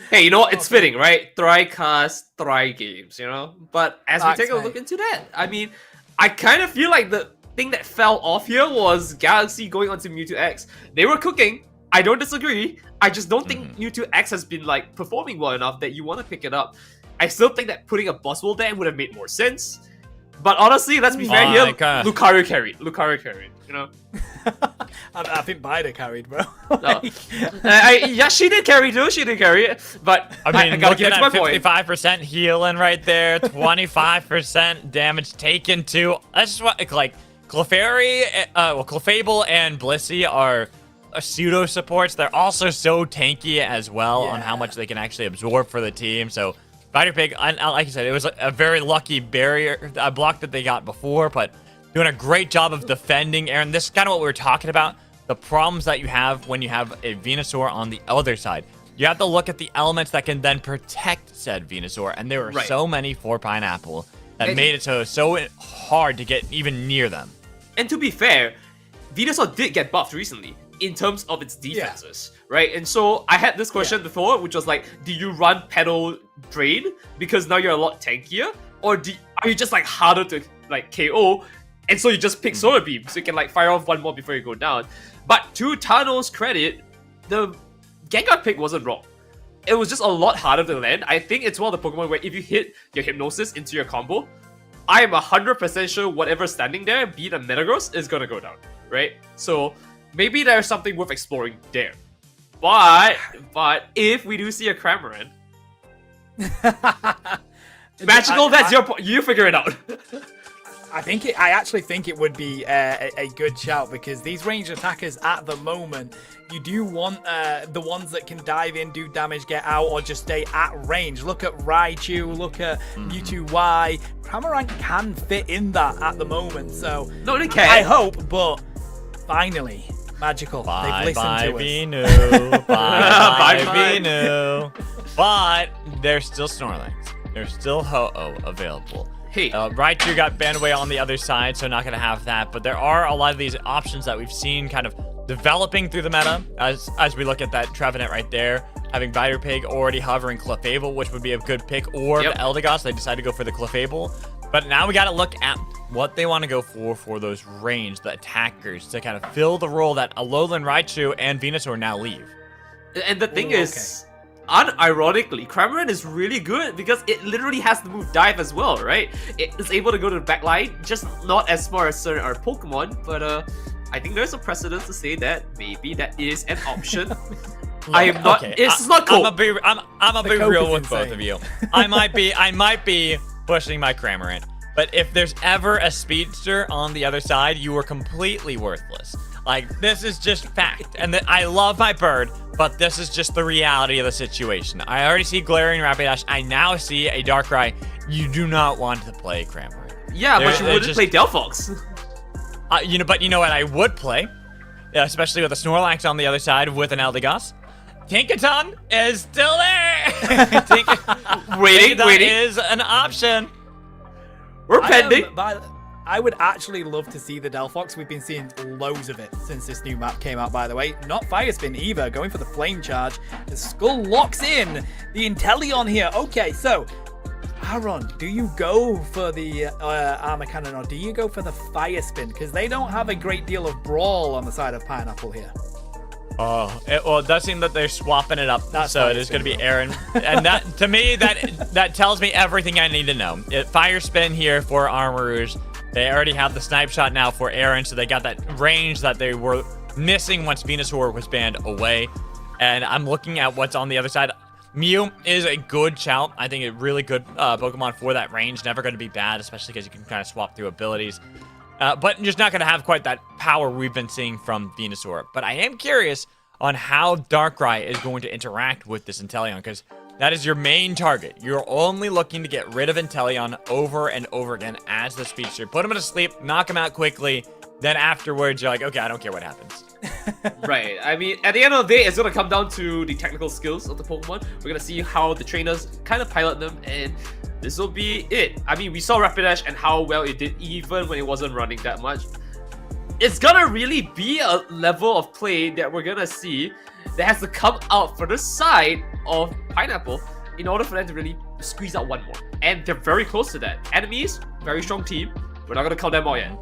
Hey, you know what? It's fitting, right? Thry-cast, Thry games, you know? But as we Facts, take a mate. look into that, I mean, I kind of feel like the thing that fell off here was Galaxy going onto Mewtwo X. They were cooking. I don't disagree. I just don't think Mewtwo X has been like performing well enough that you want to pick it up. I still think that putting a Buzzwole there would have made more sense. But honestly, let's be fair here. Lucario carried. You know. I think Bida carried, bro. No. Yeah, she did carry too. She did carry it. But I mean, I gotta looking give it to my at boy. 55% healing right there, 25% damage taken too. That's just what, like, Clefable and Blissey are pseudo supports. They're also so tanky as well on how much they can actually absorb for the team. So, Spider Pig, like you said, it was a very lucky barrier block that they got before, but doing a great job of defending. Aaron, this is kind of what we were talking about. The problems that you have when you have a Venusaur on the other side. You have to look at the elements that can then protect said Venusaur, and there were so many for Pineapple that made it so hard to get even near them. And to be fair, Venusaur did get buffed recently in terms of its defenses, right? And so I had this question before, which was like, do you run Pedal Drain because now you're a lot tankier, or are you just like harder to like KO, and so you just pick Solar Beam so you can like fire off one more before you go down? But to Tano's credit, the Gengar pick wasn't wrong. It was just a lot harder to land. I think it's one of the Pokemon where if you hit your Hypnosis into your combo, I am 100% sure whatever's standing there, be it a Metagross, is gonna go down, right? So maybe there's something worth exploring there. But if we do see a Cramorant, magical, that's your point. You figure it out. I actually think it would be a good shout, because these ranged attackers at the moment, you do want the ones that can dive in, do damage, get out, or just stay at range. Look at Raichu, look at Mewtwo Y. Cramorant can fit in that at the moment, so No, they can. I hope, but finally, magical. They've listened to us. Venu. Bye, Bye. Venu. But there's still Snorlax. There's still Ho-Oh available. Hey. Raichu got banned away on the other side, so not going to have that. But there are a lot of these options that we've seen kind of developing through the meta as we look at that Trevenant right there. having Vider Pig already hovering Clefable, which would be a good pick, or the Eldegoss. They decided to go for the Clefable. But now we got to look at what they want to go for those range, the attackers, to kind of fill the role that Alolan Raichu and Venusaur now leave. And the thing is, unironically, Cramorant is really good because it literally has the move Dive as well, right? It is able to go to the back line, just not as smart as certain other Pokemon, but I think there's a precedent to say that maybe that is an option. I am not. Okay. It's not cool. I'm gonna be real with both of you. I might be pushing my Cramorant, but if there's ever a speedster on the other side, you are completely worthless. Like, this is just fact. And I love my bird, but this is just the reality of the situation. I already see Glaring Rapidash. I now see a Darkrai. You do not want to play Cramorant. Yeah, but you wouldn't play Delphox. But you know what I would play? Yeah, especially with a Snorlax on the other side with an Eldegoss. Tinkaton is still there. waiting is an option. We're pending. I would actually love to see the Delphox. We've been seeing loads of it since this new map came out, by the way. Not Fire Spin either, going for the Flame Charge. The Skull locks in the Inteleon here. Okay, so Aaron, do you go for the Armor Cannon or do you go for the Fire Spin? Because they don't have a great deal of Brawl on the side of Pineapple here. Oh, it does seem that they're swapping it up. That's so it is going to be Aaron. And that, to me, that tells me everything I need to know. Fire Spin here for Armarouge. They already have the Snipe Shot now for Aaron, so they got that range that they were missing once Venusaur was banned away. And I'm looking at what's on the other side. Mew is a good shout. I think a really good Pokemon for that range. Never going to be bad, especially because you can kind of swap through abilities. But just not going to have quite that power we've been seeing from Venusaur. But I am curious on how Darkrai is going to interact with this Inteleon, because that is your main target. You're only looking to get rid of Inteleon over and over again as the speedster. Put him to sleep, knock him out quickly, then afterwards you're like, okay, I don't care what happens. Right. I mean, at the end of the day, it's going to come down to the technical skills of the Pokemon. We're going to see how the trainers kind of pilot them, and this will be it. I mean, we saw Rapidash and how well it did even when it wasn't running that much. It's gonna really be a level of play that we're gonna see that has to come out for the side of Pineapple in order for them to really squeeze out one more. And they're very close to that. Enemies, very strong team. We're not gonna count them all yet.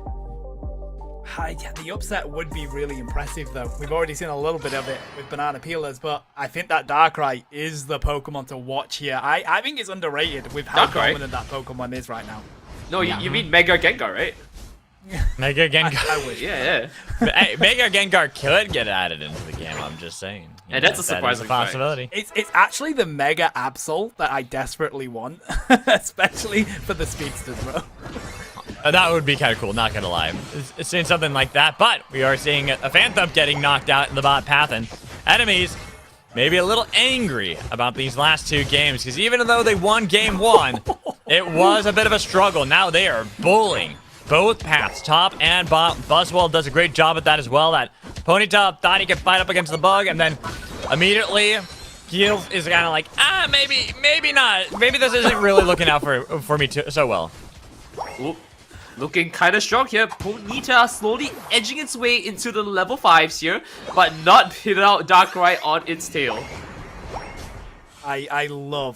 Yeah, the upset would be really impressive, though. We've already seen a little bit of it with Banana Peelers, but I think that Darkrai is the Pokemon to watch here. I think it's underrated with how dominant that Pokemon is right now. No, you mean Mega Gengar, right? Mega Gengar. I wish. Yeah. Hey, Mega Gengar could get added into the game, I'm just saying. And that's a surprising possibility. It's actually the Mega Absol that I desperately want, especially for the speedsters, bro. That would be kind of cool, not gonna lie. Seeing something like that, but we are seeing a Phantom getting knocked out in the bot path, and enemies maybe a little angry about these last two games, because even though they won game one, it was a bit of a struggle. Now they are bullying both paths, top and bottom. Buzzwole does a great job at that as well. That Ponyta thought he could fight up against the bug, and then immediately Heels is kind of like, maybe not. Maybe this isn't really looking out for me so well. Oop. Looking kind of strong here. Ponyta slowly edging its way into the level 5s here, but not hit out Darkrai on its tail. I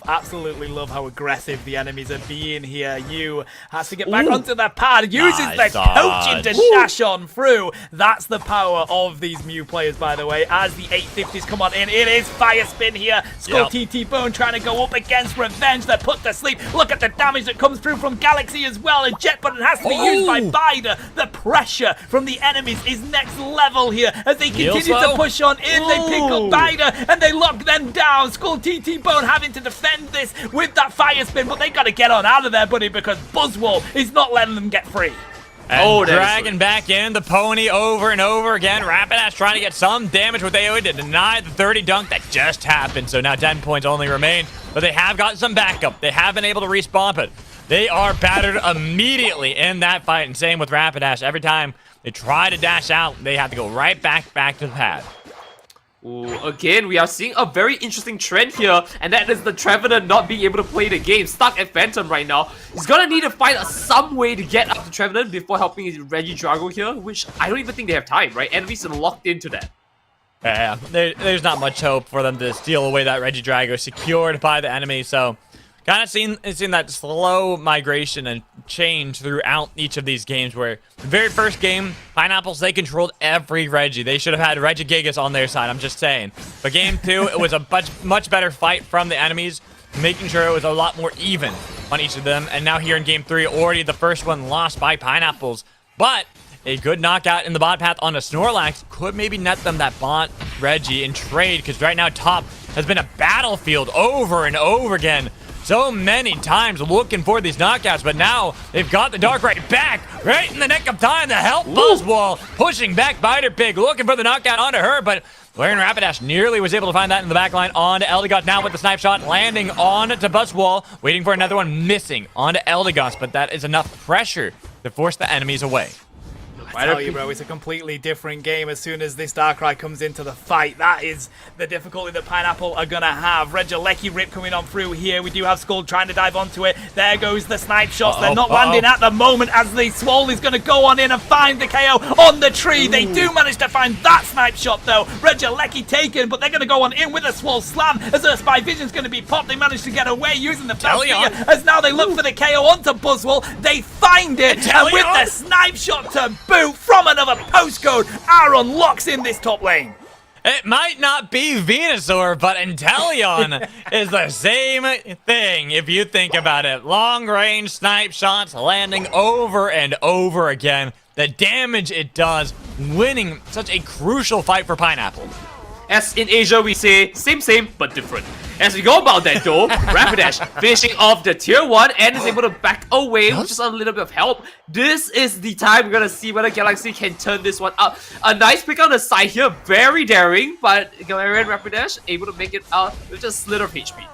absolutely love how aggressive the enemies are being here. You has to get back onto the pad, uses the coaching to dash on through. That's the power of these Mew players, by the way. As the 850s come on in, it is Fire Spin here. Skull TT Bone trying to go up against Revenge. They're put to sleep. Look at the damage that comes through from Galaxy as well. And Jet Button has to be used by Bida. The pressure from the enemies is next level here as they continue to push on in. They pick up Bida and they lock them down. Skull TT Bone having to defend this with that Fire Spin, but they got to get on out of there, buddy, because Buzzwole is not letting them get free. And dragging back in the Pony over and over again. Rapidash trying to get some damage with AoE to deny the 30 dunk that just happened. So now 10 points only remain, but they have gotten some backup. They have been able to respawn, but they are battered immediately in that fight. And same with Rapidash. Every time they try to dash out, they have to go right back to the pad. Ooh, again, we are seeing a very interesting trend here, and that is the Trevenant not being able to play the game, stuck at Phantom right now. He's gonna need to find some way to get up to Trevenant before helping his Regidrago here, which I don't even think they have time, right? Enemies are locked into that. Yeah, there's not much hope for them to steal away that Regidrago secured by the enemy. So kind of seen that slow migration and change throughout each of these games where the very first game, Pineapples, they controlled every Reggie. They should have had Regigigas on their side, I'm just saying. But game 2, it was a much better fight from the enemies, making sure it was a lot more even on each of them. And now here in game 3, already the first one lost by Pineapples. But a good knockout in the bot path on a Snorlax could maybe net them that bot Reggie in trade, because right now top has been a battlefield over and over again. So many times looking for these knockouts, but now they've got the Darkrai back right in the nick of time to help Buzzwole, pushing back Biter Pig, looking for the knockout onto her, but Laren Rapidash nearly was able to find that in the back line onto Eldegoss. Now with the snipe shot landing on to Buzzwole, waiting for another one, missing onto Eldegoss, but that is enough pressure to force the enemies away. I tell you, bro, it's a completely different game as soon as this Darkrai comes into the fight. That is the difficulty that Pineapple are going to have. Regieleki Rip coming on through here. We do have Skull trying to dive onto it. There goes the snipe shots. They're not landing at the moment as the Swole is going to go on in and find the KO on the tree. They do manage to find that snipe shot, though. Regieleki taken, but they're going to go on in with a Swole Slam as their Spy Vision's going to be popped. They manage to get away using the Palkia as now they look for the KO onto Buzzwole. They find it, and with the snipe shot to boot from another postcode, Aaron locks in this top lane. It might not be Venusaur, but Inteleon is the same thing if you think about it. Long-range snipe shots landing over and over again. The damage it does, winning such a crucial fight for Pineapple. As in Asia, we say same, but different. As we go about that though, Rapidash finishing off the tier 1 and is able to back away with just a little bit of help. This is the time we're gonna see whether Galaxy can turn this one up. A nice pick on the side here, very daring, but Galarian Rapidash able to make it out with just a slither of HP.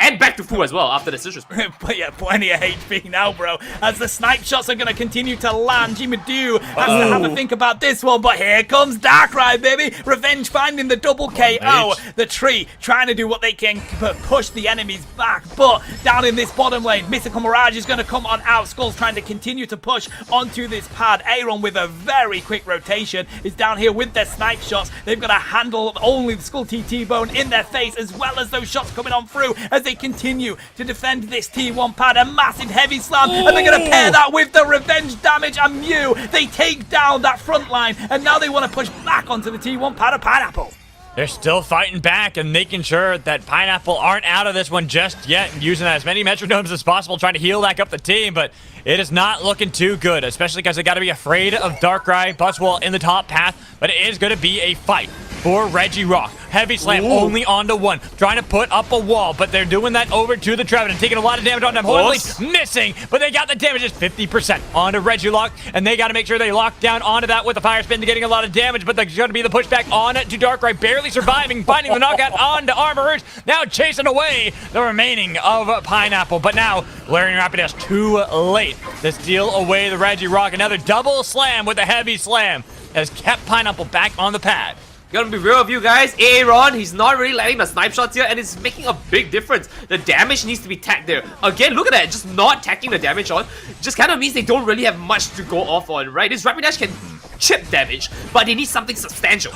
And back to full as well after the citrus. But yeah, plenty of HP now, bro. As the snipe shots are going to continue to land. Jimadoo has to have a think about this one. But here comes Darkrai, baby. Revenge finding the double KO. The tree trying to do what they can, push the enemies back. But down in this bottom lane, Mystical Mirage is going to come on out. Skull's trying to continue to push onto this pad. Aaron with a very quick rotation is down here with their snipe shots. They've got to handle only the Skull TT Bone in their face, as well as those shots coming on through as they continue to defend this T1 pad. A massive heavy slam, and they're going to pair that with the revenge damage, and Mew, they take down that front line, and now they want to push back onto the T1 pad of Pineapple. They're still fighting back and making sure that Pineapple aren't out of this one just yet, and using as many Metronomes as possible, trying to heal back up the team, but it is not looking too good, especially because they got to be afraid of Darkrai, Buzzwole in the top path, but it is going to be a fight for Regirock. Heavy slam only onto one, trying to put up a wall, but they're doing that over to the Trevenant, taking a lot of damage on them. Hornley missing, but they got the damage, just 50% onto Regirock, and they got to make sure they lock down onto that with the fire spin, getting a lot of damage, but there's going to be the pushback on to Darkrai, barely surviving, finding the knockout onto Armorers, now chasing away the remaining of Pineapple, but now Larian Rapidash too late to steal away the Regirock. Another double slam with a heavy slam has kept Pineapple back on the pad. Gonna be real with you guys, Aaron, he's not really landing the snipe shots here, and it's making a big difference. The damage needs to be tagged there. Again, look at that, just not tacking the damage on, just kind of means they don't really have much to go off on, right? This Rapidash can chip damage, but they need something substantial.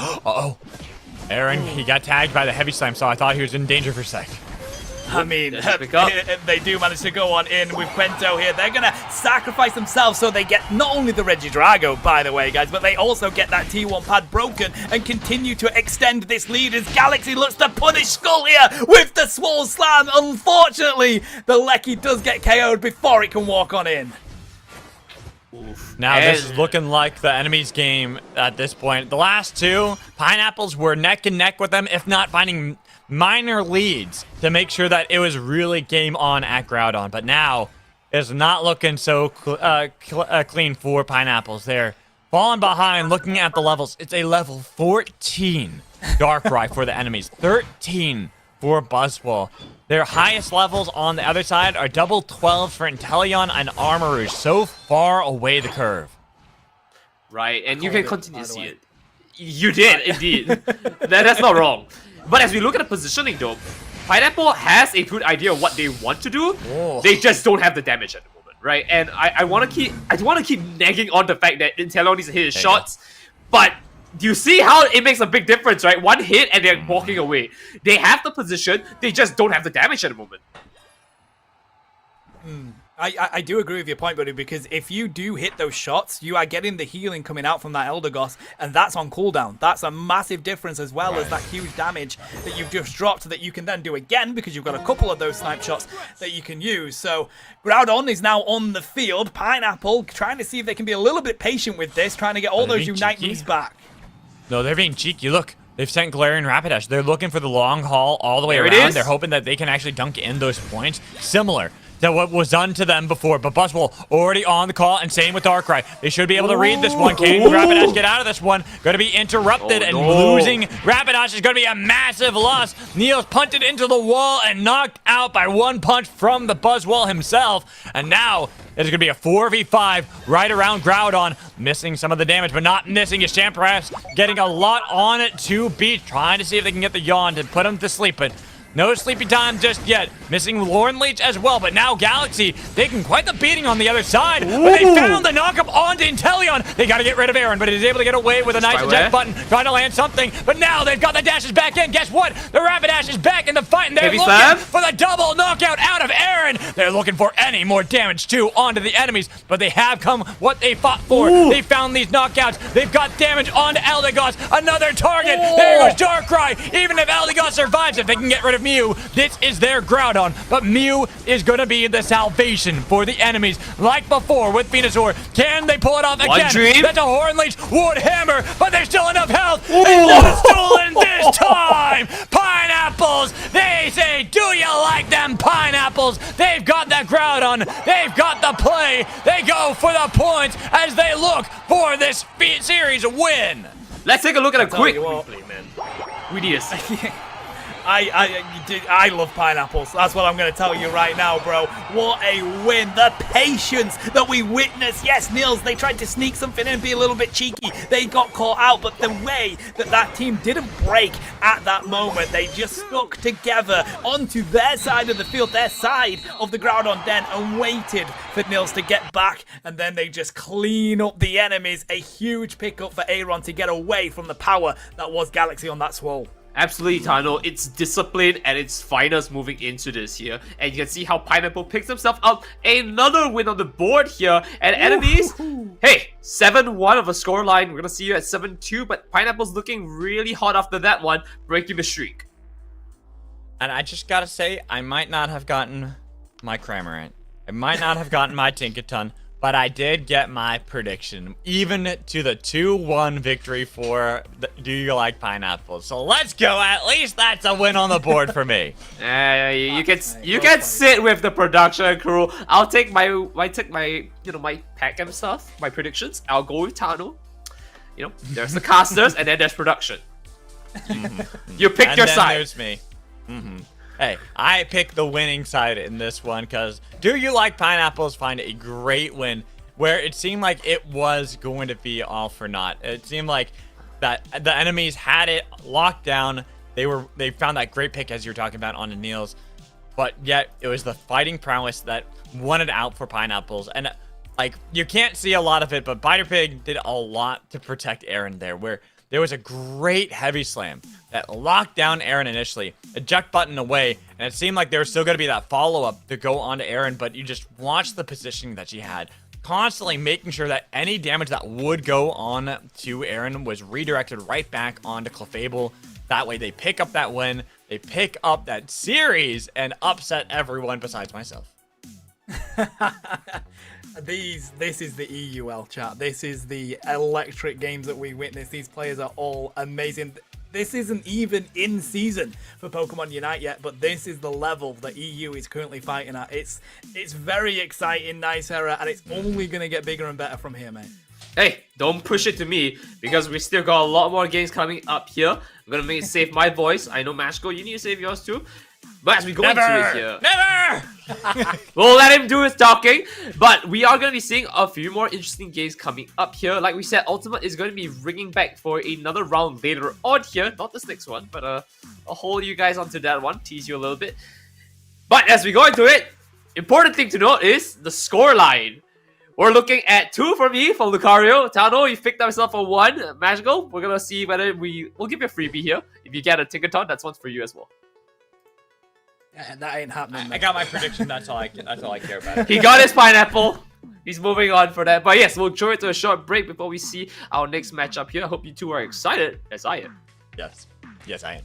Aaron, he got tagged by the heavy slam, so I thought he was in danger for a sec. I mean, they do manage to go on in with Quento here. They're going to sacrifice themselves so they get not only the Regidrago, by the way, guys, but they also get that T1 pad broken and continue to extend this lead as Galaxy looks to punish Skull here with the Swole Slam. Unfortunately, the Lecky does get KO'd before it can walk on in. Now this is looking like the enemy's game at this point. The last two, Pineapples were neck and neck with them, if not finding minor leads to make sure that it was really game on at Groudon. But now it's not looking so clean for Pineapples. They're falling behind looking at the levels. It's a level 14 Darkrai for the enemies, 13 for Buzzwole. Their highest levels on the other side are double 12 for Inteleon and Armorers, so far away the curve. Right, and you can continue to see it. You did, indeed. That's not wrong. But as we look at the positioning though, Pineapple has a good idea of what they want to do. They just don't have the damage at the moment, right? And I want to keep nagging on the fact that Inteleon needs to hit his shots, but do you see how it makes a big difference, right? One hit and they're walking away. They have the position, they just don't have the damage at the moment. I do agree with your point, buddy, because if you do hit those shots, you are getting the healing coming out from that Elder Goss, and that's on cooldown. That's a massive difference, as well as that huge damage that you've just dropped that you can then do again, because you've got a couple of those snipe shots that you can use. So Groudon is now on the field. Pineapple trying to see if they can be a little bit patient with this, trying to get all those Unite moves back. No, they're being cheeky. Look, they've sent Galarian Rapidash. They're looking for the long haul all the way There it around. is. They're hoping that they can actually dunk in those points. Similar to what was done to them before, but Buzzwole already on the call, and same with Darkrai. They should be able to read this one. Can Rapidash get out of this one? Going to be interrupted, and losing Rapidash is going to be a massive loss. Niels punted into the wall and knocked out by one punch from the Buzzwole himself, and now it's going to be a 4v5 right around Groudon, missing some of the damage, but not missing his Champras, getting a lot on it to beat, trying to see if they can get the yawn to put him to sleep, but no sleepy time just yet. Missing Lauren Leech as well, but now Galaxy taking quite the beating on the other side. But they found the knockup onto Inteleon. They got to get rid of Aaron, but he's able to get away with a nice eject button, trying to land something. But now they've got the dashes back in. Guess what? The Rapidash is back in the fight, and they're looking for the double knockout out of Aaron. They're looking for any more damage too onto the enemies, but they have come what they fought for. They found these knockouts. They've got damage onto Eldegoss. Another target. There goes Darkrai. Even if Eldegoss survives, if they can get rid of Mew, this is their Groudon, but Mew is going to be the salvation for the enemies. Like before with Venusaur, can they pull it off again? That's a Hornleech Wood Hammer, but there's still enough health. It's not stolen this time. Pineapples, they say, do you like them pineapples? They've got that Groudon, they've got the play. They go for the points as they look for this series win. Let's take a look at a quick replay, man. We need to see. I love pineapples. That's what I'm going to tell you right now, bro. What a win. The patience that we witnessed. Yes, Niels, they tried to sneak something in and be a little bit cheeky. They got caught out, but the way that that team didn't break at that moment, they just stuck together onto their side of the field, their side of the Groudon den, and waited for Niels to get back, and then they just clean up the enemies. A huge pickup for Aaron to get away from the power that was Galaxy on that swole. Absolutely, Tano. It's discipline at its finest moving into this here. And you can see how Pineapple picks himself up. Another win on the board here. And enemies, hey, 7-1 of a scoreline. We're going to see you at 7-2. But Pineapple's looking really hot after that one, breaking the streak. And I just got to say, I might not have gotten my Cramorant. I might not have gotten my Tinkaton. But I did get my prediction, even to the 2-1 victory for the Do You Like Pineapples. So let's go. At least that's a win on the board for me. You can sit with the production crew. I'll take my my pack and stuff, my predictions. I'll go with Tano. You know, there's the casters and then there's production. You pick your side. There's me. Hey, I picked the winning side in this one because Do You Like Pineapples find a great win where it seemed like it was going to be all for naught. It seemed like that the enemies had it locked down. They found that great pick as you're talking about on the Niels, but yet it was the fighting prowess that won it out for Pineapples. And like you can't see a lot of it, but Biter Pig did a lot to protect Aaron there, where there was a great heavy slam that locked down Aaron initially, eject button away, and it seemed like there was still going to be that follow-up to go on to Aaron, but you just watched the positioning that she had, constantly making sure that any damage that would go on to Aaron was redirected right back onto Clefable. That way they pick up that win, they pick up that series, and upset everyone besides myself. This is the EUL chat. This is the electric games that we witness. These players are all amazing. This isn't even in season for Pokemon Unite yet, but this is the level that EU is currently fighting at. It's very exciting, nice era, and it's only gonna get bigger and better from here, mate. Hey, don't push it to me because we still got a lot more games coming up here. I'm gonna save my voice. I know Mashko, you need to save yours too. But as we go into it here, we'll let him do his talking. But we are going to be seeing a few more interesting games coming up here. Like we said, Ultimate is going to be ringing back for another round later on here. Not this next one, but I'll hold you guys onto that one, tease you a little bit. But as we go into it, important thing to note is the scoreline. We're looking at 2 for me from Lucario. Tano, you picked up yourself a 1 magical. We're gonna see whether we'll give you a freebie here. If you get a Tinkaton, that's one's for you as well. Yeah, that ain't happening. I got my prediction. That's all I care about. He got his pineapple. He's moving on for that. But yes, we'll throw it to a short break before we see our next matchup here. I hope you two are excited, as I am. Yes. Yes, I am.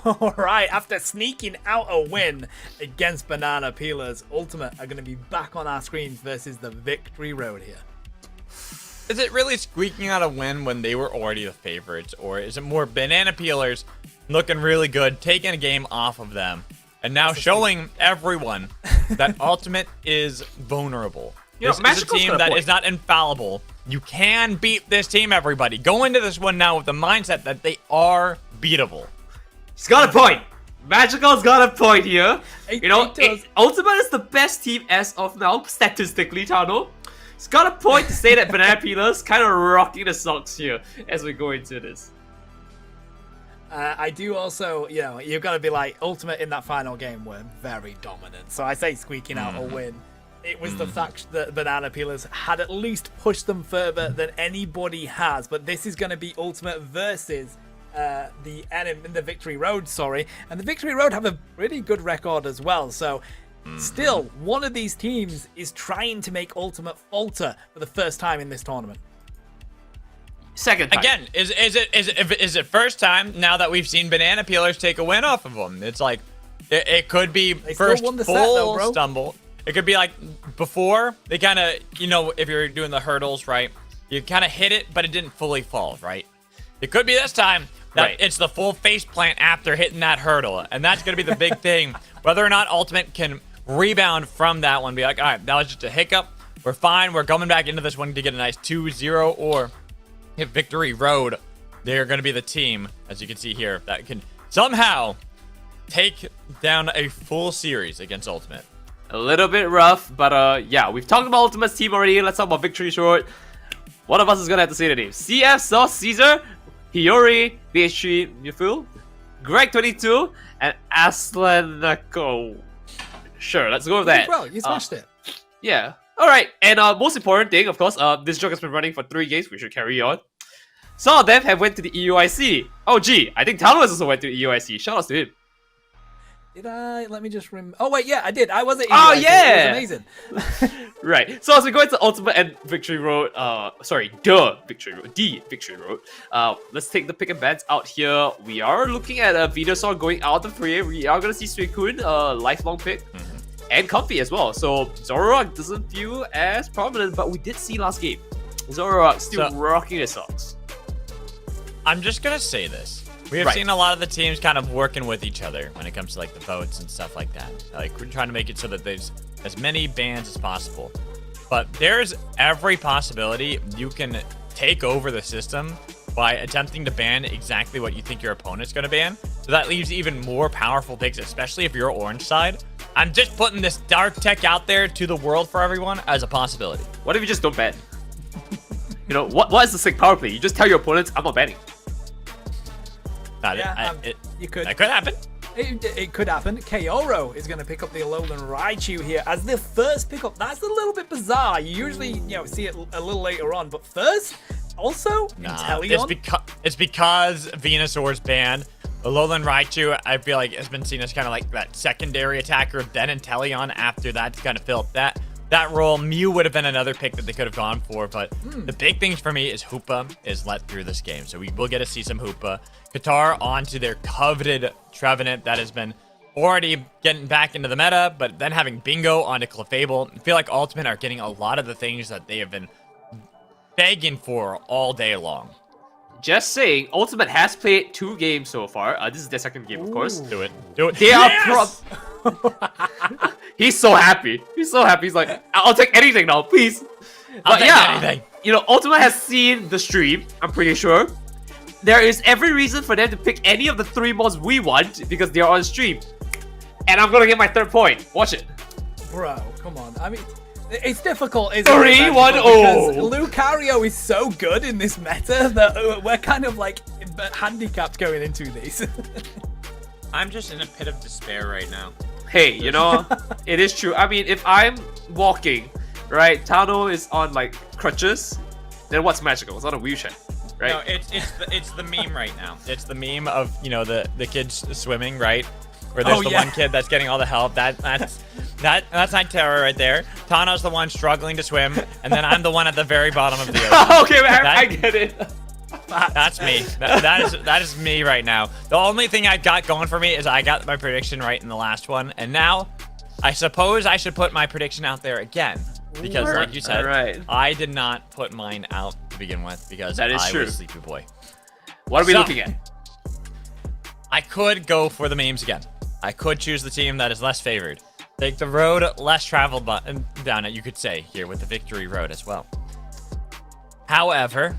All right, after sneaking out a win against Banana Peelers, Ultimate are going to be back on our screens versus the Victory Road here. Is it really squeaking out a win when they were already the favorites, or is it more Banana Peelers looking really good, taking a game off of them, and now showing everyone that Ultimate is vulnerable? This is a team that is not infallible. You can beat this team, everybody. Go into this one now with the mindset that they are beatable. He's got a point. Magical's got a point here. Ultimate is the best team as of now, statistically, Tano. He's got a point to say that Banana Peelers kind of rocking the socks here as we go into this. I do also, you've got to be like, Ultimate in that final game were very dominant. So I say squeaking out a win. It was the fact that Banana Peelers had at least pushed them further than anybody has. But this is going to be Ultimate versus the Victory Road, and the Victory Road have a pretty good record as well. So still, one of these teams is trying to make Ultimate falter for the first time in this tournament. Second time. Again, is it first time now that we've seen Banana Peelers take a win off of them? It's like it could be first full stumble. It could be like before they kind of, if you're doing the hurdles, right? You kind of hit it, but it didn't fully fall, right? It could be this time that it's the full face plant after hitting that hurdle. And that's going to be the big thing. Whether or not Ultimate can rebound from that one, be like, all right, that was just a hiccup. We're fine. We're coming back into this one to get a nice 2-0. Or if Victory Road, they're going to be the team, as you can see here, that can somehow take down a full series against Ultimate. A little bit rough, but yeah, we've talked about Ultimate's team already. Let's talk about Victory Road. One of us is going to have to say the name. CF, Sauce, Caesar, Hiyori, BH3, Yuful, Greg22, and Aslanako. Sure, let's go with that. Bro, you smashed it. Yeah. Alright, and most important thing, of course, this joke has been running for 3 games. We should carry on. Some of them have went to the EUIC. Oh, gee, I think Talo has also went to the EUIC. Shout out to him. Did I? Let me just remember. Oh, wait, yeah, I did. I was at EUIC. Oh, yeah! It was amazing. Right. So as we go into Ultimate and Victory Road, the Victory Road. Let's take the pick and bans out here. We are looking at Venusaur going out of 3A. We are going to see Suicune, lifelong pick. And Comfy as well. So Zoroark doesn't feel as prominent, but we did see last game. Zoroark still rocking his socks. I'm just going to say this. We have seen a lot of the teams kind of working with each other when it comes to like the votes and stuff like that. Like we're trying to make it so that there's as many bans as possible. But there's every possibility you can take over the system by attempting to ban exactly what you think your opponent's going to ban. So that leaves even more powerful picks, especially if you're orange side. I'm just putting this dark tech out there to the world for everyone as a possibility. What if you just don't ban? What is the sick power play? You just tell your opponents, I'm not banning. You could. That could happen. It could happen. Kaoro is going to pick up the Alolan Raichu here as the first pickup. That's a little bit bizarre. You usually, see it a little later on, but first, also, Inteleon. It's because Venusaur's banned. Alolan Raichu, I feel like, has been seen as kind of like that secondary attacker. Then Inteleon after that to kind of fill up that role. Mew would have been another pick that they could have gone for, but the big thing for me is Hoopa is let through this game. So we will get to see some Hoopa. Qatar onto their coveted Trevenant that has been already getting back into the meta, but then having Bingo onto Clefable. I feel like Ultimate are getting a lot of the things that they have been begging for all day long. Just saying, Ultimate has played 2 games so far. This is their second game, of course. Do it. They are He's so happy. He's like, I'll take anything now, please. I'll take anything. Ultimate has seen the stream, I'm pretty sure. There is every reason for them to pick any of the 3 mods we want because they are on stream. And I'm gonna get my 3rd point. Watch it. Bro, come on. I mean, it's difficult, isn't 3-1-0. Because Lucario is so good in this meta that we're kind of like handicapped going into these. I'm just in a pit of despair right now. Hey, it is true. I mean, if I'm walking, right, Tano is on like crutches, then what's magical? It's on a wheelchair. Right? No, it's the meme right now. It's the meme of the kids swimming, right? Where there's one kid that's getting all the help. That's Nightera right there. Tano's the one struggling to swim, and then I'm the one at the very bottom of the ocean. Okay, I get it. fact. That's me. That is me right now. The only thing I've got going for me is I got my prediction right in the last one, and now I suppose I should put my prediction out there again because, like you said, I did not put mine out to begin with because I was Sleepy Boy. What are we looking at? I could go for the memes again. I could choose the team that is less favored. Take the road less traveled down it, you could say, here with the victory road as well. However,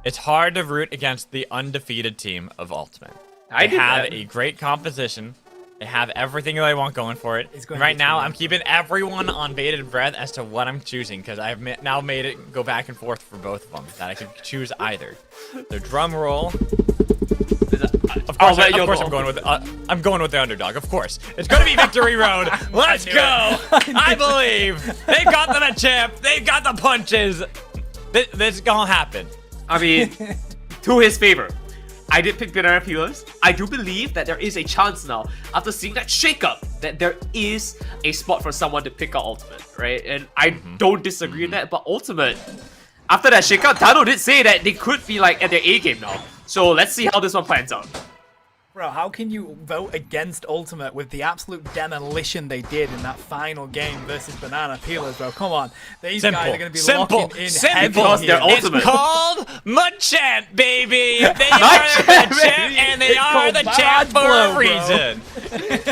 it's hard to root against the undefeated team of Ultimate. They have a great composition. They have everything that I want going for it. Right now, I'm keeping everyone on bated breath as to what I'm choosing because I've now made it go back and forth for both of them, that I can choose either. The drum roll. Of course, I'm going with the underdog. Of course, it's going to be Victory Road. Let's go! I believe they've got the champ. They've got the punches. This is gonna happen. I mean, to his favor, I did pick banana peelers. I do believe that there is a chance now, after seeing that shakeup, that there is a spot for someone to pick out Ultimate, right? And I don't disagree with that. But Ultimate, after that shakeup, Tano did say that they could be like at their A game now. So let's see how this one plans out. Bro, how can you vote against Ultimate with the absolute demolition they did in that final game versus Banana Peelers, bro? Come on. These guys are going to be locking in heavy because they're Ultimate. It's called Machamp, baby. They are the champ, and they are the champ for a reason.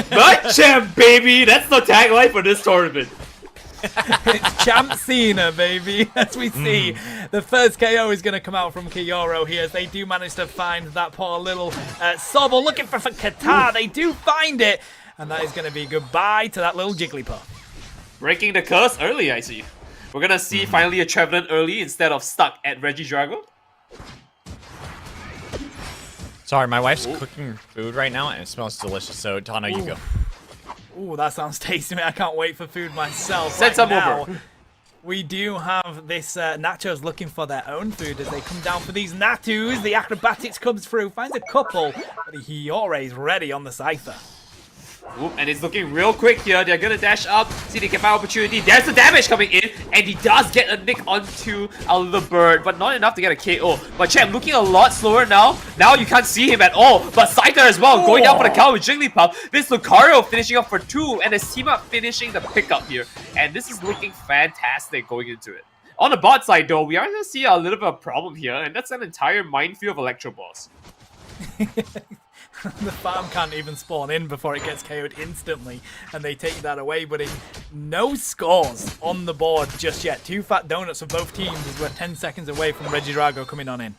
Machamp, baby. That's the tagline for this tournament. It's Champ Cena, baby. As we see, the first KO is going to come out from Kiyoro here as they do manage to find that poor little Sobble looking for Qatar. They do find it, and that is going to be goodbye to that little Jigglypuff. Breaking the curse early, I see. We're going to see finally a Trevenant early instead of stuck at Regidrago. Sorry, my wife's cooking food right now, and it smells delicious, so Tano, you go. Ooh, that sounds tasty, man. I can't wait for food myself. Send some over. We do have this Nachos looking for their own food as they come down for these Natus. The acrobatics comes through, finds a couple, but Hiyore is ready on the Cypher. Ooh, and it's looking real quick here. They're gonna dash up, see they can find opportunity. There's the damage coming in, and he does get a nick onto our little bird, but not enough to get a KO. But Champ looking a lot slower now. Now you can't see him at all. But Scyther as well, going down for the count with Jigglypuff. This Lucario finishing up for 2, and his team up finishing the pickup here. And this is looking fantastic going into it. On the bot side though, we are gonna see a little bit of a problem here, and that's an entire minefield of Electro Balls. The farm can't even spawn in before it gets KO'd instantly, and they take that away, but no scores on the board just yet. 2 fat donuts for both teams as we're 10 seconds away from Regidrago coming on in.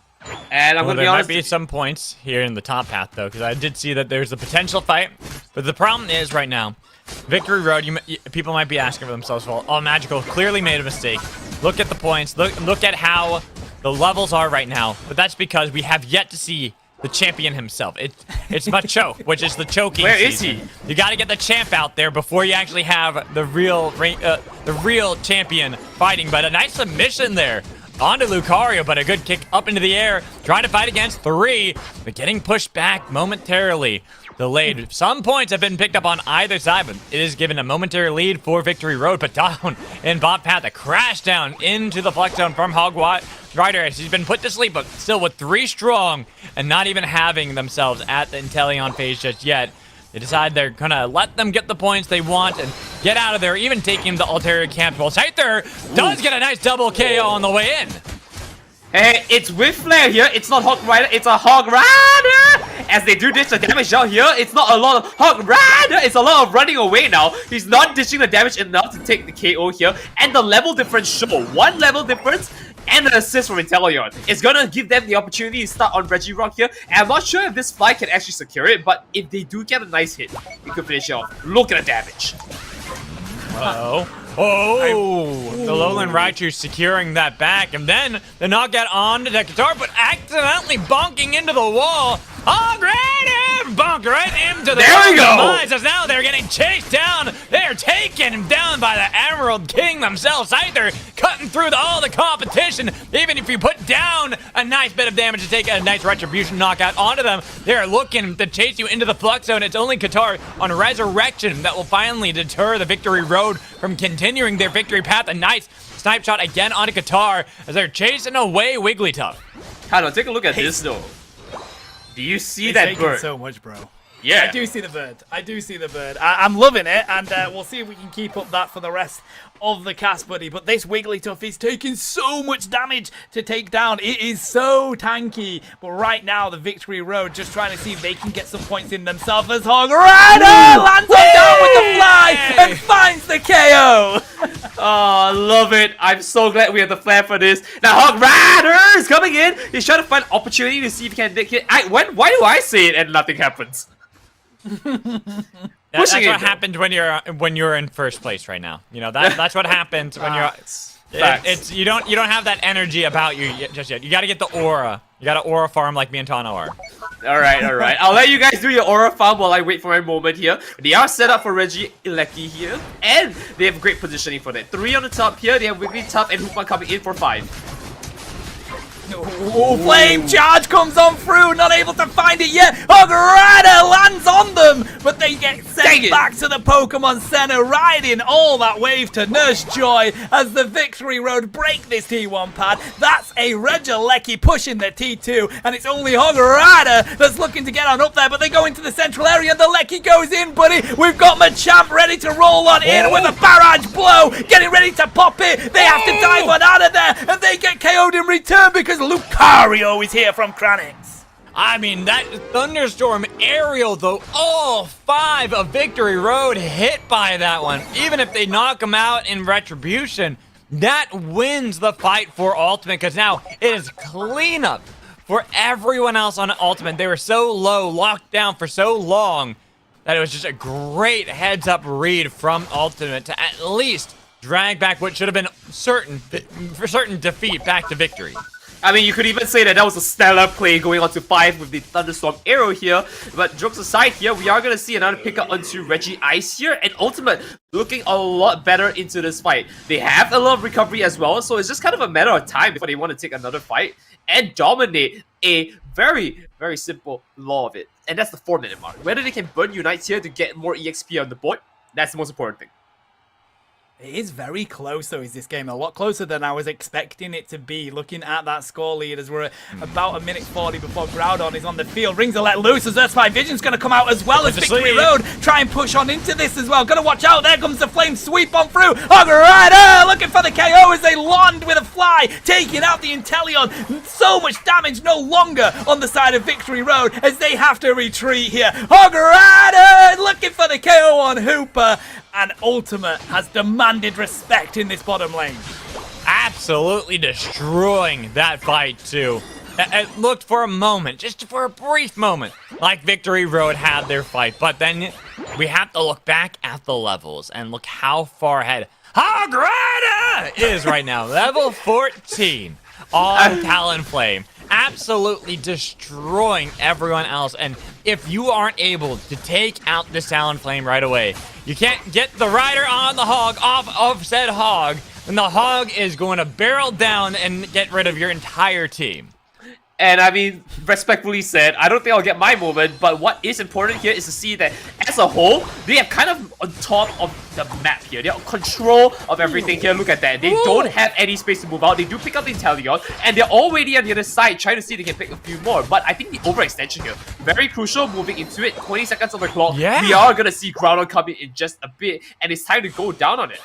And I'm going to be honest, there might be some points here in the top path, though, because I did see that there's a potential fight, but the problem is right now, Victory Road, people might be asking for themselves, well, oh, Magical clearly made a mistake. Look at the points, look at how the levels are right now, but that's because we have yet to see the champion himself. It's Macho, which is the choking season. Is he? You got to get the champ out there before you actually have the real champion fighting. But a nice submission there onto Lucario, but a good kick up into the air, trying to fight against 3, but getting pushed back momentarily. Delayed. Some points have been picked up on either side, but it is given a momentary lead for Victory Road. But down in bot path, a crash down into the flex zone from Hogwatt Rider as he's been put to sleep, but still with 3 strong and not even having themselves at the Inteleon phase just yet. They decide they're gonna let them get the points they want and get out of there, even taking the Altaria camp. Well, Scyther does get a nice double KO on the way in. Hey, it's with Flare here. It's not Hog Rider, it's a Hog Rider! As they do dish the damage out here, it's not a lot of Hog Rider, it's a lot of running away now. He's not dishing the damage enough to take the KO here. And the level difference show. 1 level difference and an assist from Inteleon. It's gonna give them the opportunity to start on Regirock here. And I'm not sure if this fly can actually secure it, but if they do get a nice hit, it could finish it off. Look at the damage. Uh-oh. Oh, the Lowland Raichu securing that back, and then the knockout on to Qatar, but accidentally bonking into the wall. Oh, great! Bonked right into the There we go! As now they're getting chased down. They're taken down by the Emerald King themselves. Either cutting through all the competition. Even if you put down a nice bit of damage to take a nice retribution knockout onto them, they're looking to chase you into the flux zone. It's only Qatar on Resurrection that will finally deter the Victory Road from continuing their victory path. A nice snipe shot again onto Qatar as they're chasing away Wigglytuff. Hannah, take a look at this though. Do you see that bird? So much, bro. Yeah. I do see the bird. I do see the bird. I'm loving it, and we'll see if we can keep up that for the rest of the cast, buddy. But this Wigglytuff is taking so much damage to take down. It is so tanky. But right now, the Victory Road just trying to see if they can get some points in themselves as Hog Rider lands on down with the fly and finds the KO. Oh, I love it. I'm so glad we have the flair for this. Now, Hog Rider is coming in. He's trying to find opportunity to see if he can nick it. Why do I say it and nothing happens? That's what happens when you're in first place right now. You know that's what happens when you're. It's you don't have that energy about you just yet. You got to get the aura. You got to aura farm like me and Tano are. All right. I'll let you guys do your aura farm while I wait for my moment here. They are set up for Regieleki here, and they have great positioning for that. 3 on the top here. They have Wigglytuff and Hoopa coming in for 5. Oh, flame charge comes on through, not able to find it yet. Hog Rider lands on them, but they get sent back to the Pokemon Center, riding all that wave to Nurse Joy as the Victory Road break this T1 pad. That's a Regieleki pushing the T2, and it's only Hog Rider that's looking to get on up there, but they go into the central area, and the Lecky goes in, buddy. We've got Machamp ready to roll on in with a barrage blow, getting ready to pop it. They have to dive on out of there, and they get KO'd in return because Lucario is here from Kranix. I mean, that Thunderstorm aerial, though, all 5 of Victory Road hit by that one. Even if they knock him out in Retribution, that wins the fight for Ultimate, because now it is cleanup for everyone else on Ultimate. They were so low, locked down for so long, that it was just a great heads-up read from Ultimate to at least drag back what should have been certain defeat back to victory. I mean, you could even say that was a stellar play going on to 5 with the Thunderstorm arrow here. But jokes aside here, we are going to see another pickup onto Regice here. And Ultimate looking a lot better into this fight. They have a lot of recovery as well. So it's just kind of a matter of time before they want to take another fight and dominate a very, very simple law of it. And that's the 4-minute mark. Whether they can burn Unites here to get more EXP on the board, that's the most important thing. It is very close, though, is this game. A lot closer than I was expecting it to be. Looking at that score lead as we're about 1:40 before Groudon is on the field. Rings are let loose as Earthfire Vision's going to come out as well as Victory Road. Try and push on into this as well. Got to watch out. There comes the Flame Sweep on through. Hog Rider looking for the KO as they land with a fly, taking out the Inteleon. So much damage no longer on the side of Victory Road as they have to retreat here. Hog Rider looking for the KO on Hooper. And Ultimate has demanded respect in this bottom lane. Absolutely destroying that fight, too. It looked for a moment, just for a brief moment, like Victory Road had their fight. But then we have to look back at the levels and look how far ahead Hog Rider is right now. Level 14 on Talonflame. Absolutely destroying everyone else. And if you aren't able to take out this Talonflame right away, you can't get the rider on the hog off of said hog, and the hog is going to barrel down and get rid of your entire team. And I mean, respectfully said, I don't think I'll get my moment, but what is important here is to see that as a whole, they are kind of on top of the map here. They're on control of everything here. Look at that. They don't have any space to move out. They do pick up the Inteleon, and they're already on the other side trying to see if they can pick a few more. But I think the overextension here, very crucial, moving into it. 20 seconds on the clock. Yeah. We are going to see Groudon coming in just a bit, and it's time to go down on it.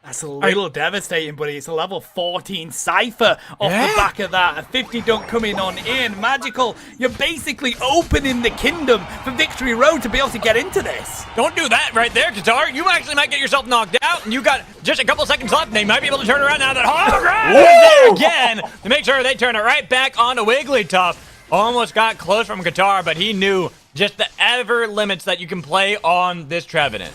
That's a little devastating, buddy. It's a level 14 Cypher off the back of that. A 50 dunk coming on in. Magical, you're basically opening the kingdom for Victory Road to be able to get into this. Don't do that right there, Qatar. You actually might get yourself knocked out, and you got just a couple seconds left, and they might be able to turn around now that Hog Rider is there again to make sure they turn it right back onto Wigglytuff. Almost got close from Qatar, but he knew just the ever limits that you can play on this Trevenant.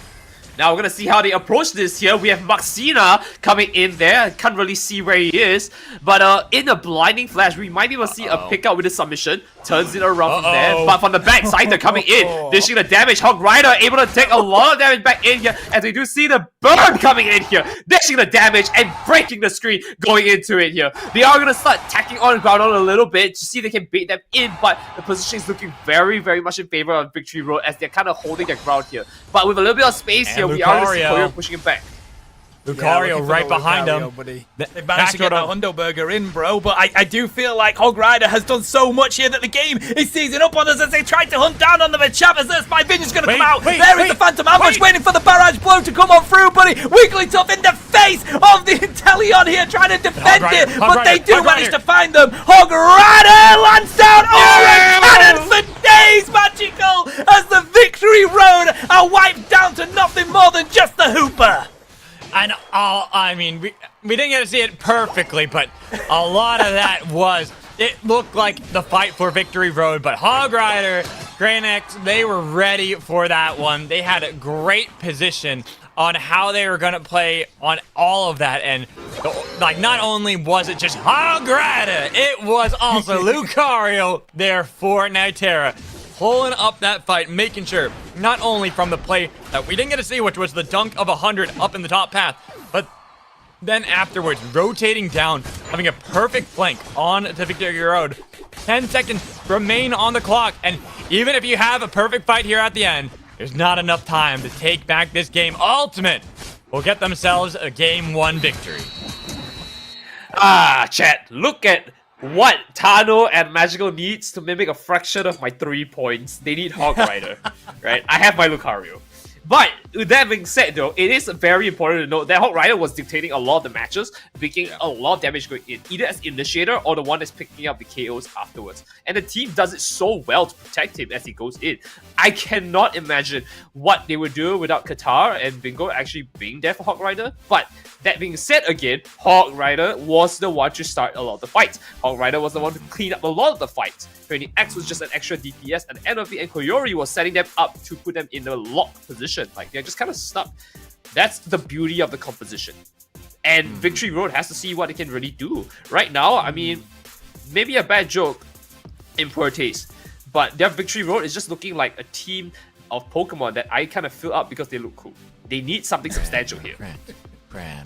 Now we're going to see how they approach this here. We have Maxina coming in there. Can't really see where he is. But in a blinding flash, we might be able to see a pickup with a submission. Turns it around from there. But from the back side, they're coming in. Dishing the damage. Hog Rider able to take a lot of damage back in here. As we do see the burn coming in here. Dishing the damage and breaking the screen going into it here. They are going to start tacking on Groudon a little bit to see if they can bait them in. But the position is looking very, very much in favor of Victory Road as they're kind of holding their ground here. But with a little bit of space here, we are going to see Koyo pushing him back. Lucario right behind him. They've managed to get that Hundo Burger in, bro. But I do feel like Hog Rider has done so much here that the game is seizing up on us as they try to hunt down on the Machamp. As this, my Vision's going to come out. There is the Phantom Ambush waiting for the barrage blow to come on through, buddy. Wigglytuff in the face of the Inteleon here trying to defend it. But they do manage to find them. Hog Rider lands down. Oh, a cannon for days, Magical, as the Victory Road are wiped down to nothing more than just the Hooper. And I mean, we didn't get to see it perfectly, but a lot of that was, it looked like the fight for Victory Road, but Hog Rider, Granex, they were ready for that one. They had a great position on how they were going to play on all of that, and like, not only was it just Hog Rider, it was also Lucario there for Nitera, pulling up that fight, making sure, not only from the play that we didn't get to see, which was the dunk of 100 up in the top path, but then afterwards, rotating down, having a perfect flank on the Victory Road. 10 seconds remain on the clock, and even if you have a perfect fight here at the end, there's not enough time to take back this game. Ultimate will get themselves a Game 1 victory. Chat, look at what Tano and Magical needs to mimic a fraction of my 3 points. They need Hog Rider, right? I have my Lucario. But with that being said, though, it is very important to note that Hog Rider was dictating a lot of the matches, making a lot of damage going in, either as initiator or the one that's picking up the KOs afterwards. And the team does it so well to protect him as he goes in. I cannot imagine what they would do without Qatar and Bingo actually being there for Hog Rider. But that being said again, Hog Rider was the one to start a lot of the fights. Hog Rider was the one to clean up a lot of the fights. Training X was just an extra DPS, and NLP and Koyori was setting them up to put them in a locked position. Like, they're just kind of stuck. That's the beauty of the composition. And Victory Road has to see what it can really do. Right now, I mean, maybe a bad joke in poor taste, but their Victory Road is just looking like a team of Pokemon that I kind of fill up because they look cool. They need something substantial here. I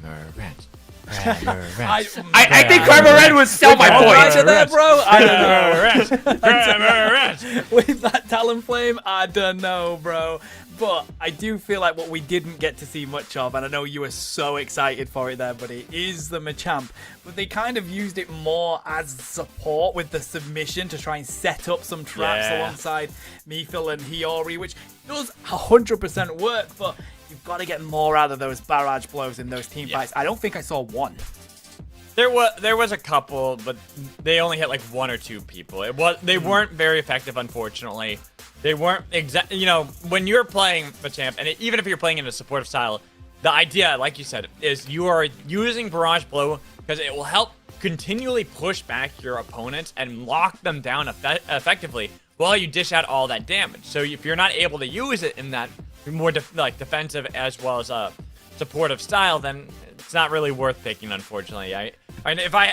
think Cramorant would sell my point. There, bro. I don't know. With that Talonflame, I don't know, bro. But I do feel like what we didn't get to see much of, and I know you were so excited for it there, buddy, is the Machamp. But they kind of used it more as support with the submission to try and set up some traps alongside Mifil and Hiyori, which does 100% work, but you've got to get more out of those barrage blows in those team fights. I don't think I saw one. There was a couple, but they only hit like 1 or 2 people. They weren't very effective, unfortunately. They weren't you know, when you're playing Machamp, and even if you're playing in a supportive style, the idea, like you said, is you are using Barrage Blow because it will help continually push back your opponents and lock them down effectively while you dish out all that damage. So if you're not able to use it in that more defensive as well as a supportive style, then it's not really worth picking, unfortunately. If I'm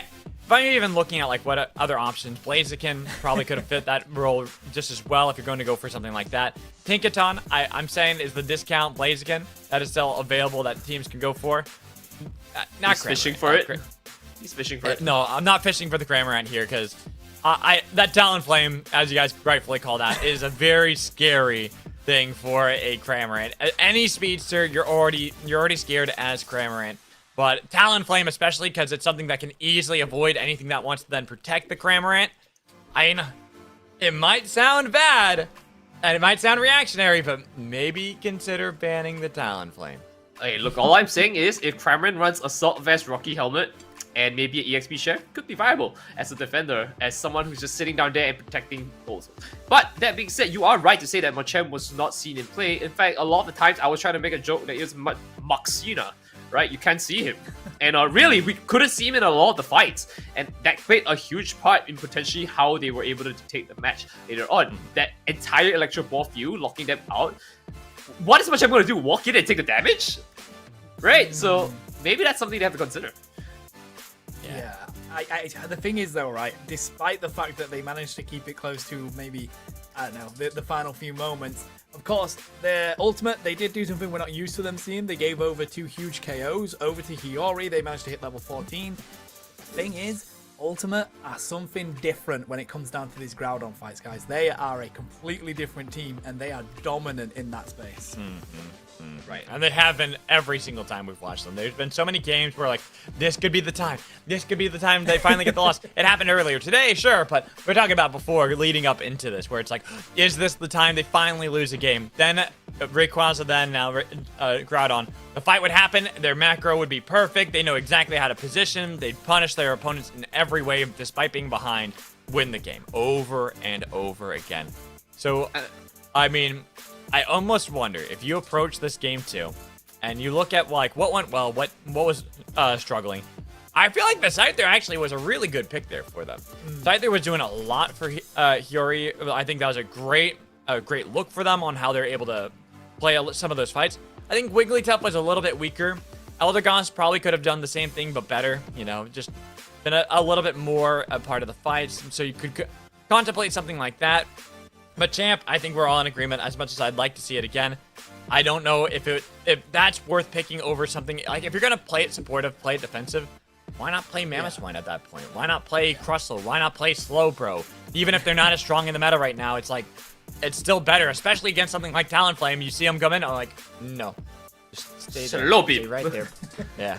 even looking at like what other options, Blaziken probably could have fit that role just as well if you're going to go for something like that. Tinkaton, I'm saying, is the discount Blaziken that is still available that teams can go for. He's fishing for it. He's fishing for it. No, I'm not fishing for the Cramorant here because that Talonflame, as you guys rightfully call that, is a very scary thing for a Cramorant. Any speedster, you're already scared as Cramorant. But Talonflame, especially because it's something that can easily avoid anything that wants to then protect the Cramorant. I mean, it might sound bad, and it might sound reactionary, but maybe consider banning the Talonflame. Hey, look, all I'm saying is if Cramorant runs Assault Vest, Rocky Helmet, and maybe an EXP share, could be viable as a defender, as someone who's just sitting down there and protecting goals. But that being said, you are right to say that Machamp was not seen in play. In fact, a lot of the times I was trying to make a joke that it was Muxina. Right, you can't see him, and really we couldn't see him in a lot of the fights, and that played a huge part in potentially how they were able to take the match later on. That entire Electro Ball field, locking them out. What is Machamp going to do? Walk in and take the damage? Right, so maybe that's something they have to consider. Yeah. The thing is though, right, despite the fact that they managed to keep it close to maybe, I don't know, the final few moments, of course, their ultimate, they did do something we're not used to them seeing. They gave over 2 huge KOs over to Hiyori. They managed to hit level 14. Thing is, Ultimate are something different when it comes down to these Groudon fights, guys. They are a completely different team, and they are dominant in that space. Right, and they have been every single time we've watched them. There's been so many games where, like, this could be the time. This could be the time they finally get the loss. It happened earlier today, sure, but we're talking about before, leading up into this, where it's like, is this the time they finally lose a game? Then Rayquaza, then now Groudon. The fight would happen. Their macro would be perfect. They know exactly how to position. They'd punish their opponents in every way, despite being behind, win the game over and over again. So, I mean, I almost wonder if you approach this game too, and you look at like what went well, what was struggling. I feel like the Scyther actually was a really good pick there for them. Scyther was doing a lot for Hiyori. I think that was a great look for them on how they're able to play some of those fights. I think Wigglytuff was a little bit weaker. Eldegoss probably could have done the same thing, but better. You know, just been a little bit more a part of the fights, so you could contemplate something like that. But Champ, I think we're all in agreement. As much as I'd like to see it again, I don't know if that's worth picking over something. Like, if you're gonna play it supportive, play it defensive, why not play Mamoswine at that point? Why not play Crustle? Why not play Slowbro? Even if they're not as strong in the meta right now, it's like, it's still better, especially against something like Talonflame. You see them come in, I'm like, no, just stay there. Stay right there. Yeah.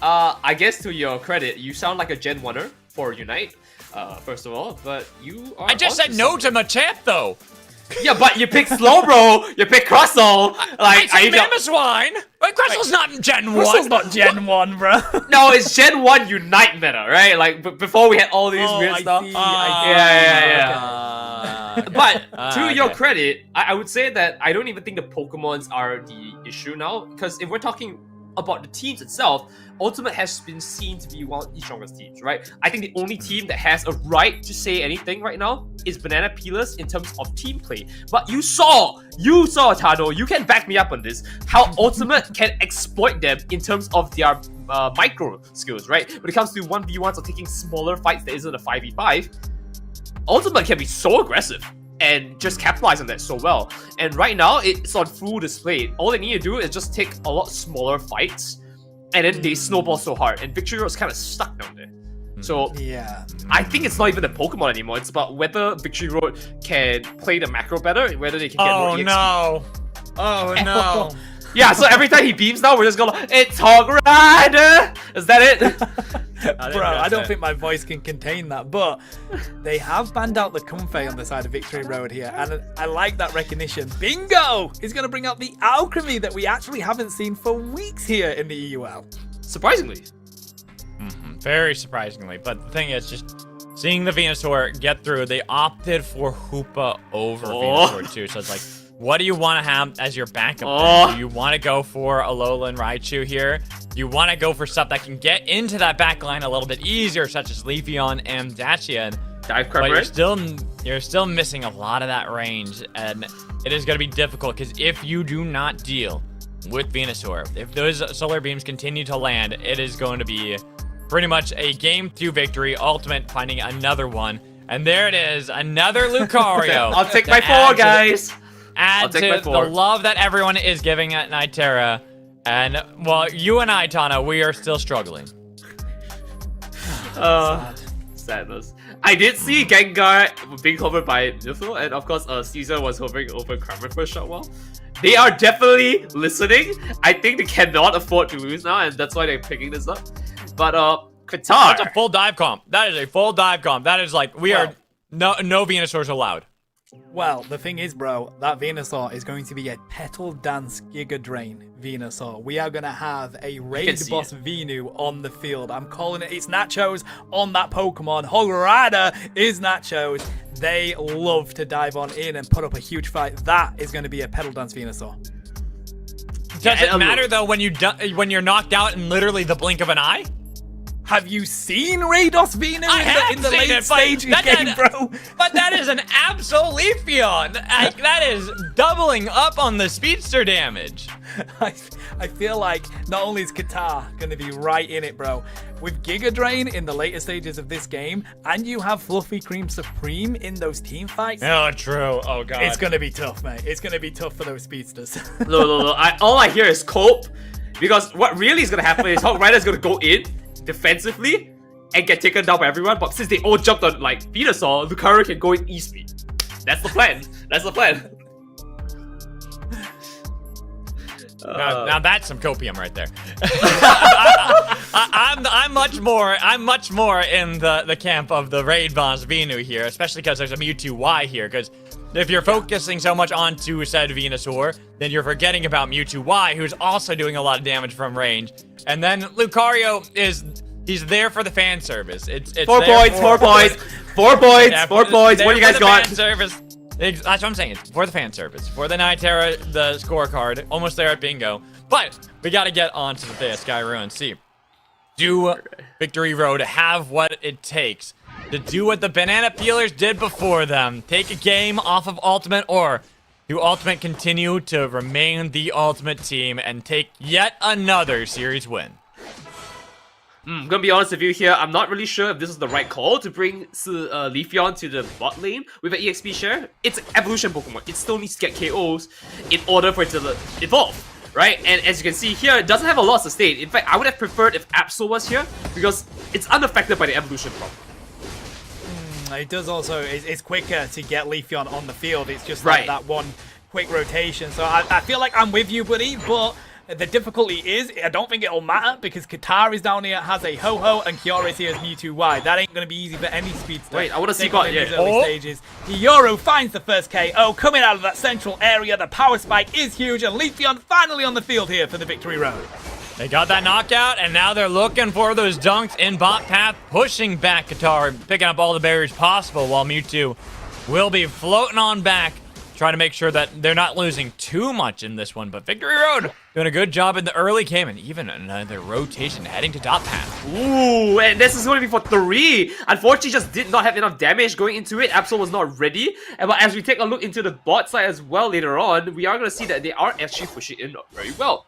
I guess to your credit, you sound like a Gen 1er for Unite. First of all, but you are. I just said no to Machamp though. Yeah, but you pick Slowbro, you pick Crustle. Like, I said Mamoswine. But Crustle's not in Gen 1. Crustle's not Gen 1, bro. No, it's Gen 1 Unite meta, right? Like, before we had all these weird stuff. I see. Yeah. But to your credit, I would say that I don't even think the Pokemons are the issue now, because if we're talking about the teams itself, Ultimate has been seen to be one of the strongest teams, right? I think the only team that has a right to say anything right now is Banana Peelers in terms of team play. But you saw, Tano, you can back me up on this, how Ultimate can exploit them in terms of their micro skills, right? When it comes to 1v1s or taking smaller fights that isn't a 5v5, Ultimate can be so aggressive and just capitalize on that so well. And right now, it's on full display. All they need to do is just take a lot smaller fights, and then they snowball so hard. And Victory Road's kind of stuck down there. So yeah, I think it's not even a Pokemon anymore. It's about whether Victory Road can play the macro better, and whether they can get more EXP. Oh no! Yeah, so every time he beams now, we're just going, it's Hog Rider! Is that it? Bro, I don't think my voice can contain that, but they have banned out the Comfey on the side of Victory Road here, and I like that recognition. Bingo! He's going to bring out the Alchemy that we actually haven't seen for weeks here in the EUL. Surprisingly. Very surprisingly, but the thing is, just seeing the Venusaur get through, they opted for Hoopa over Venusaur too, so it's like, what do you want to have as your backup? Do you want to go for Alolan Raichu here? Do you want to go for stuff that can get into that backline a little bit easier, such as Leafeon and Dacian? Dive But Crabber. you're still missing a lot of that range, and it is going to be difficult, because if you do not deal with Venusaur, if those Solar Beams continue to land, it is going to be pretty much a Game 2 victory, Ultimate finding another one. And there it is, another Lucario. I'll take my 4, guys. Add to the love that everyone is giving at Nitera. And, well, you and I, Tana, we are still struggling. Sadness. I did see Gengar being covered by Nifl, and of course, Caesar was hovering over Kramer for a short while. They are definitely listening. I think they cannot afford to lose now, and that's why they're picking this up. But, Qatar. That's a full dive comp. That is a full dive comp. That is like, we are, no Venusaurs allowed. Well, the thing is, bro, that Venusaur is going to be a Petal Dance Giga Drain Venusaur. We are going to have a Raid Boss Venu on the field. I'm calling it. It's Nachos on that Pokemon. Hog Rider is Nachos. They love to dive on in and put up a huge fight. That is going to be a Petal Dance Venusaur. Does it matter, though, when you're knocked out in literally the blink of an eye? Have you seen Raydos Venu in the late stage game, bro? But that is an Absolution. Like, that is doubling up on the speedster damage. I feel like not only is Qatar going to be right in it, bro, with Giga Drain in the later stages of this game, and you have Fluffy Cream Supreme in those team fights. Oh, true. Oh, God. It's going to be tough, mate. It's going to be tough for those speedsters. No. All I hear is cope, because what really is going to happen is Hog Rider is going to go in defensively, and get taken down by everyone, but since they all jumped on like Venusaur, Lucario can go in E-speed. That's the plan. That's the plan. Now that's some copium right there. I'm much more in the camp of the raid boss Venu here, especially because there's a Mewtwo Y here. Because if you're focusing so much onto said Venusaur, then you're forgetting about Mewtwo Y, who's also doing a lot of damage from range. And then Lucario he's there for the fan service. It's 4 points, 4 points, 4 points, Yeah, 4 points. What do you guys got? Fan service. That's what I'm saying. It's for the fan service. For the Nitera, the scorecard. Almost there at bingo. But we got to get on to the Skyru and see. Do Victory Road have what it takes to do what the Banana Peelers did before them? Take a game off of Ultimate, or do Ultimate continue to remain the Ultimate team and take yet another series win? I'm gonna be honest with you here, I'm not really sure if this is the right call to bring Leafeon to the bot lane with an EXP share. It's an evolution Pokemon. It still needs to get KOs in order for it to evolve, right? And as you can see here, it doesn't have a lot of sustain. In fact, I would have preferred if Absol was here because it's unaffected by the evolution problem. It does also, it's quicker to get Leafeon on the field. It's just like that one quick rotation. So I feel like I'm with you, buddy, but the difficulty is, I don't think it'll matter because Qatar is down here, has a Ho-Ho, and Kiora is here as Mewtwo Y. That ain't going to be easy for any speedster. Wait, I want to see bot in these early stages. Kiora finds the first KO, coming out of that central area. The power spike is huge, and Leafeon finally on the field here for the Victory Road. They got that knockout, and now they're looking for those dunks in bot path, pushing back Qatar, picking up all the barriers possible, while Mewtwo will be floating on back, trying to make sure that they're not losing too much in this one. But Victory Road doing a good job in the early game, and even another rotation heading to top path. Ooh, and this is going to be for 3. Unfortunately, just did not have enough damage going into it. Absol was not ready. But as we take a look into the bot side as well later on, we are going to see that they are actually pushing in very well.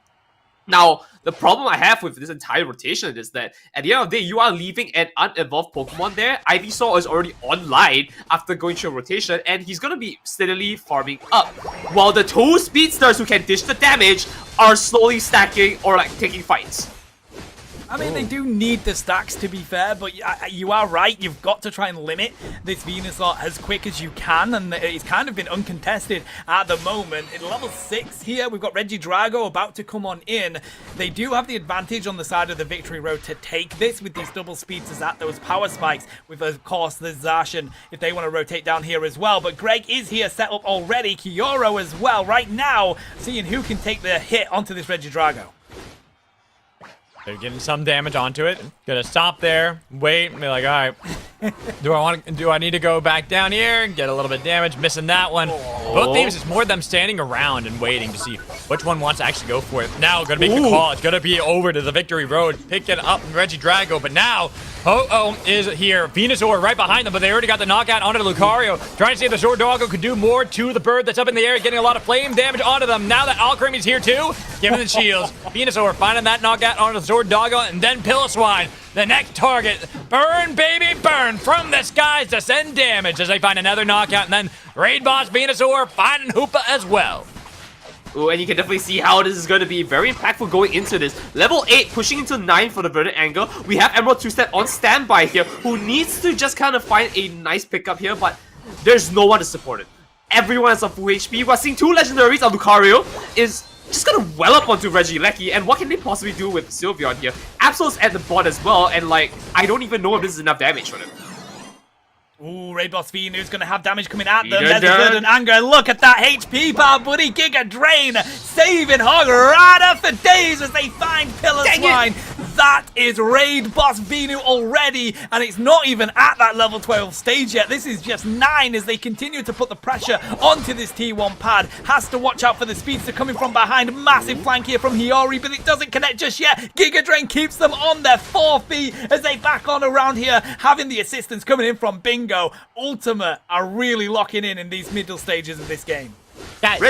Now, the problem I have with this entire rotation is that at the end of the day, you are leaving an unevolved Pokemon there. Ivysaur is already online after going through a rotation, and he's going to be steadily farming up. While the 2 speedsters who can dish the damage are slowly stacking or like taking fights. I mean, they do need the stacks, to be fair, but you are right. You've got to try and limit this Venusaur as quick as you can, and it's kind of been uncontested at the moment. In level 6 here, we've got Regidrago about to come on in. They do have the advantage on the side of the Victory Road to take this with these double speeds at those power spikes, with, of course, the Zacian if they want to rotate down here as well. But Greg is here set up already. Kioro as well right now, seeing who can take the hit onto this Regidrago. They're getting some damage onto it. Gonna stop there, wait, and be like, all right, do I need to go back down here and get a little bit of damage? Missing that one. Both teams, it's more them standing around and waiting to see which one wants to actually go for it. Now, gonna make the call. It's gonna be over to the Victory Road, picking up Regidrago, but now Ho-Oh is here. Venusaur right behind them, but they already got the knockout onto Lucario. Trying to see if the Sword Doggo could do more to the bird that's up in the air, getting a lot of flame damage onto them. Now that Alcremie's here too, giving the shields. Venusaur finding that knockout onto the Sword Doggo, and then Piloswine, the next target. Burn, baby, burn from the skies to send damage as they find another knockout, and then Raid Boss Venusaur finding Hoopa as well. Ooh, and you can definitely see how this is going to be very impactful going into this. Level 8 pushing into 9 for the verdant angle. We have Emerald 2-Step on standby here, who needs to just kind of find a nice pickup here, but there's no one to support it. Everyone is on full HP. We're seeing 2 legendaries of Lucario is just gonna well up onto Regieleki, and what can they possibly do with Sylveon here? Absol's at the bot as well, and like, I don't even know if this is enough damage for them. Ooh, Raid Boss Venu's gonna have damage coming at them. There's a Verdant Anger. Look at that HP bar, buddy. Giga Drain saving Hograda for days as they find Piloswine. That is Raid Boss Venu already, and it's not even at that level 12 stage yet. This is just 9 as they continue to put the pressure onto this T1 pad. Has to watch out for the speedster coming from behind. Massive flank here from Hiyori, but it doesn't connect just yet. Giga Drain keeps them on their 4 feet as they back on around here, having the assistance coming in from Bingo. Ultimate are really locking in these middle stages of this game. Guys,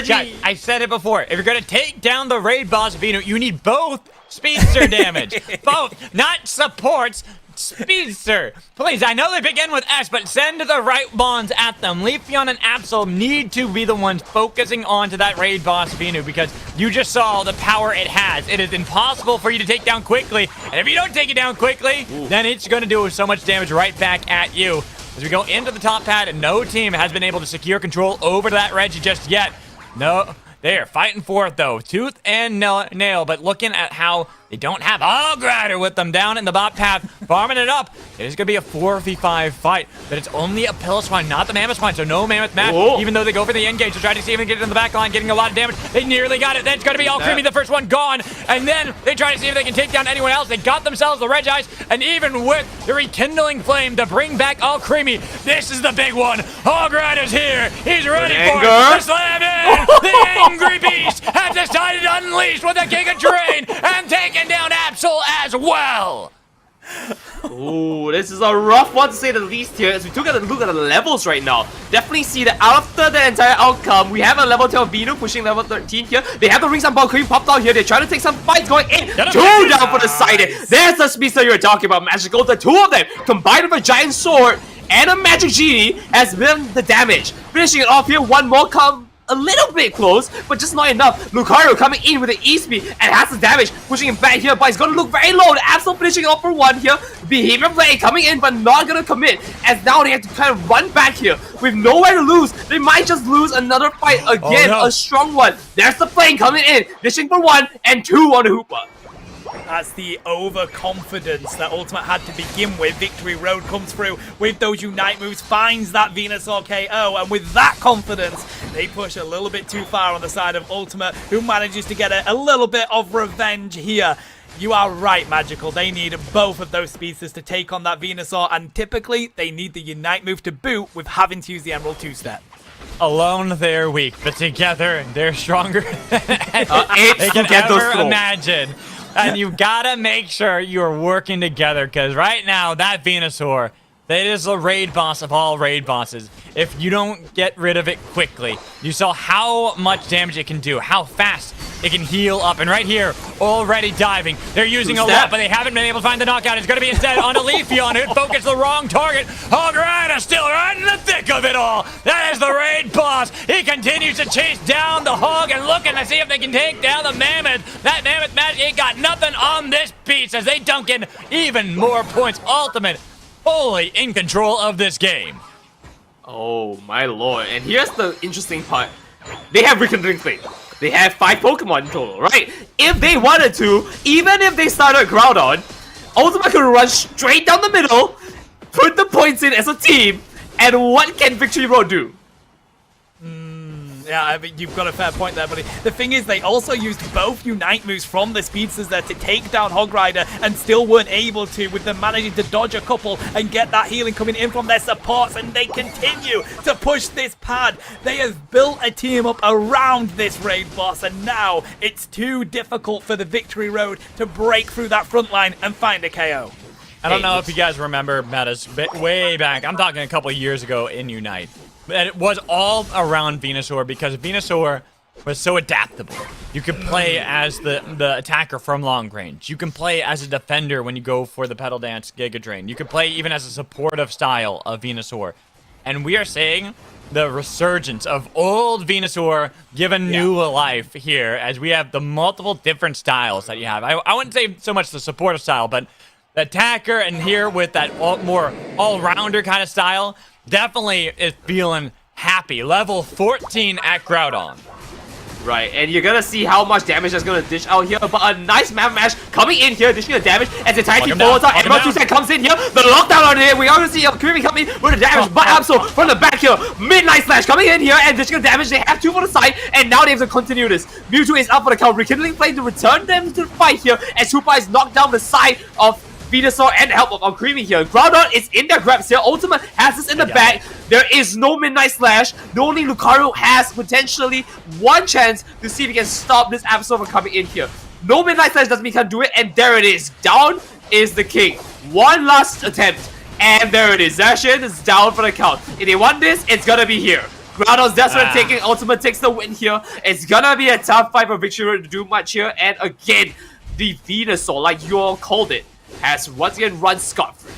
I said it before. If you're going to take down the Raid Boss Venu, you need both speedster damage. Both, not supports. Speedster, please, I know they begin with S, but send the right bonds at them. Leafeon and Absol need to be the ones focusing on to that raid boss Venu, because you just saw the power it has. It is impossible for you to take down quickly, and if you don't take it down quickly, then it's going to do so much damage right back at you. As we go into the top pad, and no team has been able to secure control over that Reggie just yet. No, they are fighting for it though, tooth and nail, but looking at how they don't have Grider with them down in the bot path, farming it up. It is going to be a 4v5 fight, but it's only a Piloswine, not the Mammoth Swine, so no Mammoth match, even though they go for the engage to try to see if they can get it in the back line, getting a lot of damage. They nearly got it. Then it's going to be all Creamy, the first one gone, and then they try to see if they can take down anyone else. They got themselves the Regice, and even with the Rekindling Flame to bring back all Creamy, this is the big one. Grider's here. He's ready for it. The slam in. The Angry Beast has decided to unleash with a Giga Drain and taking down Absol as well. Ooh, this is a rough one to say the least here. As we took a look at the levels right now, definitely see that after the entire outcome, we have a level 12 Venu pushing level 13 here. They have the rings on ball cream popped out here. They're trying to take some fights going in. Two down for the side. There's the speedster you were talking about, Magical. The two of them combined with a giant sword and a magic genie has been the damage. Finishing it off here, one more come a little bit close, but just not enough. Lucario coming in with the E-Speed and has the damage, pushing him back here, but he's gonna look very low. The Absol finishing off for one here. Behavior play coming in, but not gonna commit, as now they have to kind of run back here with nowhere to lose. They might just lose another fight again, a strong one. There's the plane coming in, dishing for one and two on the Hoopa. That's the overconfidence that Ultimate had to begin with. Victory Road comes through with those Unite moves, finds that Venusaur KO, and with that confidence, they push a little bit too far on the side of Ultimate, who manages to get a little bit of revenge here. You are right, Magical. They need both of those speedsters to take on that Venusaur, and typically, they need the Unite move to boot with having to use the Emerald two-step. Alone, they're weak, but together, they're stronger than they can ever imagine. And you gotta make sure you're working together, because right now, that Venusaur, that is the raid boss of all raid bosses. If you don't get rid of it quickly, you saw how much damage it can do, how fast it can heal up. And right here, already diving. They're using a lot, but they haven't been able to find the knockout. It's going to be instead on a Leafeon, who focused the wrong target. Grider still right in the thick of it all. That is the raid boss. He continues to chase down the Hog and looking to see if they can take down the Mammoth. That Mammoth match ain't got nothing on this piece as they dunk in even more points. Ultimate fully in control of this game. Oh my lord. And here's the interesting part. They have Rekindling Flame. They have 5 Pokemon in total, right? If they wanted to, even if they started Groudon, Ultimate could run straight down the middle, put the points in as a team, and what can Victory Road do? Yeah, I mean, you've got a fair point there, buddy. The thing is, they also used both Unite moves from the speedsters there to take down Hog Rider and still weren't able to, with them managing to dodge a couple and get that healing coming in from their supports, and they continue to push this pad. They have built a team up around this raid boss, and now it's too difficult for the Victory Road to break through that front line and find a KO. I don't know if you guys remember metas way back. I'm talking a couple years ago in Unite. And it was all around Venusaur because Venusaur was so adaptable. You could play as the attacker from long range. You can play as a defender when you go for the Petal Dance Giga Drain. You could play even as a supportive style of Venusaur. And we are seeing the resurgence of old Venusaur given new life here as we have the multiple different styles that you have. I wouldn't say so much the supportive style, but the attacker and here with that more all-rounder kind of style definitely is feeling happy. Level 14 at Groudon. Right, and you're gonna see how much damage that's gonna dish out here, but a nice map mash coming in here, dishing the damage as the entire team follows out. Emerald 2-set comes in here, the lockdown on it. We already see Creamy coming with the damage, but Absol from the back here, Midnight Slash coming in here and dishing the damage. They have 2 for the side, and now they have to continue this. Mewtwo is up for the count, Rekindling Flame to return them to the fight here, as Hoopa is knocked down the side of Venusaur and the help of Creamy here. Groudon is in their grabs here. Ultimate has this in the back. There is no Midnight Slash. The only Lucario has potentially one chance to see if he can stop this Absol from coming in here. No Midnight Slash doesn't mean he can do it, and there it is. Down is the king. One last attempt, and there it is. Zacian is down for the count. If they want this, it's gonna be here. Groudon's desperate taking. Ultimate takes the win here. It's gonna be a tough fight for Victory Road to do much here, and again, the Venusaur, like you all called it. has once again run scot-free.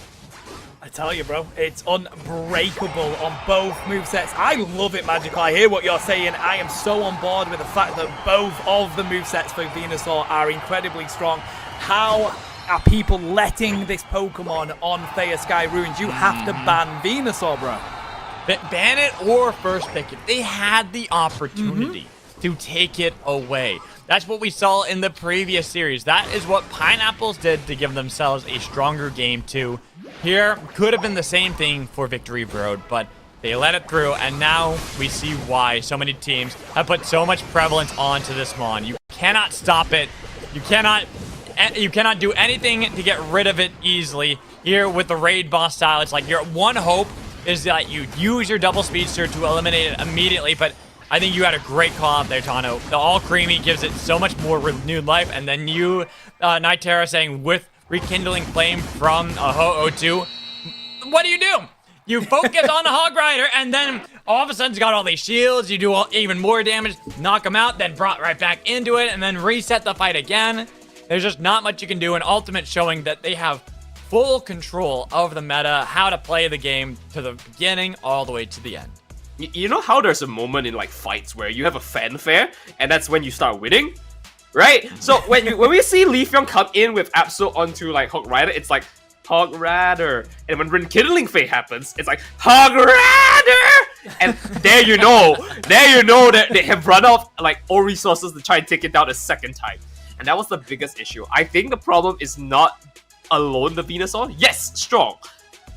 I tell you, bro, it's unbreakable on both movesets. I love it, Magical. I hear what you're saying. I am so on board with the fact that both of the movesets for Venusaur are incredibly strong. How are people letting this Pokemon on Thea Sky Ruins? You have to ban Venusaur, bro. Ban it or first pick it. They had the opportunity to take it away. That's what we saw in the previous series. That is what Pineapples did to give themselves a stronger game too. Here, could have been the same thing for Victory Road, but they let it through, and now we see why so many teams have put so much prevalence onto this Mon. You cannot stop it. You cannot do anything to get rid of it easily. Here with the raid boss style, it's like your one hope is that you use your double speedster to eliminate it immediately, but I think you had a great call out there, Tano. The all creamy gives it so much more renewed life, and then you, Nightera, saying with rekindling flame from a Ho-Oh2, what do? You focus on the Hog Rider, and then all of a sudden it's got all these shields, you do even more damage, knock them out, then brought right back into it, and then reset the fight again. There's just not much you can do, and Ultimate showing that they have full control of the meta, how to play the game to the beginning all the way to the end. You know how there's a moment in like fights where you have a fanfare, and that's when you start winning? Right? So when we see Li Fyong come in with Absol onto like Hog Rider, it's like Hog Rider. And when Rekindling Fate happens, it's like Hog Rider! And there you know that they have run off like all resources to try and take it down a second time. And that was the biggest issue. I think the problem is not alone the Venusaur. Yes, strong.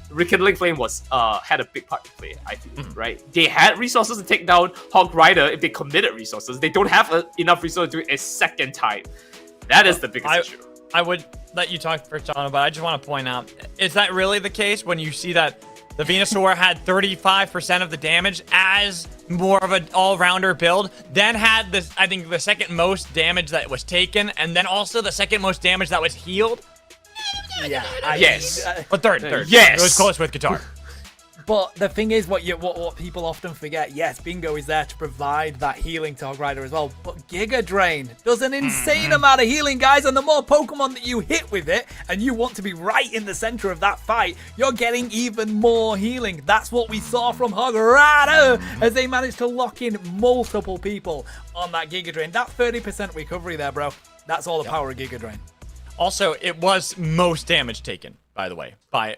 Rekindling Flame was had a big part to play, I feel, right? They had resources to take down Hog Rider if they committed resources. They don't have enough resources to do it a second time. That is the biggest issue. I would let you talk first, John, but I just want to point out, is that really the case when you see that the Venusaur had 35% of the damage as more of an all-rounder build, then had this, I think, the second most damage that was taken, and then also the second most damage that was healed? Yeah. Yes. But third. Yes. It was close with Guitar. But the thing is, what people often forget, yes, Bingo is there to provide that healing to Hog Rider as well, but Giga Drain does an insane amount of healing, guys, and the more Pokemon that you hit with it, and you want to be right in the center of that fight, you're getting even more healing. That's what we saw from Hog Rider, as they managed to lock in multiple people on that Giga Drain. That 30% recovery there, bro, that's all the power of Giga Drain. Also, it was most damage taken, by the way, by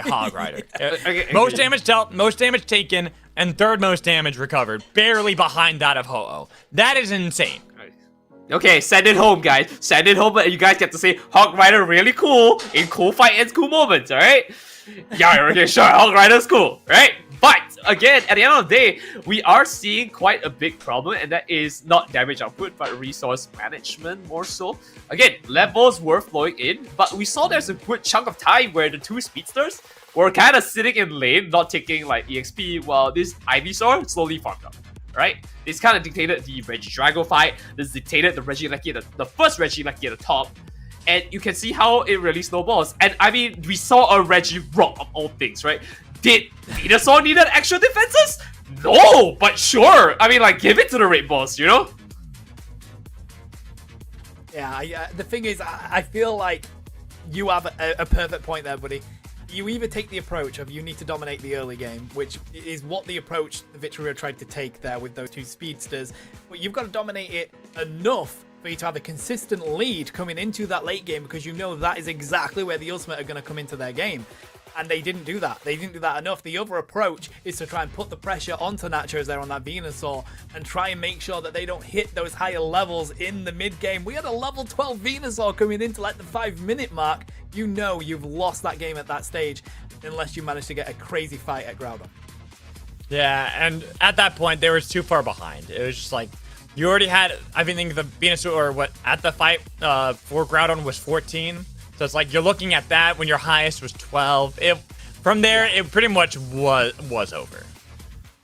Hog Rider. Okay. Most damage dealt, most damage taken, and third most damage recovered, barely behind that of Ho-Oh. That is insane. Okay, send it home, guys. Send it home, but you guys get to say Hog Rider really cool in cool fight and cool moments, alright? Yeah, okay, sure, Hog Rider's cool, right? But again, at the end of the day, we are seeing quite a big problem, and that is not damage output, but resource management more so. Again, levels were flowing in, but we saw there's a good chunk of time where the two speedsters were kind of sitting in lane, not taking like EXP, while this Ivysaur slowly farmed up. Right? This kind of dictated the Regidrago fight. This dictated the Regieleki, the first Regieleki at the top. And you can see how it really snowballs. And I mean, we saw a Regirock of all things, right? Did Venusaur need extra defenses? No, but sure. I mean, like, give it to the Raid Boss, you know? Yeah, the thing is, I feel like you have a perfect point there, buddy. You either take the approach of you need to dominate the early game, which is what the approach the Victory Road tried to take there with those two speedsters, but you've got to dominate it enough for you to have a consistent lead coming into that late game, because you know that is exactly where the Ultimate are going to come into their game. And they didn't do that. They didn't do that enough. The other approach is to try and put the pressure onto Nacho as they're on that Venusaur and try and make sure that they don't hit those higher levels in the mid game. We had a level 12 Venusaur coming into like the 5-minute mark. You know you've lost that game at that stage unless you manage to get a crazy fight at Groudon. Yeah, and at that point, they were too far behind. It was just like, you already had, I think the Venusaur, at the fight for Groudon was 14. So it's like you're looking at that when your highest was 12. From there, it pretty much was over.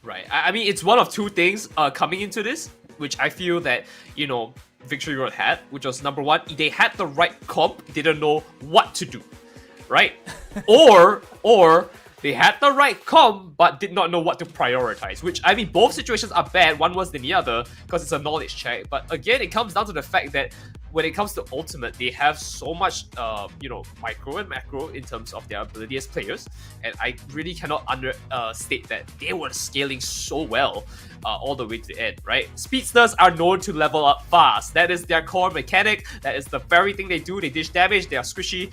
Right. I mean, it's one of two things coming into this, which I feel that, you know, Victory Road had, which was number one, they had the right comp, didn't know what to do, right? or They had the right comp, but did not know what to prioritize. Which, I mean, both situations are bad, one worse than the other, because it's a knowledge check. But again, it comes down to the fact that when it comes to Ultimate, they have so much, micro and macro in terms of their ability as players. And I really cannot understate that they were scaling so well all the way to the end, right? Speedsters are known to level up fast. That is their core mechanic. That is the very thing they do. They dish damage, they are squishy.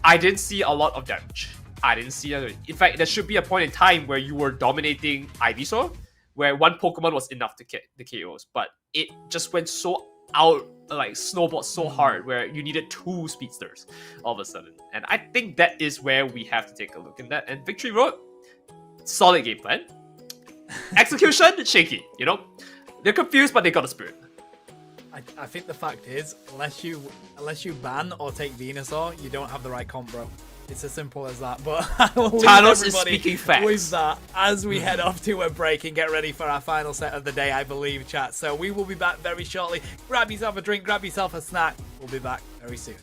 I didn't see a lot of damage. I didn't see it. In fact, there should be a point in time where you were dominating Ivysaur, where one Pokemon was enough to get the KOs, but it just went so out, like snowballed so hard, where you needed 2 speedsters all of a sudden. And I think that is where we have to take a look in that. And Victory Road, solid game plan. Execution, shaky, They're confused, but they got a spirit. I think the fact is, unless you ban or take Venusaur, you don't have the right comp, bro. It's as simple as that. But I will leave Thanos is everybody speaking facts. with that as we head off to a break and get ready for our final set of the day, I believe, chat. So we will be back very shortly. Grab yourself a drink, grab yourself a snack. We'll be back very soon.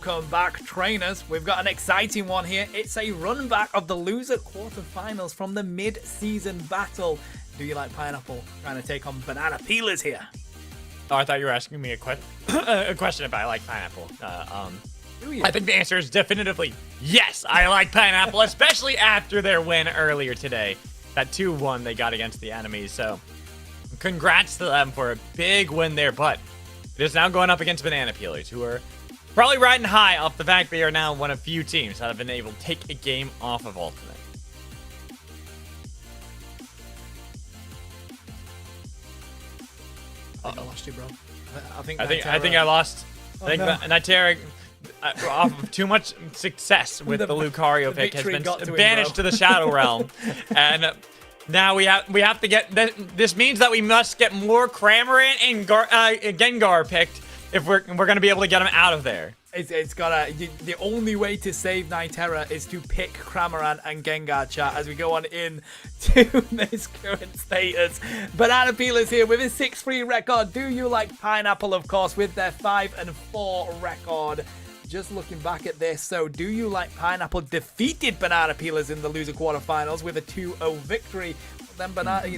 Welcome back, trainers. We've got an exciting one here. It's a run back of the loser quarterfinals from the mid-season battle. Do you like pineapple? Trying to take on banana peelers here. Oh, I thought you were asking me a question if I like pineapple. Do you? I think the answer is definitively yes, I like pineapple, especially after their win earlier today. That 2-1 they got against the enemies, so congrats to them for a big win there, but it is now going up against banana peelers, who are probably riding high off the fact they are now one of few teams that have been able to take a game off of Ultimate. I think I lost you, bro. I think I lost. I think Nitera, off of too much success with the Lucario pick, has been banished to the Shadow Realm, and now we have to get. This means that we must get more Cramorant and Gengar picked if we're going to be able to get him out of there. It's gotta. The only way to save Nitera is to pick Cramorant and Gengar, chat, as we go on in to this current status. Banana Peelers here with his 6-3 record. Do you like pineapple? Of course, with their 5-4 record. Just looking back at this, so do you like pineapple defeated banana peelers in the loser quarterfinals with a 2-0 victory? Then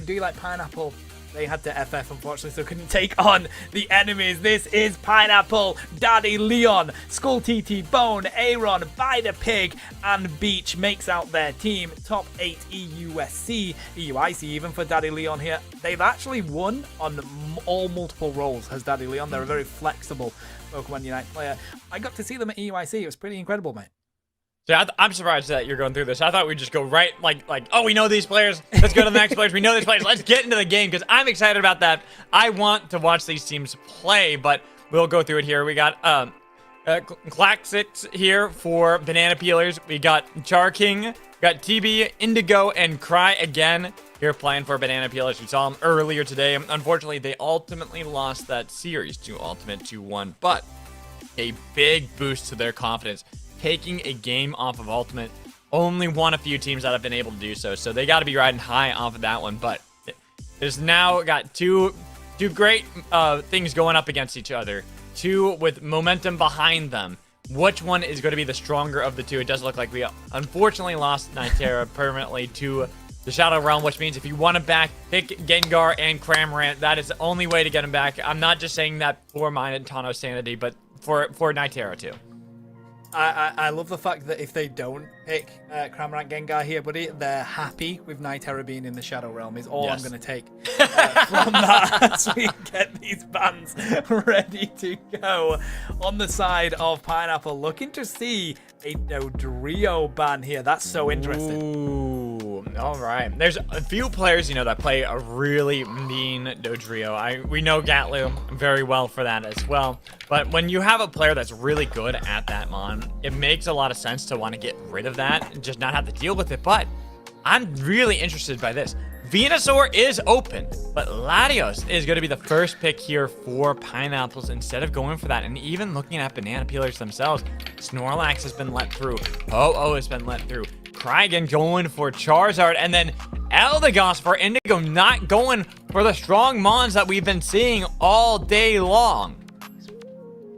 do you like pineapple? They had to FF, unfortunately, so couldn't take on the enemies. This is Pineapple, Daddy Leon, Skull TT, Bone, Aaron, Bida Pig, and Beach makes out their team. Top 8 EUIC even for Daddy Leon here. They've actually won on all multiple roles as Daddy Leon. They're a very flexible Pokemon Unite player. I got to see them at EUIC. It was pretty incredible, mate. Yeah, I'm surprised that you're going through this. I thought we'd just go right, like, oh, we know these players. Let's go to the next players. We know these players. Let's get into the game because I'm excited about that. I want to watch these teams play, but we'll go through it here. We got Claxics here for Banana Peelers. We got Charking, we got TB, Indigo, and Cry again here playing for Banana Peelers. We saw them earlier today. Unfortunately, they ultimately lost that series to Ultimate 2-1, but a big boost to their confidence. Taking a game off of Ultimate, only one of few teams that have been able to do so. So they got to be riding high off of that one. But there's now got two great things going up against each other. Two with momentum behind them. which one is going to be the stronger of the two. It does look like we unfortunately lost Nitera permanently to the Shadow Realm, which means if you want to back, pick Gengar and Cramorant. That is the only way to get him back. I'm not just saying that for mine and Tano's sanity, but for Nitera too. I love the fact that if they don't pick Cramorant Gengar here, buddy, they're happy with Nitera being in the Shadow Realm is all I'm going to take from that as we get these bans ready to go. On the side of Pineapple, looking to see a Dodrio ban here. That's so interesting. Ooh, all right. There's a few players, that play a really mean Dodrio. We know Ghatlue very well for that as well. But when you have a player that's really good at that mon, it makes a lot of sense to want to get rid of that and just not have to deal with it. But I'm really interested by this. Venusaur is open, but Latios is going to be the first pick here for Pineapples instead of going for that. And even looking at Banana Peelers themselves, Snorlax has been let through. Oh has been let through. Kragan going for Charizard, and then Eldegoss for Indigo, not going for the strong mons that we've been seeing all day long.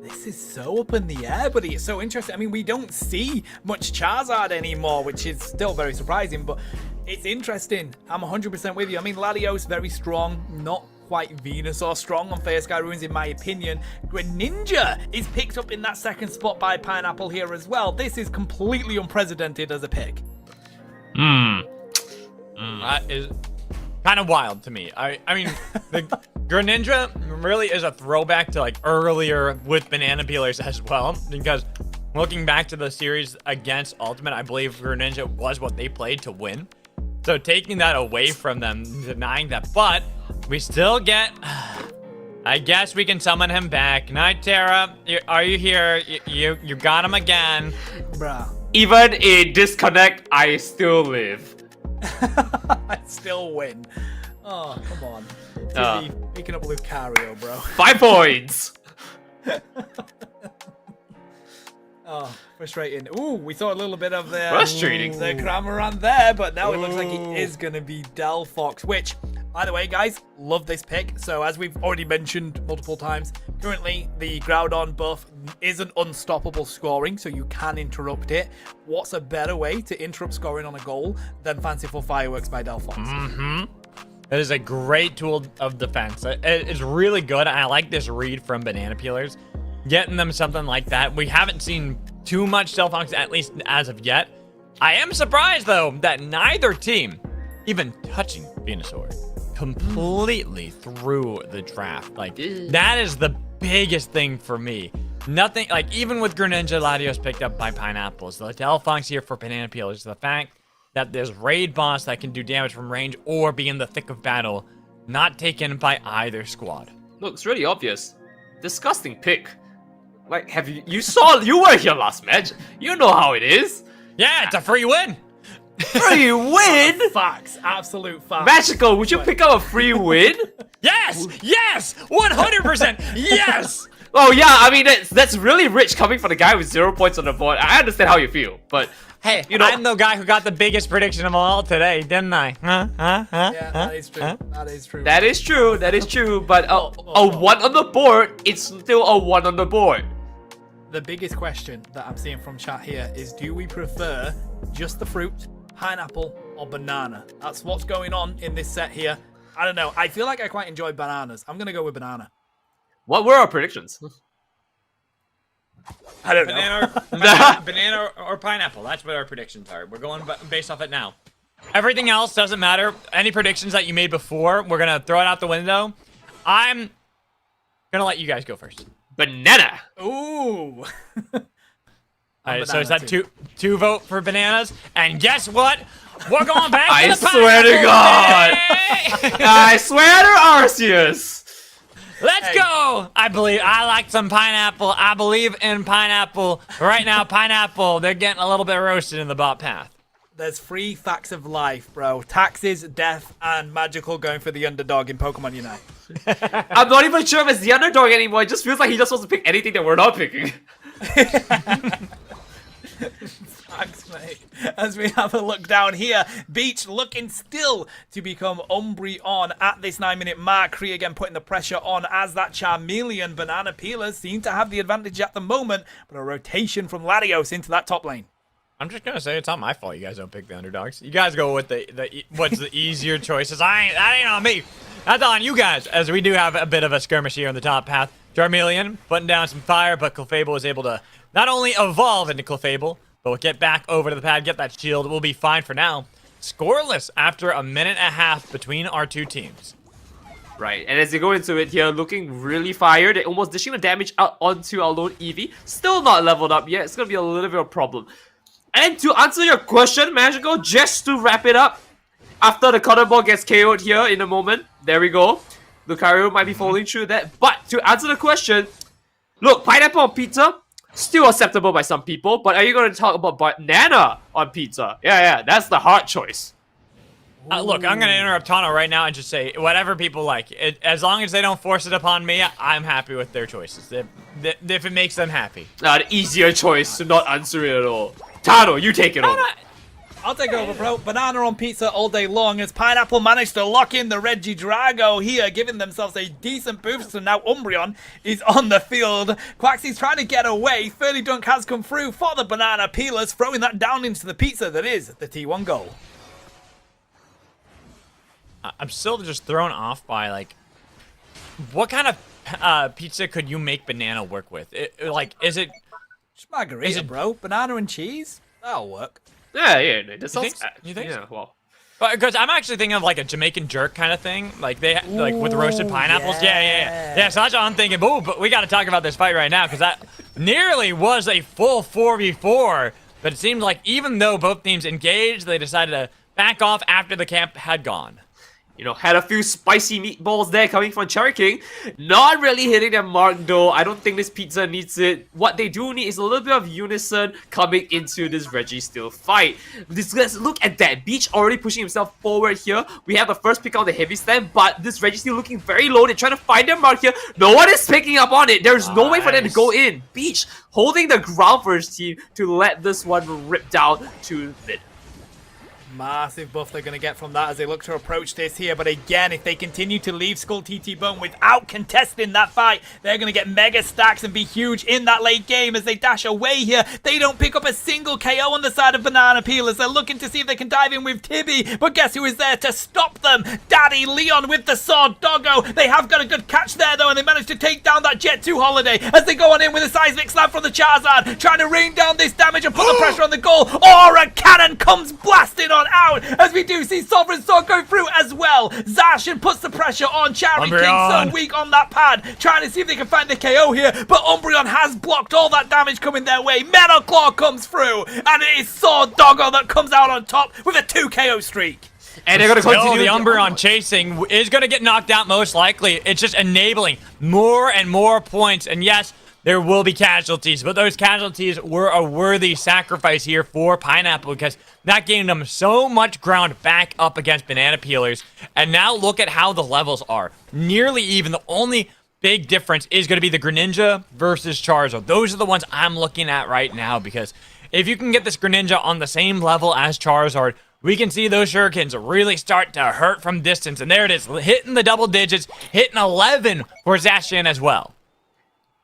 This is so up in the air, buddy. It's so interesting. I mean, we don't see much Charizard anymore, which is still very surprising, but it's interesting. I'm 100% with you. I mean, Latios, very strong, not quite Venusaur strong on Fire Sky Ruins, in my opinion. Greninja is picked up in that second spot by Pineapple here as well. This is completely unprecedented as a pick. That is kind of wild to me. I mean, the Greninja really is a throwback to like earlier with Banana Peelers as well, because looking back to the series against Ultimate, I believe Greninja was what they played to win. So taking that away from them, denying that, but we still get, I guess we can summon him back. Nitera, are you here? You got him again. Bruh. Even in disconnect, I still live. I still win. Oh, come on. TV picking up Lucario, bro. 5 points. Oh, frustrating. Ooh, we saw a little bit of the Frustrating. The Cramorant there, but now it looks like it is going to be Delphox, which, by the way, guys, love this pick. So as we've already mentioned multiple times, currently the Groudon buff isn't unstoppable scoring, so you can interrupt it. What's a better way to interrupt scoring on a goal than Fanciful Fireworks by Delphox? That is a great tool of defense. It's really good. I like this read from Banana Peelers. Getting them something like that. We haven't seen too much Delphox, at least as of yet. I am surprised, though, that neither team even touching Venusaur completely through the draft. Like, that is the biggest thing for me. Nothing, like, even with Greninja, Latios picked up by Pineapples. The Delphox here for Banana Peelers. The fact that there's Raid Boss that can do damage from range or be in the thick of battle, not taken by either squad. Look, it's really obvious. Disgusting pick. Like, you were here last match. You know how it is. Yeah, it's a free win. Free win? Facts. Absolute facts. Magical, would you pick up a free win? Yes! Yes! 100%! Yes! Oh yeah, I mean, that's really rich coming from the guy with 0 points on the board. I understand how you feel, but... Hey, I'm the guy who got the biggest prediction of all today, didn't I? Yeah, that is true. That is true. That is true. That is true. But a 1 on the board, it's still a 1 on the board. The biggest question that I'm seeing from chat here is, do we prefer just the fruit, pineapple, or banana? That's what's going on in this set here. I don't know. I feel like I quite enjoy bananas. I'm going to go with banana. What were our predictions? I don't know. Banana or pineapple. That's what our predictions are. We're going based off it now. Everything else doesn't matter. Any predictions that you made before, we're going to throw it out the window. I'm going to let you guys go first. Banana. Ooh. All right, so is that two vote for bananas? And guess what? We're going back I to the swear to God. I swear to Arceus. Let's go. I like some pineapple. I believe in pineapple. Right now, pineapple, they're getting a little bit roasted in the bot path. There's 3 facts of life, bro. Taxes, death, and magical going for the underdog in Pokemon Unite. I'm not even sure if it's the underdog anymore. It just feels like he just wants to pick anything that we're not picking. Max, mate. As we have a look down here, Beach looking still to become Umbreon at this 9-minute mark. Kree again putting the pressure on as that Charmeleon banana peelers seem to have the advantage at the moment, but a rotation from Latios into that top lane. I'm just gonna say it's not my fault you guys don't pick the underdogs. You guys go with what's the easier choices. That ain't on me. That's on you guys, as we do have a bit of a skirmish here on the top path. Charmeleon putting down some fire, but Clefable is able to not only evolve into Clefable, but we'll get back over to the pad, get that shield. We'll be fine for now. Scoreless after a minute and a half between our two teams. Right, and as they go into it here, looking really fired, they're almost dishing the damage out onto our lone Eevee. Still not leveled up yet, it's gonna be a little bit of a problem. And to answer your question, Magical, just to wrap it up, after the Cotton Ball gets KO'd here in a moment, there we go. Lucario might be falling through that, but to answer the question, look, pineapple on pizza, still acceptable by some people, but are you going to talk about banana on pizza? Yeah, that's the hard choice. Look, I'm going to interrupt Tano right now and just say, whatever people like, as long as they don't force it upon me, I'm happy with their choices, if it makes them happy. An easier choice to not answer it at all. Tano, you take it over. I'll take over, bro. Banana on pizza all day long as Pineapple managed to lock in the Regidrago here, giving themselves a decent boost. So now Umbreon is on the field. Quaxly's trying to get away. Furry Dunk has come through for the banana peelers, throwing that down into the pizza that is the T1 goal. I'm still just thrown off by, like, what kind of pizza could you make banana work with? Is it... Just margarita, bro. Banana and cheese? That'll work. Yeah, that sounds... You think yeah, so? well... Because I'm actually thinking of like a Jamaican jerk kind of thing, like like with roasted pineapples. Yeah. So that's what I'm thinking. But we got to talk about this fight right now because that nearly was a full 4v4. But it seems like even though both teams engaged, they decided to back off after the camp had gone. You know, had a few spicy meatballs there coming from Cherry King. Not really hitting their mark though. I don't think this pizza needs it. What they do need is a little bit of unison coming into this Registeel fight. Let's look at that. Beach already pushing himself forward here. We have the first pick on the heavy stand, but this Registeel looking very low. They're trying to find their mark here. No one is picking up on it. There's no way for them to go in. Beach holding the ground for his team to let this one rip down to mid. Massive buff they're going to get from that as they look to approach this here. But again, if they continue to leave Skull TT Bone without contesting that fight, they're going to get mega stacks and be huge in that late game as they dash away here. They don't pick up a single KO on the side of Banana Peelers. They're looking to see if they can dive in with Tibby. But guess who is there to stop them? Daddy Leon with the sword. Doggo. They have got a good catch there though, and they managed to take down that Jet 2 Holiday as they go on in with a seismic slap from the Charizard, trying to rain down this damage and put the pressure on the goal. Aura Cannon comes blasting on out as we do see Sovereign Sword go through as well. Zacian puts the pressure on. Cherry King so weak on that pad, trying to see if they can find the KO here, but Umbreon has blocked all that damage coming their way. Metal Claw comes through, and it is Sword Doggo that comes out on top with a 2 KO streak. And they're going to continue. The Umbreon chasing is going to get knocked out most likely. It's just enabling more and more points, and yes, there will be casualties, but those casualties were a worthy sacrifice here for Pineapple because that gained them so much ground back up against Banana Peelers. And now look at how the levels are. Nearly even. The only big difference is going to be the Greninja versus Charizard. Those are the ones I'm looking at right now because if you can get this Greninja on the same level as Charizard, we can see those shurikens really start to hurt from distance. And there it is, hitting the double digits, hitting 11 for Zacian as well.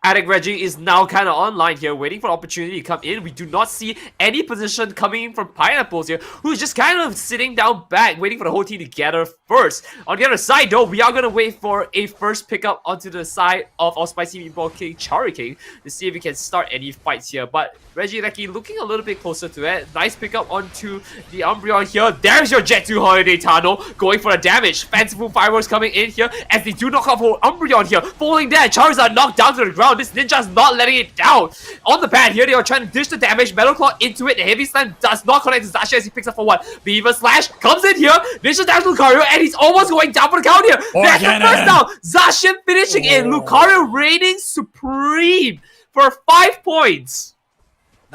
Addict Reggie is now kind of online here, waiting for opportunity to come in. We do not see any position coming in from Pineapples here, who's just kind of sitting down back, waiting for the whole team to gather first. On the other side, though, we are going to wait for a first pickup onto the side of our Spicy Meatball King, Cherry King, to see if we can start any fights here. But Regieleki looking a little bit closer to it. Nice pickup onto the Umbreon here. There's your Jet 2 Holiday Tano, going for the damage. Fanciful Fireworks coming in here, as they do knock off Umbreon here. Falling there, Charizard knocked down to the ground. This Ninja's not letting it down. On the pad here, they are trying to dish the damage. Metal Claw into it. The Heavy Slam does not connect to Zacian as he picks up for one. Beaver Slash comes in here. Ninja dash Lucario, and he's almost going down for the count here. That's the first down. Zacian finishing it. Lucario reigning supreme for 5 points.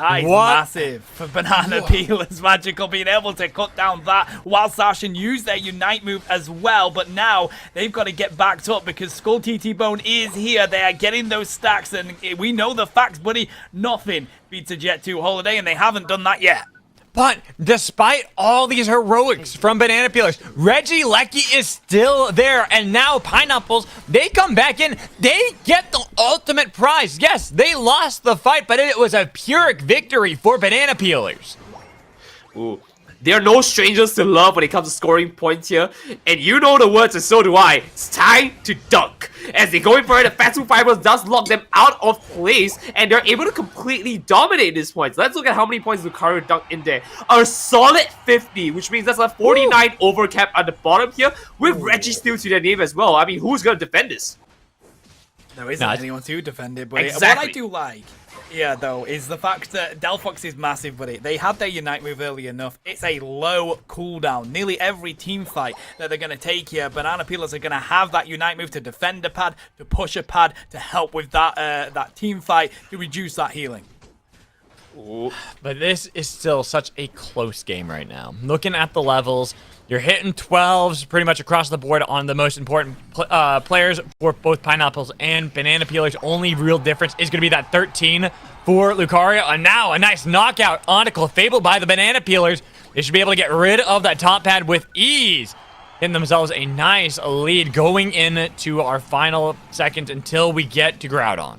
That is massive for Banana Peeler's Magical, being able to cut down that while Sarshan used their Unite move as well. But now they've got to get backed up because Skull TT Bone is here. They are getting those stacks, and we know the facts, buddy. Nothing beats a Jet 2 Holiday, and they haven't done that yet. But despite all these heroics from Banana Peelers, Reggie Lecky is still there. And now Pineapples, they come back in. They get the ultimate prize. Yes, they lost the fight, but it was a Pyrrhic victory for Banana Peelers. Ooh. They are no strangers to love when it comes to scoring points here. And you know the words, and so do I. It's time to dunk. As they go in for it, the Phantom Fibers does lock them out of place, and they're able to completely dominate these points. Let's look at how many points Lucario dunked in there. A solid 50, which means that's a 49 overcap at the bottom here, with Reggie still to their name as well. I mean, who's going to defend this? There isn't anyone to defend it, but exactly. What I do like, though, is the fact that Delphox is massive, buddy. They had their Unite move early enough. It's a low cooldown. Nearly every team fight that they're going to take here, Banana Peelers are going to have that Unite move to defend a pad, to push a pad, to help with that that team fight, to reduce that healing. Ooh. But this is still such a close game right now. Looking at the levels, you're hitting 12s pretty much across the board on the most important players for both Pineapples and Banana Peelers. Only real difference is going to be that 13 for Lucario. And now a nice knockout onto Clefable by the Banana Peelers. They should be able to get rid of that top pad with ease. Getting themselves a nice lead going into our final seconds until we get to Groudon.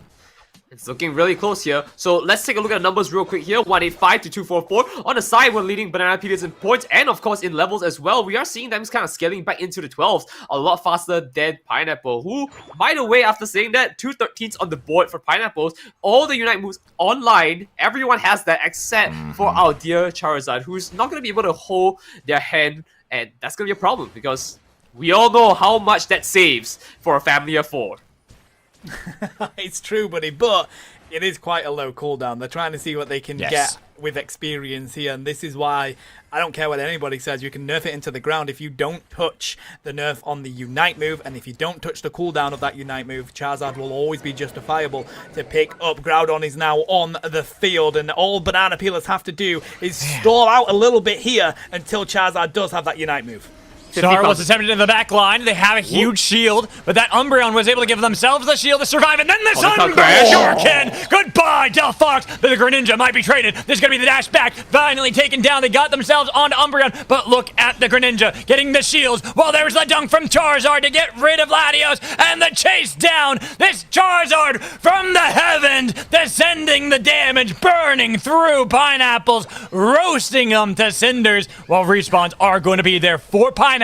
It's looking really close here. So let's take a look at the numbers real quick here. 185 to 244. On the side, we're leading Banana Peelers in points and, of course, in levels as well. We are seeing them kind of scaling back into the 12s a lot faster than Pineapple, who, by the way, after saying that, 2 13s on the board for Pineapples. All the Unite moves online. Everyone has that except for our dear Charizard, who's not going to be able to hold their hand. And that's going to be a problem because we all know how much that saves for a family of 4. It's true, buddy, but it is quite a low cooldown. They're trying to see what they can get with experience here, and this is why I don't care what anybody says. You can nerf it into the ground if you don't touch the nerf on the Unite move, and if you don't touch the cooldown of that Unite move, Charizard will always be justifiable to pick up. Groudon is now on the field, and all Banana Peelers have to do is stall out a little bit here until Charizard does have that Unite move. Star was attempted in the back line. They have a huge shield, but that Umbreon was able to give themselves the shield to survive, and then the Sunburst! Goodbye, Delphox! But the Greninja might be traded. This is going to be the dash back. Finally taken down. They got themselves onto Umbreon, but look at the Greninja getting the shields, while there's the dunk from Charizard to get rid of Latios, and the chase down. This Charizard from the heavens, descending the damage, burning through Pineapples, roasting them to cinders, while respawns are going to be there for Pineapple.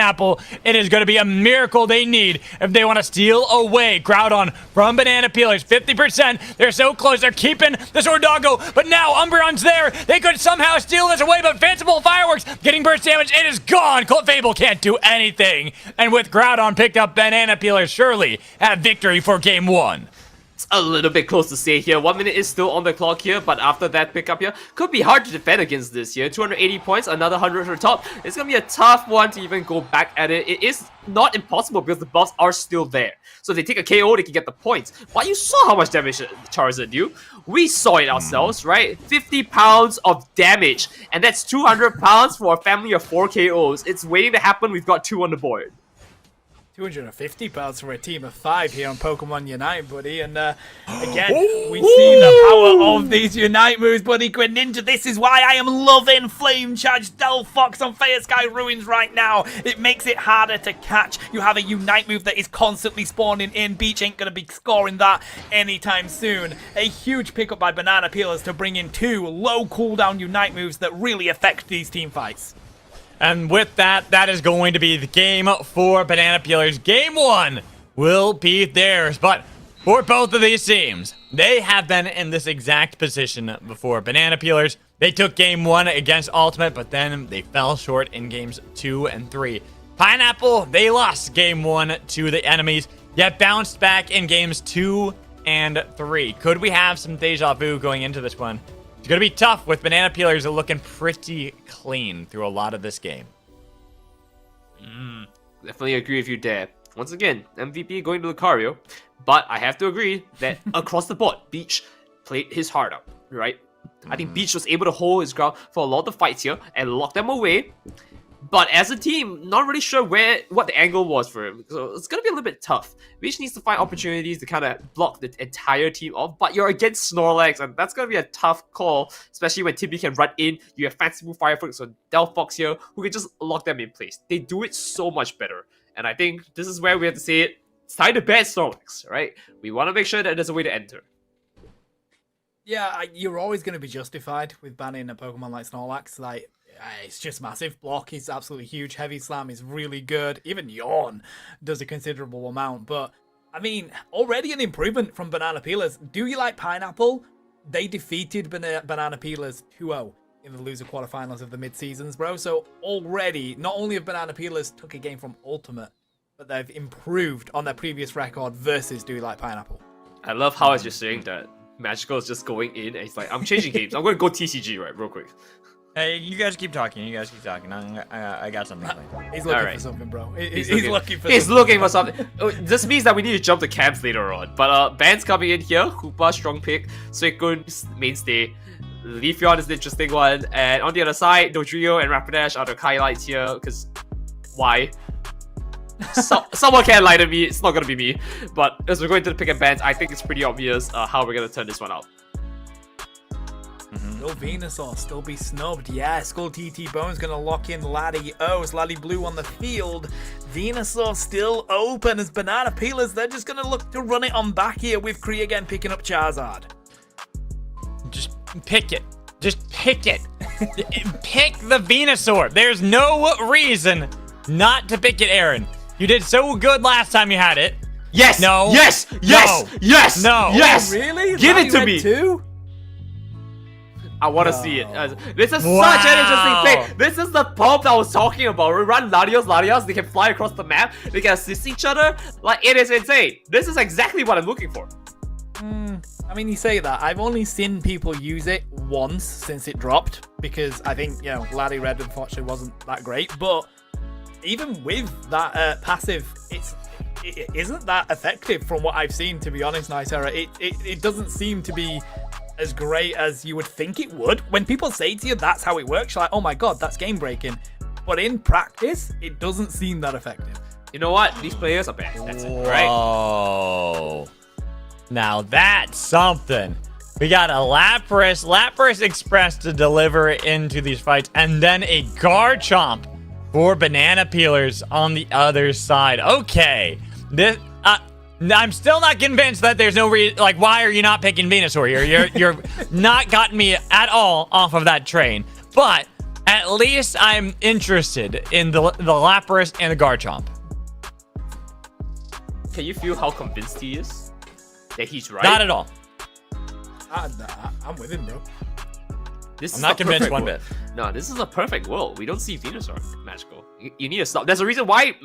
It is going to be a miracle they need if they want to steal away Groudon from Banana Peelers. 50%. They're so close. They're keeping the Sword Doggo, but now Umbreon's there. They could somehow steal this away, but Fanciful Fireworks getting burst damage. It is gone. Clefable can't do anything. And with Groudon picked up, Banana Peelers surely have victory for game 1. It's a little bit close to say here. 1 minute is still on the clock here, but after that pickup here, could be hard to defend against this here. 280 points, another 100 to the top. It's going to be a tough one to even go back at it. It is not impossible because the buffs are still there. So if they take a KO, they can get the points. But you saw how much damage Charizard do. We saw it ourselves, right? 50 pounds of damage, and that's 200 pounds for a family of 4 KOs. It's waiting to happen. We've got 2 on the board. 250 pounds for a team of 5 here on Pokemon Unite, buddy. And again, we see the power of these Unite moves, buddy. Greninja, this is why I am loving Flame Charge Delphox on Fire Sky Ruins right now. It makes it harder to catch. You have a Unite move that is constantly spawning in. Beach ain't going to be scoring that anytime soon. A huge pickup by Banana Peelers to bring in 2 low cooldown Unite moves that really affect these team fights. And with that, that is going to be the game for Banana Peelers. Game 1 will be theirs, but for both of these teams, they have been in this exact position before. Banana Peelers, they took game 1 against Ultimate, but then they fell short in games 2 and 3. Pineapple, they lost game 1 to the enemies, yet bounced back in games 2 and 3. Could we have some deja vu going into this one? It's going to be tough with Banana Peelers looking pretty clean through a lot of this game. Definitely agree with you there. Once again, MVP going to Lucario, but I have to agree that across the board, Beach played his heart out, right? I think Beach was able to hold his ground for a lot of the fights here and lock them away. But as a team, not really sure what the angle was for him. So it's going to be a little bit tough. Beach needs to find opportunities to kind of block the entire team off. But you're against Snorlax, and that's going to be a tough call, especially when Timmy can run in. You have Fanciful Firefox or Delphox here who can just lock them in place. They do it so much better. And I think this is where we have to say it. It's time to ban Snorlax, right? We want to make sure that there's a way to enter. Yeah, you're always going to be justified with banning a Pokemon like Snorlax. Like, it's just massive. Block is absolutely huge. Heavy Slam is really good. Even Yawn does a considerable amount. But, I mean, already an improvement from Banana Peelers. Do you like Pineapple? They defeated Banana Peelers 2-0 in the loser quarterfinals of the mid-seasons, bro. So already, not only have Banana Peelers took a game from Ultimate, but they've improved on their previous record versus Do You Like Pineapple. I love how as you're saying that Magical is just going in and he's like, I'm changing games. I'm going to go TCG, right, real quick. Hey, you guys keep talking. I got something to play. He's looking for something, bro. He's looking for something. Oh, this means that we need to jump the camps later on. But bands coming in here. Hoopa, strong pick. Suicune, mainstay. Leafeon is the interesting one. And on the other side, Dodrio and Rapidash are the highlights here. Because why? Someone can't lie to me. It's not going to be me. But as we're going to the pick and bans, I think it's pretty obvious how we're going to turn this one out. Will Venusaur still be snubbed? Yeah, Skull TT Bone's gonna lock in Laddie O. It's Laddie Blue on the field. Venusaur still open as Banana Peelers. They're just gonna look to run it on back here with Kree again picking up Charizard. Just pick it. Just pick it. Pick the Venusaur. There's no reason not to pick it, Aaron. You did so good last time you had it. Yes! No! Yes! Yes! No! Yes! No! Yes! Oh, really? Give it to me! Too? I want to see it. This is such an interesting thing. This is the pump I was talking about. We run Latios. They can fly across the map. They can assist each other. Like, it is insane. This is exactly what I'm looking for. I mean, you say that. I've only seen people use it once since it dropped. Because I think, you know, Laddie Red unfortunately wasn't that great. But even with that passive, it isn't that effective from what I've seen, to be honest, Nicera. It doesn't seem to be as great as you would think it would. When people say to you that's how it works, you're like, oh my god, that's game breaking. But in practice, it doesn't seem that effective. You know what? These players are bad. That's it, right? Oh, now that's something. We got a Lapras Express to deliver into these fights, and then a Garchomp for Banana Peelers on the other side. Okay, this. I'm still not convinced that there's no reason. Like, why are you not picking Venusaur here? You're not gotten me at all off of that train. But at least I'm interested in the Lapras and the Garchomp. Can you feel how convinced he is that he's right? Not at all. I'm with him, bro. I'm not convinced one bit. No, this is a perfect world. We don't see Venusaur magical. You need to stop. There's a reason why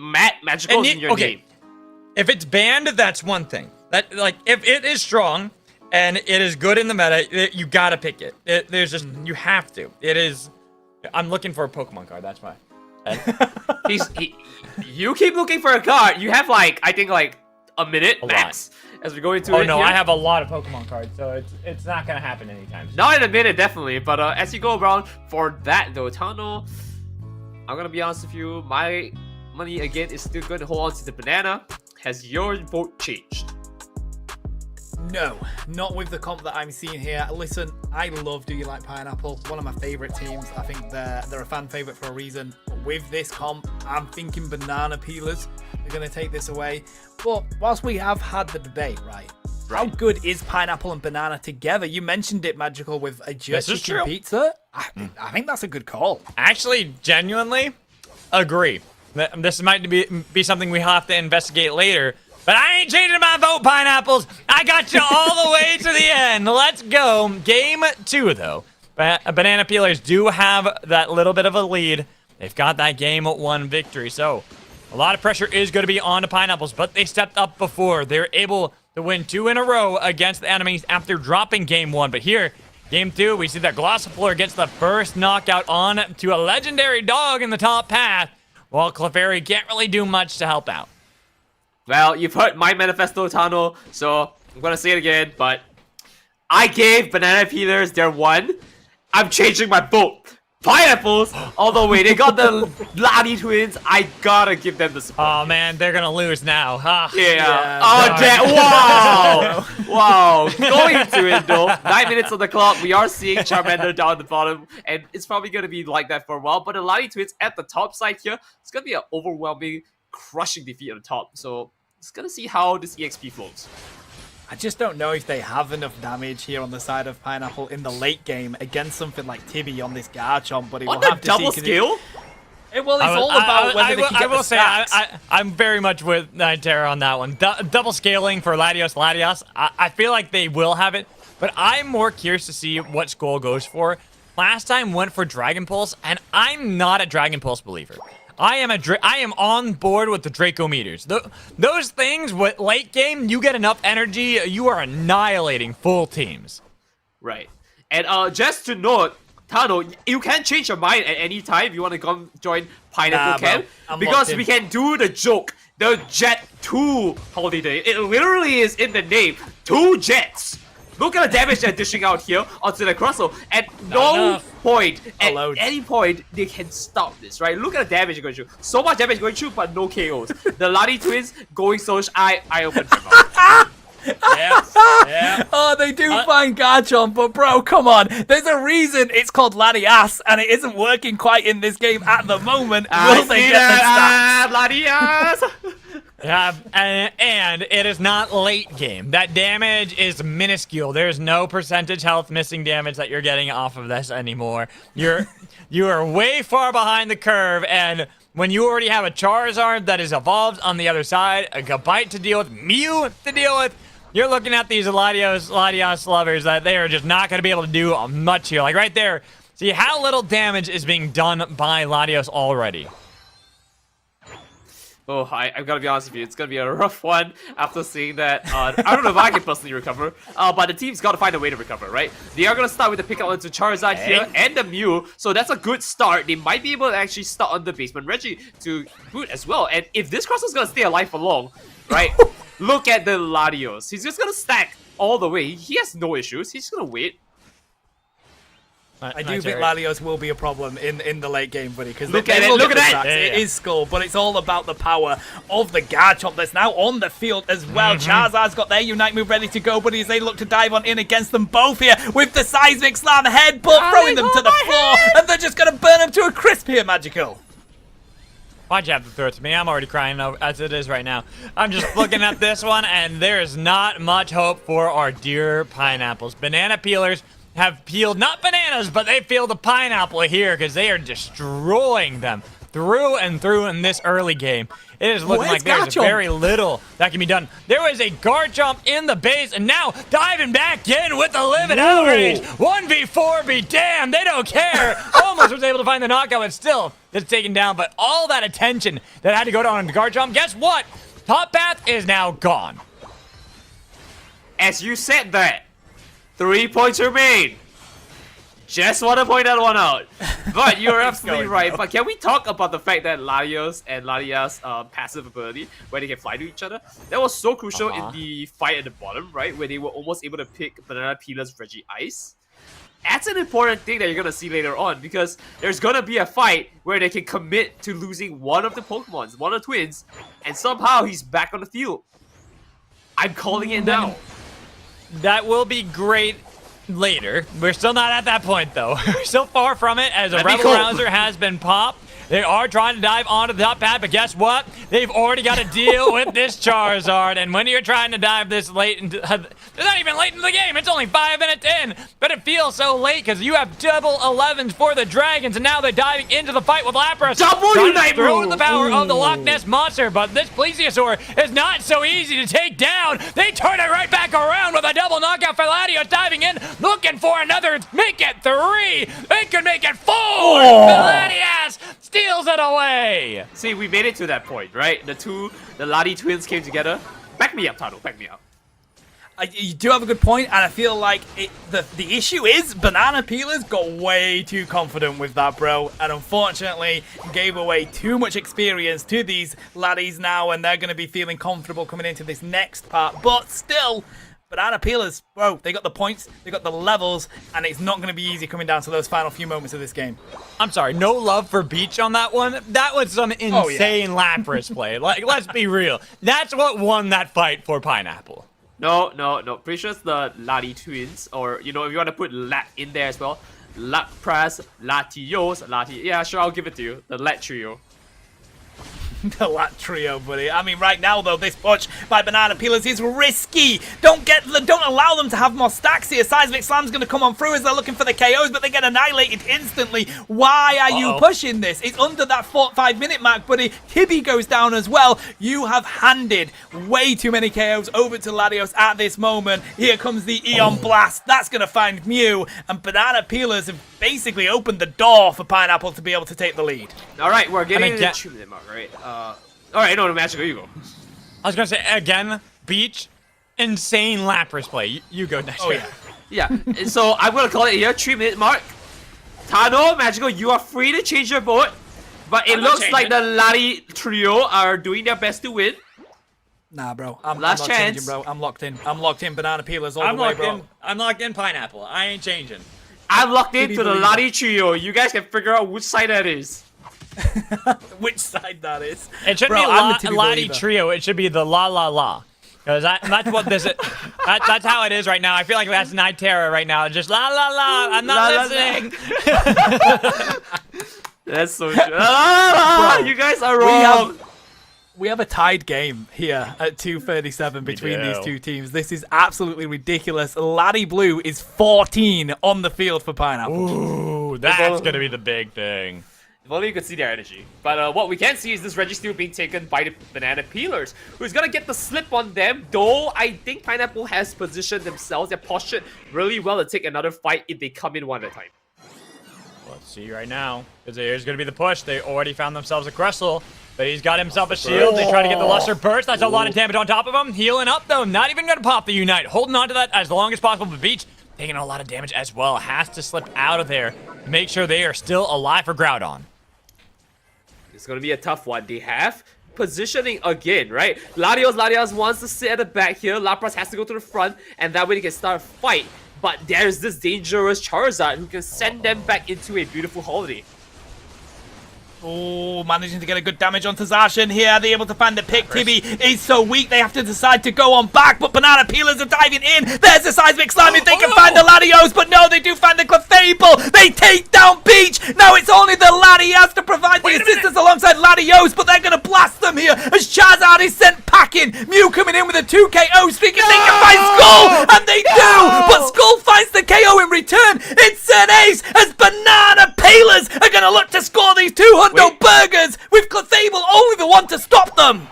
magical is in your name. If it's banned, that's one thing. That, like, if it is strong and it is good in the meta, you gotta pick it. There's just you have to. It is. I'm looking for a Pokemon card. That's why. You keep looking for a card. You have I think a minute max as we go into it. Oh no, here. I have a lot of Pokemon cards, so it's not gonna happen anytime soon. Not in a minute, definitely. But as you go around for that though, Tano, I'm gonna be honest with you. My money again is still going to hold on to the banana. Has your vote changed? No, not with the comp that I'm seeing here. Listen, I love Do You Like Pineapple? One of my favorite teams. I think they're a fan favorite for a reason. But with this comp, I'm thinking Banana Peelers are going to take this away. But whilst we have had the debate, right? How good is Pineapple and Banana together? You mentioned it, Magical, with a jerk chicken pizza. I think that's a good call. Actually, genuinely agree. This might be something we have to investigate later. But I ain't changing my vote, Pineapples. I got you all the way to the end. Let's go. Game 2, though. Banana Peelers do have that little bit of a lead. They've got that Game 1 victory. So a lot of pressure is going to be on the Pineapples, but they stepped up before. They're able to win 2 in a row against the enemies after dropping Game 1. But here, Game 2, we see that Glossifleur gets the first knockout on to a legendary dog in the top path, while Clefairy can't really do much to help out. Well, you've heard my manifesto, Tano, so I'm gonna say it again, but I gave banana peelers their 1. I'm changing my vote. Pineapples all the way. They got the Lottie twins. I gotta give them the support. Oh man, they're gonna lose now. Huh? Yeah. Oh, damn. Wow. Wow. Going into it though. 9 minutes on the clock. We are seeing Charmander down at the bottom, and it's probably gonna be like that for a while. But the Lottie twins at the top side here, it's gonna be an overwhelming, crushing defeat at the top. So it's gonna see how this EXP flows. I just don't know if they have enough damage here on the side of Pineapple in the late game against something like Tibby on this Garchomp, but On the double skill? Well, it's all about whether they can get I will the say, stacks. I'm very much with Nightera on that one. Double scaling for Latios. I feel like they will have it, but I'm more curious to see what Skull goes for. Last time went for Dragon Pulse, and I'm not a Dragon Pulse believer. I am on board with the Draco meters. Those things, with late game, you get enough energy, you are annihilating full teams. Right. And just to note, Tano, you can change your mind at any time if you want to come join Pineapple Camp. Because we can do the joke, the Jet 2 holiday. It literally is in the name. 2 jets. Look at the damage they're dishing out here onto the Crustle. At no point, at any point, they can stop this, right? Look at the damage going through. So much damage going through, but no KOs. The Lottie twins going Soch, I open for mouth. Yeah. Oh, they do find Garchomp, but bro, come on. There's a reason it's called Latias, and it isn't working quite in this game at the moment. Will they get the stats? Latias! Yeah, and it is not late game. That damage is minuscule. There's no percentage health missing damage that you're getting off of this anymore. You are way far behind the curve, and when you already have a Charizard that is evolved on the other side, a Gabite to deal with, Mew to deal with, you're looking at these Latios lovers that they are just not going to be able to do much here. Like right there, see how little damage is being done by Latios already. Oh, I've got to be honest with you. It's going to be a rough one after seeing that. I don't know if I can personally recover, but the team's got to find a way to recover, right? They are going to start with the pickup onto Charizard here and the Mew, so that's a good start. They might be able to actually start on the basement Reggie to boot as well. And if this Crustle's going to stay alive for long, right, look at the Latios. He's just going to stack all the way. He has no issues. He's just going to wait. I do think Latios will be a problem in the late game, buddy. Because look at that! It is Skull, but it's all about the power of the Garchomp that's now on the field as well. Charizard's got their Unite move ready to go, buddy, as they look to dive on in against them both here with the Seismic Slam headbutt, throwing them to the floor, and they're just going to burn them to a crisp here, Magical. Why'd you have to throw it to me? I'm already crying as it is right now. I'm just looking at this one, and there's not much hope for our dear pineapples. Banana peelers have peeled, not bananas, but they peeled a pineapple here because they are destroying them through and through in this early game. It is looking like there's very little that can be done. There was a Garchomp in the base, and now diving back in with the limit outrage. 1v4 be damned, they don't care. Almost was able to find the knockout, but still, it's taken down. But all that attention that had to go down on the Garchomp, guess what? Top path is now gone. As you said that, 3 points remain. Just want to point that one out. But you're absolutely right. But can we talk about the fact that Latios and Latias' passive ability, where they can fly to each other, that was so crucial in the fight at the bottom, right? Where they were almost able to pick Banana Peeler's Reggie Ice. That's an important thing that you're going to see later on, because there's going to be a fight where they can commit to losing one of the Pokemons, one of the twins, and somehow he's back on the field. I'm calling it now. That will be great later. We're still not at that point, though. We're still far from it, as a Rebel Rouser has been popped. They are trying to dive onto the top pad, but guess what? They've already got to deal with this Charizard, and when you're trying to dive this late into... It's not even late into the game. It's only 5 minutes in, but it feels so late because you have double 11s for the Dragons, and now they're diving into the fight with Lapras. Double Unite through the power of the Loch Ness Monster, but this Plesiosaur is not so easy to take down. They turn it right back around with a double knockout for Latios, diving in, looking for another. Make it 3. They could make it 4. Latios steals it away. See, we made it to that point, right? The Lottie twins came together. Back me up, Tano. Back me up. You do have a good point, and I feel like the issue is Banana Peelers got way too confident with that, bro, and unfortunately gave away too much experience to these laddies now, and they're going to be feeling comfortable coming into this next part. But still, Banana Peelers, bro, they got the points, they got the levels, and it's not going to be easy coming down to those final few moments of this game. I'm sorry, no love for Beach on that one. That was some insane Lapras play. Like, let's be real. That's what won that fight for Pineapple. No. Pretty sure it's the Lati twins, or if you want to put Lat in there as well. Lapras, Latios, Yeah, sure, I'll give it to you. The Lat trio. The Lat trio, buddy. I mean, right now though, this push by Banana Peelers is risky. Don't allow them to have more stacks here. Seismic Slam's going to come on through as they're looking for the KOs, but they get annihilated instantly. Why are you pushing this? It's under that 5-minute mark, buddy. Tibby goes down as well. You have handed way too many KOs over to Latios at this moment. Here comes the Eon Blast. That's going to find Mew, and Banana Peelers have basically opened the door for Pineapple to be able to take the lead. All right, we're getting the 2-minute mark, right? All right, no, Magical, you go. I was gonna say again, Beach, insane Lapras play. You go next. Oh yeah. Yeah, and so I'm gonna call it here, 3-minute mark. Tano, Magical, you are free to change your vote, but it looks like the Lati trio are doing their best to win. Nah, bro. I'm Last not chance. changing, bro. I'm locked in. I'm locked in. Banana Peelers all the way, bro. I'm locked in Pineapple. I ain't changing. I'm locked into the believe Lati trio. You guys can figure out which side that is. Which side that is? It should Bro, be I'm the Tibby Lati believer. Trio. It should be the La La La. Because that's what this is. That's how it is right now. I feel like that's Nitera right now. Just La La La. I'm not La, la, listening. That's so true. Bro, you guys are wrong. We have a tied game here at 2:37 between these do. two teams. This is absolutely ridiculous. Laddie Blue is 14 on the field for Pineapple. Ooh, that's gonna be the big thing. If only you could see their energy. But what we can see is this Registeel being taken by the Banana Peelers, who's gonna get the slip on them. Though I think Pineapple has positioned themselves, they're postured really well to take another fight if they come in one at a time. Let's see right now. Because here's gonna be the push. They already found themselves a Crystal. But he's got himself a shield. They try to get the Luster Burst. That's a lot of damage on top of him. Healing up, though. Not even going to pop the Unite. Holding on to that as long as possible. But Beach taking a lot of damage as well. Has to slip out of there. Make sure they are still alive for Groudon. It's gonna be a tough one. They have positioning again, right? Latios wants to sit at the back here. Lapras has to go to the front. And that way they can start a fight. But there's this dangerous Charizard who can send them back into a beautiful holiday. Oh, managing to get a good damage onto Zacian here. They're able to find the pick. Tibby is so weak, they have to decide to go on back, but Banana Peelers are diving in. There's the Seismic Slime if they can find the Latios, but no, they do find the Clefable. They take down Beach. Now it's only the Latias to provide the assistance alongside Latios, but they're going to blast them here as Charizard is sent packing. Mew coming in with a 2 KO streak if they can find Skull, and they do, but Skull finds the KO in return. It's an ace as Banana Peelers are going to look to score these 200 burgers with Clefable only the one to stop them.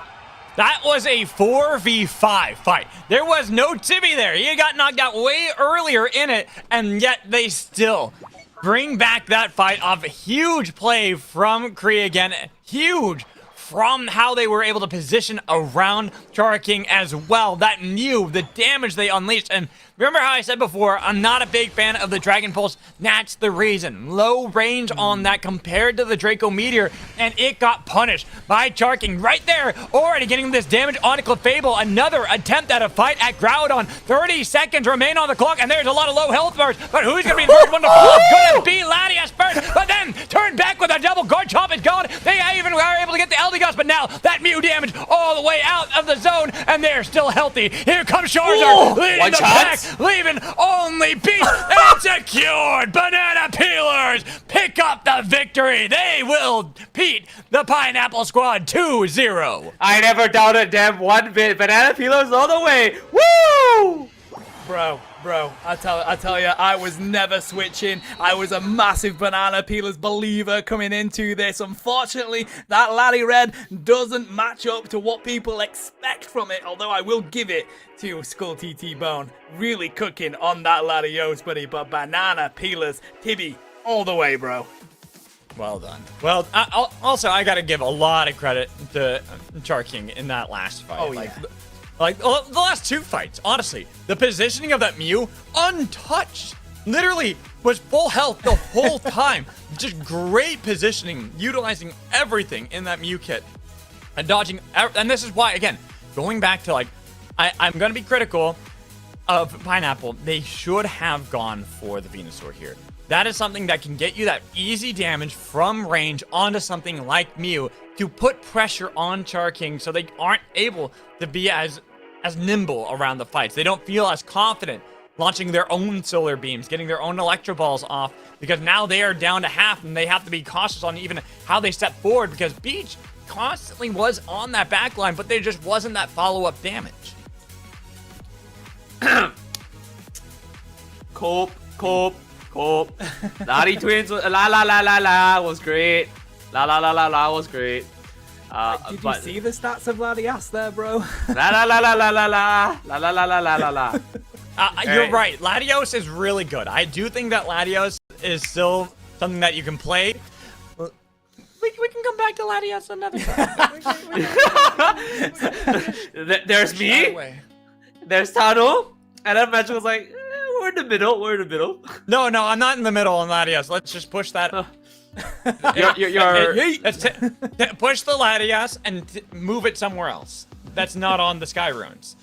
That was a 4v5 fight. There was no Tibby there. He got knocked out way earlier in it, and yet they still bring back that fight off a huge play from Kree again. Huge from how they were able to position around King as well. That Mew, the damage they unleashed. And remember how I said before, I'm not a big fan of the Dragon Pulse. That's the reason. Low range on that compared to the Draco Meteor, and it got punished by King right there, already getting this damage on Clefable. Another attempt at a fight at Groudon. 30 seconds remain on the clock, and there's a lot of low health bars. But who's going to be the first one to pull up? Going to be Latias first, but then turned back with a double guard chop. It's gone. They even were able to get the Eldegoss, but now that Mew damage all the way out of the zone, and they're still healthy. Here comes Charizard, leading the pack, leaving only Beach, and secured. Banana Peelers pick up the victory. They will beat the Pineapple Squad 2-0. I never doubted them one bit. Banana Peelers all the way. Woo! Bro, I tell you, I was never switching. I was a massive Banana Peelers believer coming into this. Unfortunately, that Laddie Red doesn't match up to what people expect from it, although I will give it to Skull TT Bone. Really cooking on that Latios, buddy, but Banana Peelers, Tibby, all the way, bro. Well done. Well, also, I got to give a lot of credit to King in that last fight. Oh, yeah. Like, the last two fights, honestly, the positioning of that Mew, untouched. Literally was full health the whole time. Just great positioning, utilizing everything in that Mew kit. And dodging, and this is why, again, going back to, like, I'm going to be critical of Pineapple, they should have gone for the Venusaur here. That is something that can get you that easy damage from range onto something like Mew to put pressure on Charking so they aren't able to be as nimble around the fights. They don't feel as confident launching their own solar beams, getting their own electro balls off, because now they are down to half and they have to be cautious on even how they step forward, because Beach constantly was on that back line, but there just wasn't that follow-up damage. Cope. Lari Twins, la was great. La was great. Did you see the stats of Latias there, bro? La. You're right. Latios is really good. I do think that Latios is still something that you can play. We can come back to Latios another time. There's me. There's Tano. And then Magic was like, we're in the middle. No, I'm not in the middle on Latios. Let's just push that. Let's push the Latias and move it somewhere else. That's not on the Sky Runes.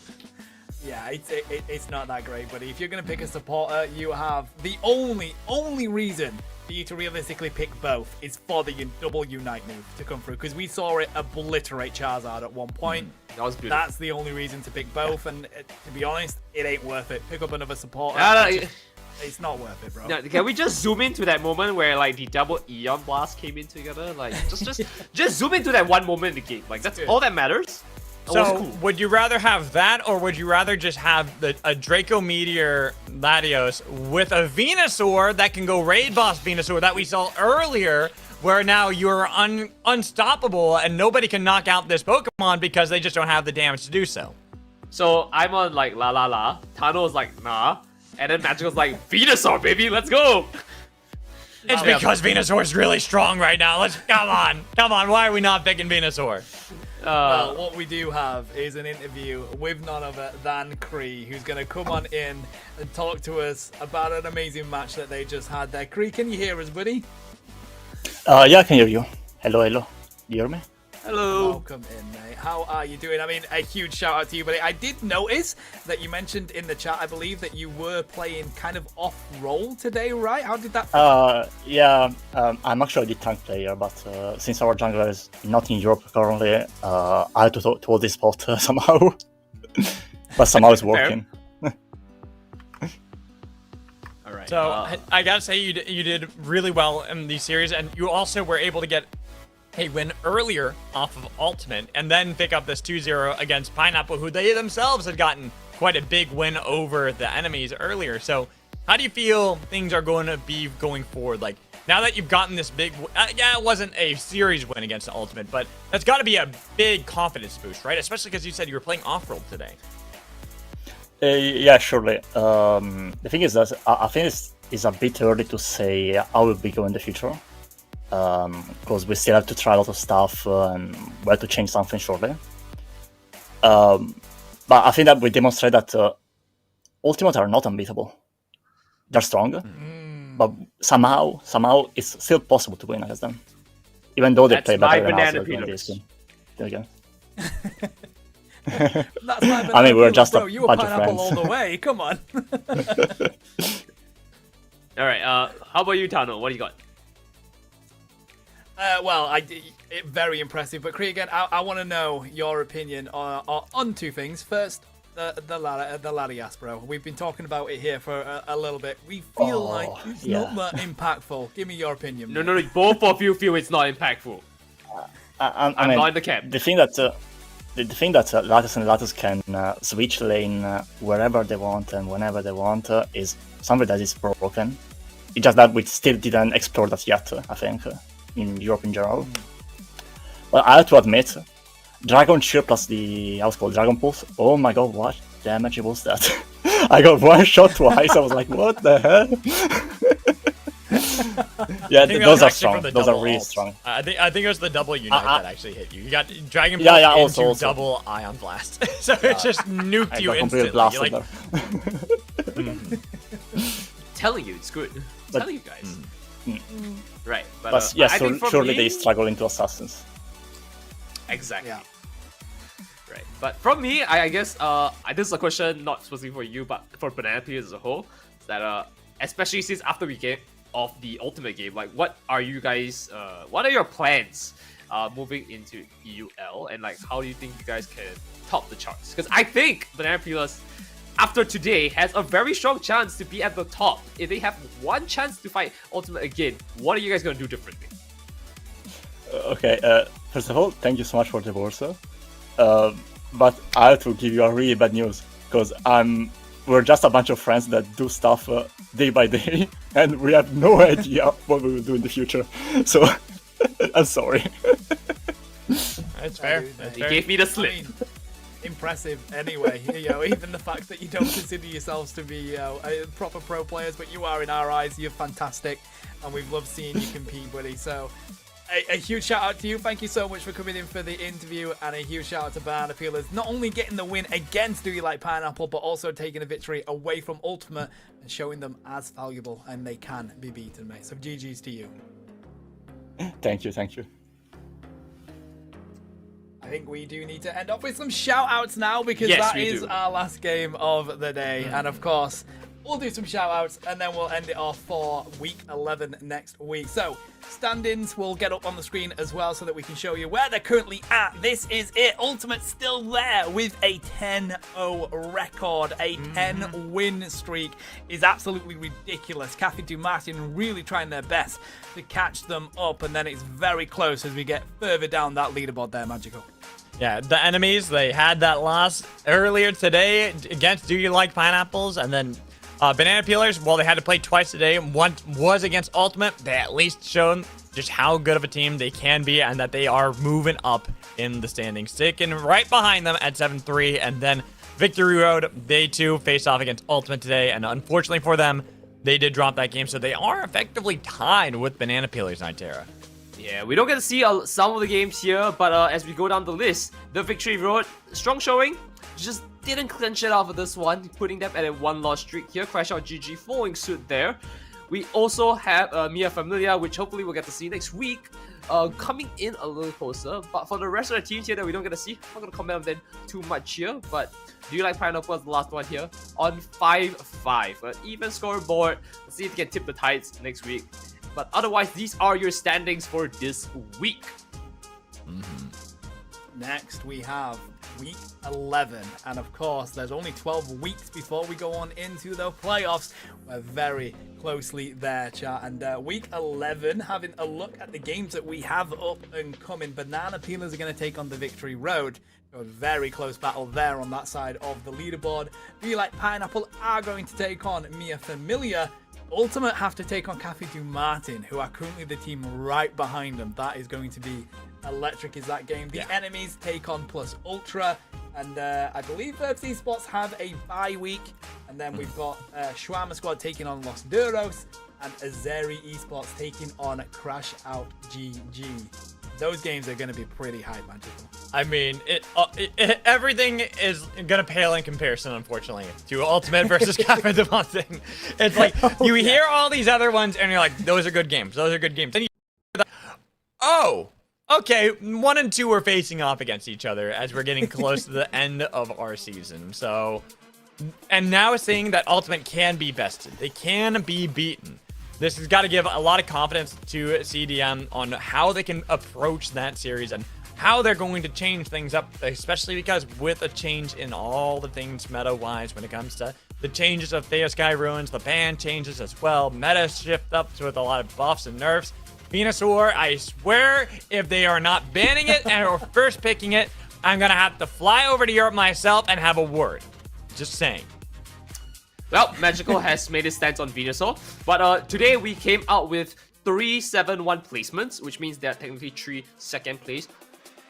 Yeah, it's not that great, buddy. If you're going to pick a supporter, you have the only reason for you to realistically pick both is for the double Unite move to come through, because we saw it obliterate Charizard at one point. That was beautiful. That's the only reason to pick both, and to be honest, it ain't worth it. Pick up another supporter. It's not worth it, bro. Now, can we just zoom into that moment where like the double Eon Blast came in together? Like just zoom into that one moment in the game. Like that's all that matters. So, would you rather have that, or would you rather just have a Draco Meteor Latios with a Venusaur that can go raid boss Venusaur that we saw earlier, where now you're unstoppable and nobody can knock out this Pokemon because they just don't have the damage to do so? So I'm on like la. Tano's like nah, and then Magical's like Venusaur baby, let's go. It's because Venusaur is really strong right now. Come on. Why are we not picking Venusaur? Well, what we do have is an interview with none other than Kree, who's going to come on in and talk to us about an amazing match that they just had there. Kree, can you hear us, buddy? Yeah, I can hear you. Hello. You hear me? Hello. Welcome in, mate. How are you doing? I mean, a huge shout out to you, buddy. I did notice that you mentioned in the chat, I believe, that you were playing kind of off-role today, right? How did that feel? Yeah, I'm actually the tank player, but since our jungler is not in Europe currently, I had to hold this spot somehow. But somehow it's working. All right. So I gotta say you did really well in the series, and you also were able to get a win earlier off of Ultimate, and then pick up this 2-0 against Pineapple, who they themselves had gotten quite a big win over the enemies earlier. So how do you feel things are going to be going forward? Like, now that you've gotten this big, yeah, it wasn't a series win against the Ultimate, but that's got to be a big confidence boost, right? Especially because you said you were playing off-road today. Yeah, surely. The thing is that I think it's a bit early to say how will we go in the future. Because we still have to try a lot of stuff and we have to change something shortly. But I think that we demonstrate that Ultimate are not unbeatable. They're strong, but somehow it's still possible to win against them, even though they play better than us in this game. Again. I mean, we're just a you were bunch of Pineapple friends. all the way. Come on. All right. How about you, Tano? What do you got? Well, very impressive. But Kree, again, I want to know your opinion on two things. First, the Latias, bro. We've been talking about it here for a little bit. We feel like it's not that impactful. Give me your opinion. No. Both of you feel it's not impactful. I I'm mean, not in the camp. the thing that Latias and Latias can switch lane wherever they want and whenever they want is something that is broken. It's just that we still didn't explore that yet, I think, in Europe in general. But I have to admit, Dragon Cheer plus the Dragon Pulse, oh my god, what damage was that? I got one shot twice, I was like, what the hell? Yeah, those are strong. Those are really strong. I think it was the double Unite that actually hit you. You got Dragon Pulse into also. double Ion Blast. So it just nuked you instantly. Blasted Like, Telling you, it's good. Telling you guys. Right, but yes, I think for surely me, they struggle into assassins. Exactly. Yeah. Right. But from me, I guess this is a question not specifically for you, but for Banana Peelers as a whole. That especially since after we get off the ultimate game, like what are you guys? What are your plans moving into EUL, and like how do you think you guys can top the charts? Because I think Banana Peelers, after today, has a very strong chance to be at the top. If they have one chance to fight Ultimate again, what are you guys gonna do differently? Okay, first of all, thank you so much for the Borsa. But I have to give you a really bad news, because we're just a bunch of friends that do stuff day by day, and we have no idea what we will do in the future. So, I'm sorry. That's fair. He gave me the slip. I mean, impressive anyway. Even the fact that you don't consider yourselves to be proper pro players, but you are in our eyes. You're fantastic, and we've loved seeing you compete, buddy. So a huge shout out to you. Thank you so much for coming in for the interview, and a huge shout out to Banana Peelers, not only getting the win against Do You Like Pineapple, but also taking a victory away from Ultimate and showing them as valuable and they can be beaten, mate. So GG's to you. Thank you, thank you. I think we do need to end off with some shout outs now, because Yes, that we is do. our last game of the day. And of course, we'll do some shout outs and then we'll end it off for week 11 next week. So stand-ins will get up on the screen as well so that we can show you where they're currently at. This is it. Ultimate still there with a 10-0 record. A 10-win streak is absolutely ridiculous. Cafe Du Martin really trying their best to catch them up, and then it's very close as we get further down that leaderboard there, Magical. Yeah, the enemies, they had that loss earlier today against Do You Like Pineapples, and then Banana Peelers, well, they had to play twice today. One was against Ultimate. They at least shown just how good of a team they can be and that they are moving up in the standings. Sticking right behind them at 7-3, and then Victory Road, they too face off against Ultimate today, and unfortunately for them, they did drop that game, so they are effectively tied with Banana Peelers, Nitera. Yeah, we don't get to see some of the games here, but as we go down the list, the Victory Road, strong showing, just didn't clinch it out of this one, putting them at a 1-loss streak here. Crash Out GG following suit there. We also have Mia Familia, which hopefully we'll get to see next week, coming in a little closer. But for the rest of the teams here that we don't get to see, I'm not going to comment on them too much here, but Do You Like Pineapple was the last one here on 5-5. An even scoreboard. Let's see if we can tip the tides next week. But otherwise, these are your standings for this week. Next, we have week 11. And of course, there's only 12 weeks before we go on into the playoffs. We're very closely there, chat. And week 11, having a look at the games that we have up and coming. Banana Peelers are going to take on the Victory Road. A very close battle there on that side of the leaderboard. Do You Like Pineapple are going to take on Mia Familia. Ultimate have to take on Cafe Du Martin, who are currently the team right behind them. That is going to be electric, is that game. The enemies take on Plus Ultra, and I believe Verbs Esports have a bye week. And then we've got Shawarma Squad taking on Los Duros, and Azeri Esports taking on Crash Out GG. Those games are going to be pretty high, Magical. I mean, everything is gonna pale in comparison, unfortunately, to Ultimate versus Cafe Du Martin. It's like you hear all these other ones, and you're like, "Those are good games. Those are good games." Then you hear oh, okay, 1 and 2 are facing off against each other as we're getting close to the end of our season. So, and now seeing that Ultimate can be bested, they can be beaten. This has got to give a lot of confidence to CDM on how they can approach that series and how they're going to change things up, especially because with a change in all the things meta-wise when it comes to the changes of Thea Sky Ruins, the ban changes as well, meta shift up with a lot of buffs and nerfs. Venusaur, I swear, if they are not banning it or first picking it, I'm going to have to fly over to Europe myself and have a word. Just saying. Well, Magical has made his stance on Venusaur, but today we came out with 3 7-1 placements, which means there are technically 3 second place,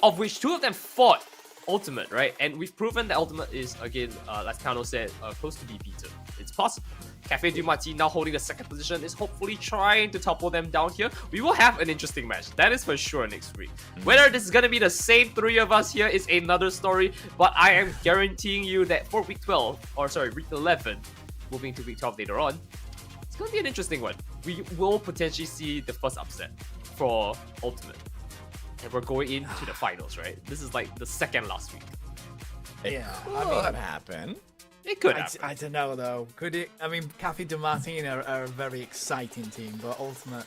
of which 2 of them fought Ultimate, right? And we've proven that Ultimate is, again, like Kano said, close to be beaten. It's possible. Cafe Du Martin, now holding the second position, is hopefully trying to topple them down here. We will have an interesting match. That is for sure next week. Whether this is going to be the same 3 of us here is another story, but I am guaranteeing you that for week 12, or sorry, week 11, moving to week 12 later on, it's going to be an interesting one. We will potentially see the first upset for Ultimate. and we're going into the finals, right? This is like the second last week. Yeah, Could happen. It could happen. I don't know though. Could it? I mean, Cafe de Martine are a very exciting team, but Ultimate,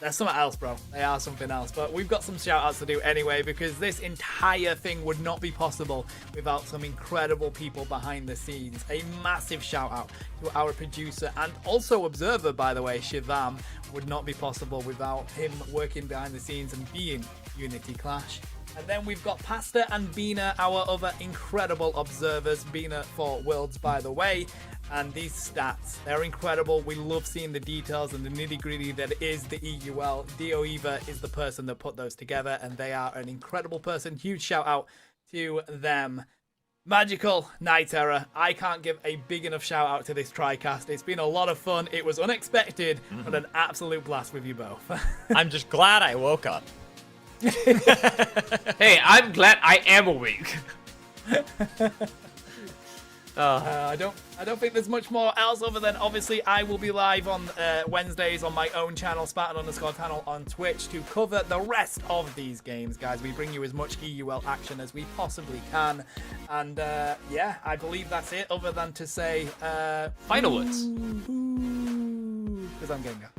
they're something else, bro. They are something else. But we've got some shout outs to do anyway, because this entire thing would not be possible without some incredible people behind the scenes. A massive shout out to our producer and also observer, by the way, Shivam. Would not be possible without him working behind the scenes and being Unity Clash. And then we've got Pasta and Bina, our other incredible observers. Bina for Worlds, by the way. And these stats, they're incredible. We love seeing the details and the nitty-gritty that is the EUL. Dio Eva is the person that put those together, and they are an incredible person. Huge shout out to them. Magical Night Terror. I can't give a big enough shout out to this TriCast. It's been a lot of fun. It was unexpected, but an absolute blast with you both. I'm just glad I woke up. Hey, I'm glad I am awake. I don't think there's much more else other than obviously I will be live on Wednesdays on my own channel, Spartan_channel on Twitch, to cover the rest of these games, guys. We bring you as much EUL action as we possibly can, and yeah, I believe that's it. Other than to say Final words. Because I'm Gengar.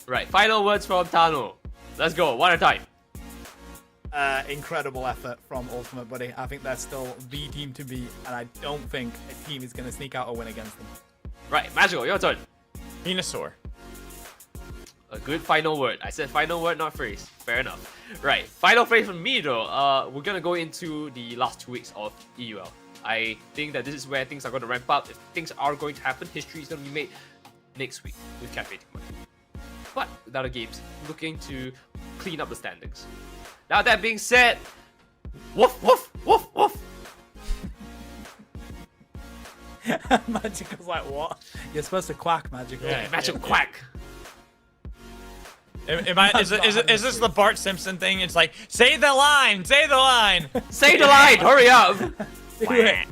Right, final words from Tano. Let's go, one at a time. Incredible effort from Ultimate, buddy. I think they're still the team to beat, and I don't think a team is going to sneak out a win against them. Right, Magical, your turn. Venusaur. A good final word. I said final word, not phrase. Fair enough. Right, final phrase from me though. We're gonna go into the last 2 weeks of EUL. I think that this is where things are going to ramp up. If things are going to happen, history is going to be made next week with Cafe Tikman. But with other games, looking to clean up the standings. Now that being said, woof woof woof woof. Magical's like, what? You're supposed to quack, Magical. Yeah, Magical quack. Is this the Bart Simpson thing? It's like, say the line, say the line. Say the line, hurry up. Yay!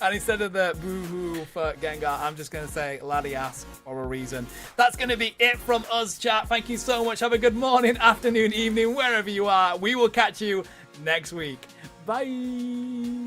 And instead of the boo-hoo for Gengar, I'm just going to say Latias for a reason. That's going to be it from us, chat. Thank you so much. Have a good morning, afternoon, evening, wherever you are. We will catch you next week. Bye.